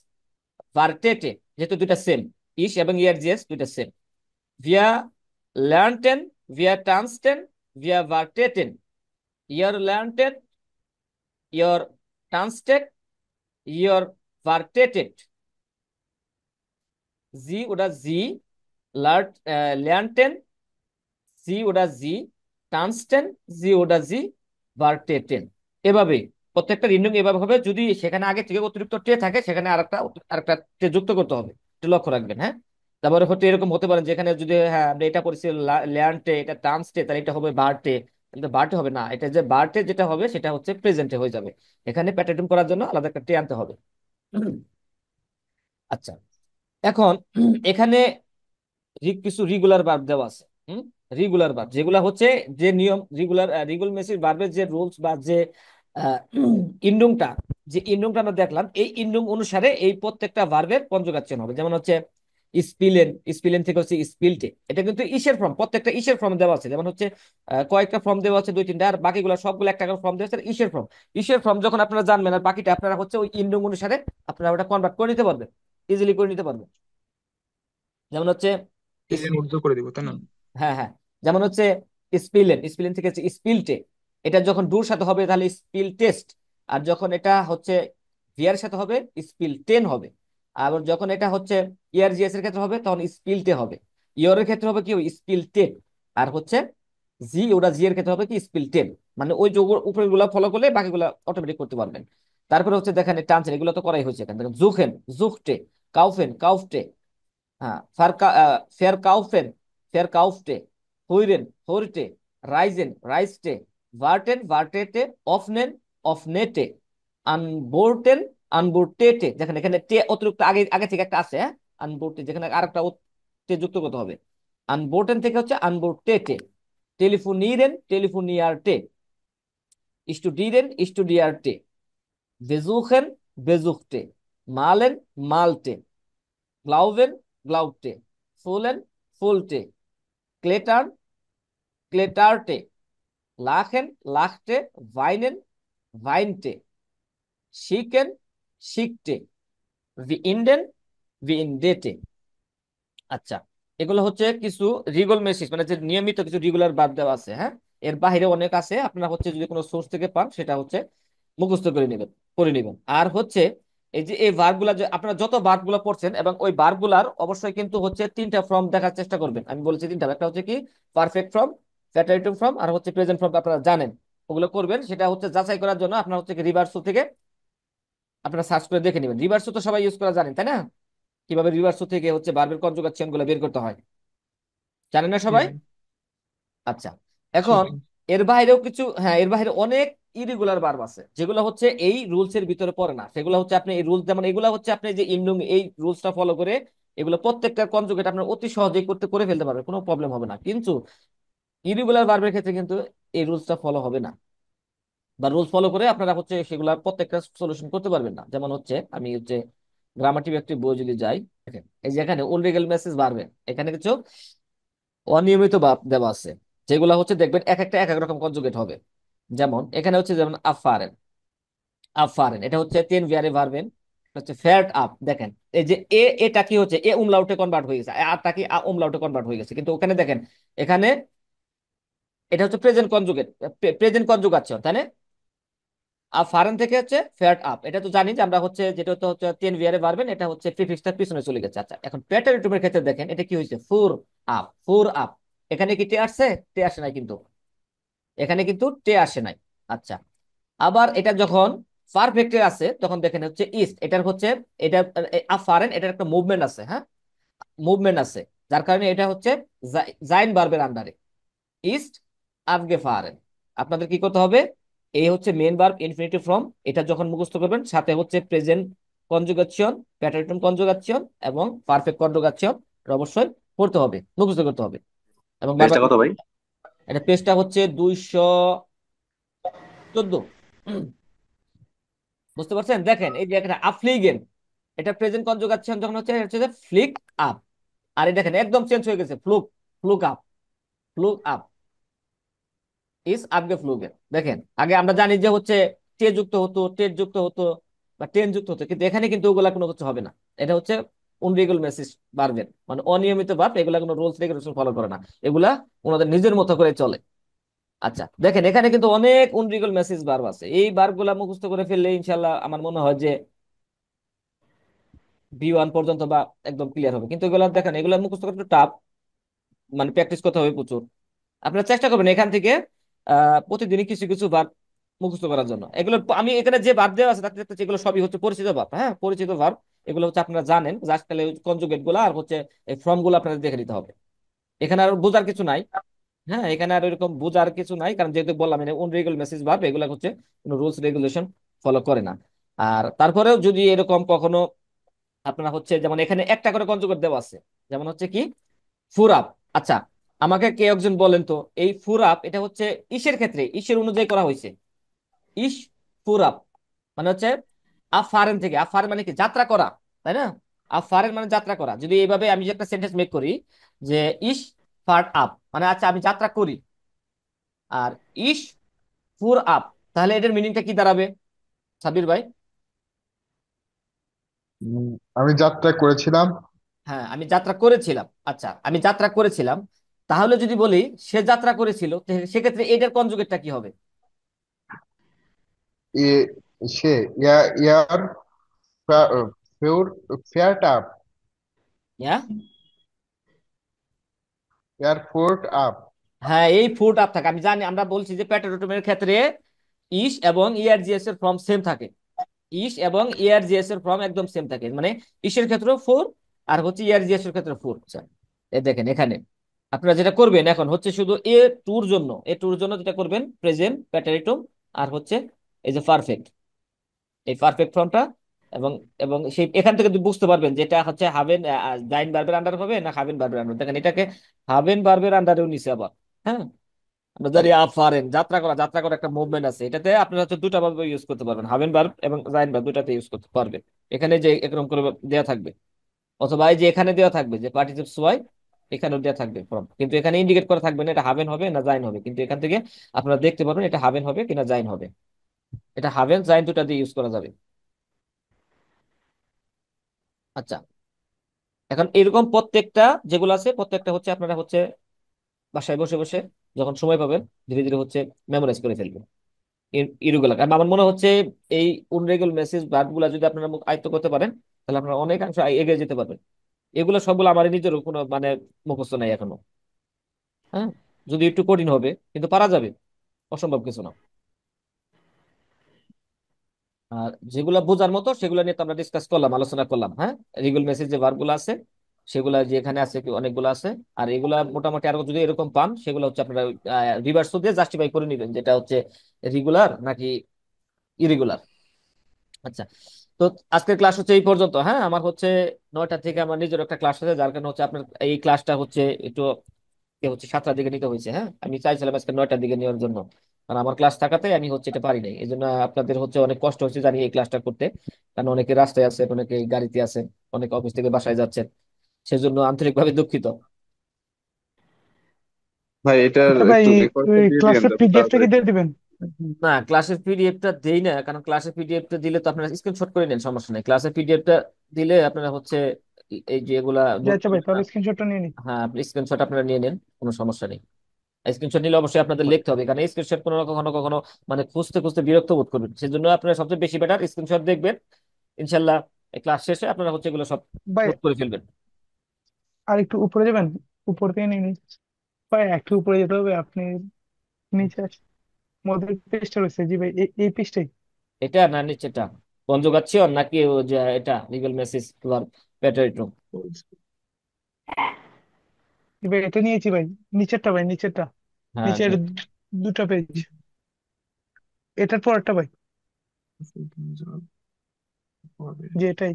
ভার্টেটে, যেহেতু দুইটা সেম, ইস এবং ইয়ার জিএস দুইটা সেম। ভিয়া লার্নটেন, ভিয়া টান্সটেন, ভিয়া ভার্টেটেন, ইয়ার লার্নটেন, ইয়ার টান্সটেড, ইয়ার ভার্টেটেড। জি ওটা জি, ল্যান্টেন, জি ওটা জি, টানস্টেন, জি ওটা জি, ভার্টেটেন। এভাবে প্রত্যেকটা রিডিং এভাবে হবে। যদি সেখানে আগে থেকে অতিরিক্ত টে থাকে, সেখানে আরেকটা টে যুক্ত করতে হবে, এটা লক্ষ্য রাখবেন। হ্যাঁ, তারপরে হয়তো এরকম হতে পারে যেখানে যদি হ্যাঁ আমরা এটা করেছি ল্যান্টে, এটা টানস্টে, তাহলে এটা হবে বার্টে। কিন্তু বার্টে হবে না, এটা যে বার্টে যেটা হবে সেটা হচ্ছে প্রেজেন্টে হয়ে যাবে। এখানে প্যাটার্ন করার জন্য আলাদা একটা টে আনতে হবে। আচ্ছা, এখন এখানে কিছু রিগুলার ভার্ব দেওয়া আছে। রিগুলার ভার্ব যেগুলা হচ্ছে যে নিয়ম, রিগুলার মেসির ভার্বের যে রুলস বা যে ইন্ডুংটা, যে ইন্ডুংটা আমরা দেখলাম, এই ইন্ডুং অনুসারে এই প্রত্যেকটা ভার্বের কনজুগাচন হবে। যেমন হচ্ছে স্পিলেন, স্পিলেন থেকে হচ্ছে স্পিলটে, এটা কিন্তু ইসের ফর্ম, প্রত্যেকটা ইসের ফর্ম দেওয়া আছে। যেমন হচ্ছে কয়েকটা ফর্ম দেওয়া আছে, দুই তিনটা, আর বাকিগুলো সবগুলো একটা ফর্ম দেওয়া আছে ইসের ফর্ম। ইসের ফর্ম যখন আপনারা জানবেন, আর বাকিটা আপনারা হচ্ছে ওই ইন্ডুং অনুসারে আপনারা ওটা কনভার্ট করে নিতে পারবেন, ইজিলি করে নিতে পারবেন। যেমন হচ্ছে পেজে নোট করে দিব তাই না? হ্যাঁ হ্যাঁ, যেমন হচ্ছে স্পিলেন, স্পিলেন থেকে হচ্ছে স্পিলটে, এটা যখন ডুর সাথে হবে তাহলে স্পিল টেস্ট, আর যখন এটা হচ্ছে ভিয়ার সাথে হবে স্পিল টেন হবে। আবার যখন এটা হচ্ছে ইয়ার জিএস এর ক্ষেত্রে হবে তখন স্পিলটে হবে। ইয়রের ক্ষেত্রে হবে কি স্পিল টেন, আর হচ্ছে জি ওটা জি এর ক্ষেত্রে হবে কি স্পিল টেন। মানে ওই যে উপরের গুলা ফলো করলে বাকিগুলা অটোমেটিক করতে পারবেন। তারপরে হচ্ছে দেখেন টানছেন, এগুলো তো করাই হয়েছে এখানে। দেখেন জুখেন, জুখটে, কাউফেন, কাউফটে, হ্যাঁ ফেরকাউফেন, ফেরকাউফটে, হুইরেন, হুরটে, রাইজেন, রাইজটে, ভার্টেন, ভার্টেটে, অফনেন, অফনেটে, আনবোর্টেন, আনবোর্টেটে। দেখেন এখানে টে অতিরিক্ত আগে আগে থেকে একটা আছে, হ্যাঁ আনবোর্টে, যেখানে আরেকটা টে যুক্ত করতে হবে। আনবোর্টেন থেকে হচ্ছে আনবোর্টেটে। টেলিফোনিরেন, টেলিফোনিয়ারটে, স্টুডিরেন, স্টুডিয়ারটে, বেজুখেন, বেজুখটে, মালেন, মালটে, গ্লাউভেন, গ্লাউটে, ফুলেন, ফুলটে, ক্লেটার্ন, ক্লেটার্টে, লাখেন, লাখটে, ভাইনেন, ভাইনটে, শিকেন, শিকটে, ভিইন্ডেন, ভিইন্ডেটে। আচ্ছা, এগুলো হচ্ছে কিছু রিগল মেসেজ, মানে যে নিয়মিত কিছু রেগুলার বাদ দেওয়া আছে। হ্যাঁ, এর বাইরে অনেক আছে, আপনারা হচ্ছে যদি কোনো সোর্স থেকে পান সেটা হচ্ছে মুখস্থ করে নেবেন। আর হচ্ছে এই যে এই ভার্বগুলা, যে আপনারা যত ভার্বগুলো পড়ছেন এবং ওই ভার্বগুলার অবশ্যই কিন্তু হচ্ছে তিনটা ফর্ম দেখার চেষ্টা করবেন। আমি বলেছি তিনটা, একটা হচ্ছে কি পারফেক্ট ফর্ম, প্যাটারিটিভ ফর্ম, আর হচ্ছে প্রেজেন্ট ফর্ম। আপনারা জানেন ওগুলো করবেন, সেটা হচ্ছে যাচাই করার জন্য আপনারা হচ্ছে রিভার্সো থেকে আপনারা সার্চ করে দেখে নেবেন। রিভার্সো তো সবাই ইউজ করা জানেন তাই না? কিভাবে রিভার্সো থেকে হচ্ছে ভার্বের কনজুগেশন গুলো বের করতে হয়, জানেন না জি সবাই? ভাই। আচ্ছা, জি এখন ভাই। এর বাইরেও কিছু, হ্যাঁ এর বাইরে অনেক ইরেগুলার ভার্ব আছে যেগুলো হচ্ছে এই রুলস এর ভিতরে পড়ে না। সেগুলো হচ্ছে আপনি এই রুলস, যেমন এগুলো হচ্ছে আপনি যে ইন্ডুং এই রুলসটা ফলো করে এগুলো প্রত্যেকটা কনজুগেট আপনার অতি সহজেই করে ফেলতে পারবে, কোনো প্রবলেম হবে না। কিন্তু ইরেগুলার ভার্বের ক্ষেত্রে কিন্তু এই রুলসটা ফলো হবে না, বা রুলস ফলো করে আপনারা হচ্ছে সেগুলা প্রত্যেকটা সলিউশন করতে পারবেন না। যেমন হচ্ছে আমি হচ্ছে গ্রামাটিভ একটি বই যদি যাই, দেখেন এই যে এখানে ওল্ড মেসেজ ভার্বে এখানে কিছু অনিয়মিত ভাব দেওয়া আছে, যেগুলো হচ্ছে দেখবেন এক একটা এক এক রকম কনজুগেট হবে। যেমন এখানে হচ্ছে যেমন আফারেন, আফারেন এটা হচ্ছে তিন ভিয়ারে ভার্বেন, হচ্ছে ফেয়ার্ড আপ। দেখেন এই যে এটা কি হচ্ছে এ উমলাউটে কনভার্ট হয়ে গেছে, আরটা কি উমলাউটে কনভার্ট হয়ে গেছে, কিন্তু ওখানে দেখেন এখানে এটা হচ্ছে প্রেজেন্ট কনজুগেট, প্রেজেন্ট কনজুগাচ্ছন তাই না? আর ফারেন থেকে হচ্ছে ফেয়ার্ড আপ, এটা তো জানি যে আমরা হচ্ছে যেটা হচ্ছে তিন ভিয়ারে ভার্বেন, এটা হচ্ছে প্রিফিক্সটা পিছনে চলে গেছে। আচ্ছা, এখন প্যাটারিটিভের ক্ষেত্রে দেখেন এটা কি হয়েছে, ফুর আপ, ফুর আপ। এখানে কি টে আসছে? টে আসে নাই, কিন্তু এখানে কিন্তু টে আসে নাই। আচ্ছা, আবার এটা যখন পারফেক্টে আছে তখন দেখেন হচ্ছে ইস্ট, এটার হচ্ছে এটা আফারেন, এটার একটা মুভমেন্ট আছে, হ্যাঁ, মুভমেন্ট আছে, যার কারণে এটা হচ্ছে জাইন ভার্বের আন্ডারে ইস্ট আফগেফারেন। আপনাদের কি করতে হবে, এই হচ্ছে মেন ভার্ব ইনফিনিটিভ ফর্ম, এটা যখন মুখস্থ করবেন সাথে হচ্ছে প্রেজেন্ট কনজুগেশন, প্যাটার্ন কনজুগেশন এবং পারফেক্ট কনজুগেশন অবশ্যই পড়তে হবে, মুখস্থ করতে হবে এবং বারবার। পেজটা কত ভাই? এটা পেজটা হচ্ছে 214। বুঝতে পারছেন? দেখেন এই যে এখানে আফলিগেন, এটা প্রেজেন্ট কনজুগেশন যখন হচ্ছে এটা হচ্ছে ফ্লিক আপ, আর এই দেখেন একদম চেঞ্জ হয়ে গেছে, ফ্লুক, ফ্লুক আপ, ফ্লুক আপ ইস আবগে ফ্লুগেন। দেখেন আগে আমরা জানি যে হচ্ছে টে যুক্ত হতো, টেট যুক্ত হতো বা টেন যুক্ত হতো, কিন্তু এখানে কিন্তু ওগুলা কোনো কিছু হবে না। এটা হচ্ছে উনরিগুল মেসেজ বাড়বেন, মানে অনিয়মিত ভাব, এগুলা কোনো রুলস রেগুলেশন ফলো করে না, এগুলা ওনাদের নিজের মতো করে চলে। আচ্ছা দেখেন এখানে কিন্তু অনেক উনরিগুল মেসেজ ভার্ব আছে, এই ভার্ব গুলা মুখস্থ করে ফেললে ইনশাল্লাহ আমার মনে হয় যে B1 পর্যন্ত বা একদম ক্লিয়ার হবে। কিন্তু এগুলা দেখেন এগুলা মুখস্থ করতে টাফ, মানে প্র্যাকটিস করতে হবে প্রচুর। আপনারা চেষ্টা করবেন এখান থেকে প্রতিদিনই কিছু কিছু ভার্ব মুখস্থ করার জন্য। এগুলো আমি এখানে যে ভার্ব দেওয়া আছে তাতে দেখতেছি এগুলো সবই হচ্ছে পরিচিত ভার্ব, হ্যাঁ, পরিচিত ভার্ব। এগুলো হচ্ছে আপনারা জানেন, জাস্ট খালি কনজুগেট গুলো আর হচ্ছে এই ফর্ম গুলো আপনাদের দেখে নিতে হবে। এখানে আর বোঝার কিছু নাই, হ্যাঁ, এখানে আর এরকম বোঝার কিছু নাই, কারণ যেহেতু বললাম রেগুলার মেসেজ ভার্ব এগুলো হচ্ছে কোনো রুলস রেগুলেশন ফলো করে না। আর তারপরেও যদি এরকম কখনো আপনারা হচ্ছে, যেমন এখানে একটা করে কনজুগেট দেওয়া আছে, যেমন হচ্ছে কি ফুরাপ। আচ্ছা আমাকে কে একজন বলেন তো, এই ফুরাপ এটা হচ্ছে ইসের ক্ষেত্রে ইসের অনুযায়ী করা হয়েছে, ইস ফুরাপ মানে হচ্ছে আফারেন থেকে, আফারেন মানে কি যাত্রা করা, তাই না? আফারেন মানে যাত্রা করা। যদি এইভাবে আমি যে একটা সেন্টেন্স মেক করি যে ইস ফার আপ, মানে আচ্ছা আমি যাত্রা করি, আর ইস ফুর আপ, তাহলে এটার মিনিংটা কি দাঁড়াবে সাবির ভাই? উম, আমি যাত্রা করেছিলাম। হ্যাঁ আমি যাত্রা করেছিলাম, আচ্ছা আমি যাত্রা করেছিলাম, তাহলে যদি বলি সে যাত্রা করেছিল, সেক্ষেত্রে এটার কনজুগেটটা কি হবে? এ সে ইয়ার ফেউর ফেয়ার আপ, হ্যাঁ, এয়ারপোর্ট আপ। হ্যাঁ এই ফুট আপ থাকে, আমি জানি, আমরা বলছি যে প্যাটারোটোমের ক্ষেত্রে ইস এবং ইআরজিএস এর ফর্ম সেম থাকে, ইস এবং ইআরজিএস এর ফর্ম একদম সেম থাকে, মানে ইসের ক্ষেত্রে ফোর আর হচ্ছে ইআরজিএস এর ক্ষেত্রে ফোর। এই দেখেন এখানে আপনারা যেটা করবেন এখন হচ্ছে শুধু এ টুর জন্য যেটা করবেন প্রেজেন্ট প্যাটারিটুম আর হচ্ছে এই যে পারফেক্ট, এই পারফেক্ট ফর্মটা, এবং এবং সেই এখান থেকে বুঝতে পারবেন যে এটা হচ্ছে হাভেন জাইন ভার্বের আন্ডার হবে না হাভেন ভার্বের আন্ডার। দেখেন এটাকে হাভেন ভার্বের আন্ডারেও নিছে আবার, হ্যাঁ। আমরা জানি আফারেন যাত্রা করা, যাত্রা করা একটা মুভমেন্ট আছে, এটাতে আপনারা হচ্ছে দুটা ভাবে ইউজ করতে পারবেন, হাভেন ভার্ব এবং জাইন ভার্ব দুটাতে ইউজ করতে পারবেন। এখানে যে এরকম করে দেয়া থাকবে, অথবা এই যে এখানে দেওয়া থাকবে যে পার্টিসিপেটস ওয়াই, এখানেও দেওয়া থাকবে ফর্ম, কিন্তু এখানে ইন্ডিকেট করা থাকবে না এটা হাভেন হবে না জাইন হবে, কিন্তু এখান থেকে আপনারা দেখতে পারবেন এটা হাভেন হবে কিনা জাইন হবে। এটা হাভেন জাইন দুটা দিয়ে ইউজ করা যাবে। আচ্ছা এখন এরকম প্রত্যেকটা যেগুলো আছে প্রত্যেকটা হচ্ছে আপনারা হচ্ছে বাসায় বসে বসে যখন সময় পাবেন ধীরে ধীরে হচ্ছে মেমোরাইজ করে ফেলবেন ইরগুলা। কারণ আমার মনে হচ্ছে এই উনরেগুল মেসেজ ভার্ব গুলা যদি আপনারা আয়ত্ত করতে পারেন তাহলে আপনারা অনেকাংশ এগিয়ে যেতে পারবেন। এগুলো সবগুলো আমার নিজেরও কোনো মানে মুখস্থ নাই এখনো, হ্যাঁ, যদি একটু কঠিন হবে কিন্তু পারা যাবে, অসম্ভব কিছু না। আর যেগুলা বোঝার মতো সেগুলো নিয়ে তো আমরা ডিসকাস করলাম, আলোচনা করলাম, হ্যাঁ। রেগুলার মেসেজ যে ভার্ব গুলো আছে সেগুলা যে এখানে আছে কি অনেকগুলো আছে, আর এগুলা মোটামুটি আরো যদি এরকম পান সেগুলো হচ্ছে আপনারা রিভার্স দিয়ে জাস্টিফাই করে নেবেন যেটা হচ্ছে রেগুলার নাকি ইরেগুলার। আচ্ছা, তো আজকের ক্লাস হচ্ছে এই পর্যন্ত, হ্যাঁ। আমার হচ্ছে 9টা থেকে আমার নিজের একটা ক্লাস আছে, যার কারণে হচ্ছে আপনার এই ক্লাসটা হচ্ছে একটু হচ্ছে 7টার দিকে নিতে হয়েছে, হ্যাঁ। আমি চাইছিলাম আজকে 9টার দিকে নেওয়ার জন্য, কারণ আমার ক্লাস থাকাতে আমি হচ্ছে এটা পারি নাই, এই জন্য আপনাদের হচ্ছে অনেক কষ্ট হচ্ছে জানি এই ক্লাসটা করতে, কারণ অনেকে রাস্তায় আছে, অনেকে গাড়িতে আছে, অনেকে অফিস থেকে বাসায় যাচ্ছেন, সেজন্য আন্তরিকভাবে দুঃখিত। ভাই এটার আচ্ছা ভাই, একটু রেকর্ডটা দিয়ে দিবেন ক্লাসের যাতে পিডিএফটা কি তাড়াতাড়ি। দিয়ে দিবেন? না ক্লাসের পিডিএফটা দেই না, কারণ ক্লাসের পিডিএফটা দিলে তো আপনারা স্ক্রিনশট করে নেন, সমস্যা নেই। ক্লাসের পিডিএফটা দিলে আপনারা হচ্ছে এই যে এগুলা যে আচ্ছা ভাই, নোট, তাহলে স্ক্রিনশটটা নিয়ে নিই। হ্যাঁ আপনি স্ক্রিনশট আপনারা নিয়ে নেন, কোনো সমস্যা নেই। স্ক্রিনশট নিলে অবশ্যই আপনাদের লিখতে হবে, কারণ স্ক্রিনশট কোনো না কখনো কখনো মানে খুঁজতে খুঁজতে বিরক্ত বোধ করবেন, সেজন্য আপনারা সবচেয়ে বেশি বেটার স্ক্রিনশট দেখবেন। ইনশাল্লাহ এই ক্লাস শেষে আপনারা হচ্ছে এগুলো সব ভাই নোট করে ফেলবেন। আর একটু উপরে যাবেন, উপর থেকে নিয়ে নিই। ভাই একটু উপরে যেতে হবে, আপনি নিচে আসেন, মধ্যে পেজটা রয়েছে, জি ভাই, এই পেজটাই। এটা না নিচেটা? কনজুগাচ্ছিওন নাকি ও যে এটা লিগেল মেসেজ ভার্ব প্যাটারিটুম? জি ভাই, এটা নিয়েছি ভাই, নিচেরটা ভাই, নিচেরটা, হ্যাঁ নিচের দুটা পেজ, এটার পরেরটা ভাই, যে এটাই,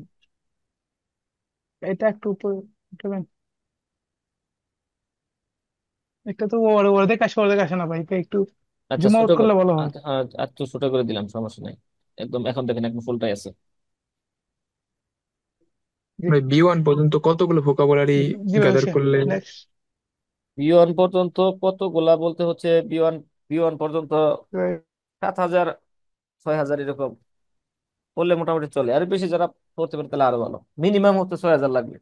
এটা একটু উপরে উঠাবেন। এটা তো অর্ধেক আসে, অর্ধেক আসে না ভাই, এটা একটু আচ্ছা, জুম ছোট আউট করলে ভালো হয়। আচ্ছা, একটু ছোট করে দিলাম, সমস্যা নাই। একদম এখন দেখেন একদম ফুলটাই আছে। জি ভাই B1 পর্যন্ত কতগুলো ভোকাবুলারি জি ভাই, গ্যাদার হচ্ছে করলে? নেক্সট। বি ওয়ান পর্যন্ত কতগুলা বলতে হচ্ছে, বি ওয়ান পর্যন্ত 7,000 6,000 এরকম করলে মোটামুটি চলে। আর বেশি যারা পড়তে পারে তাহলে আরো ভালো, মিনিমাম হচ্ছে 6,000 লাগবে।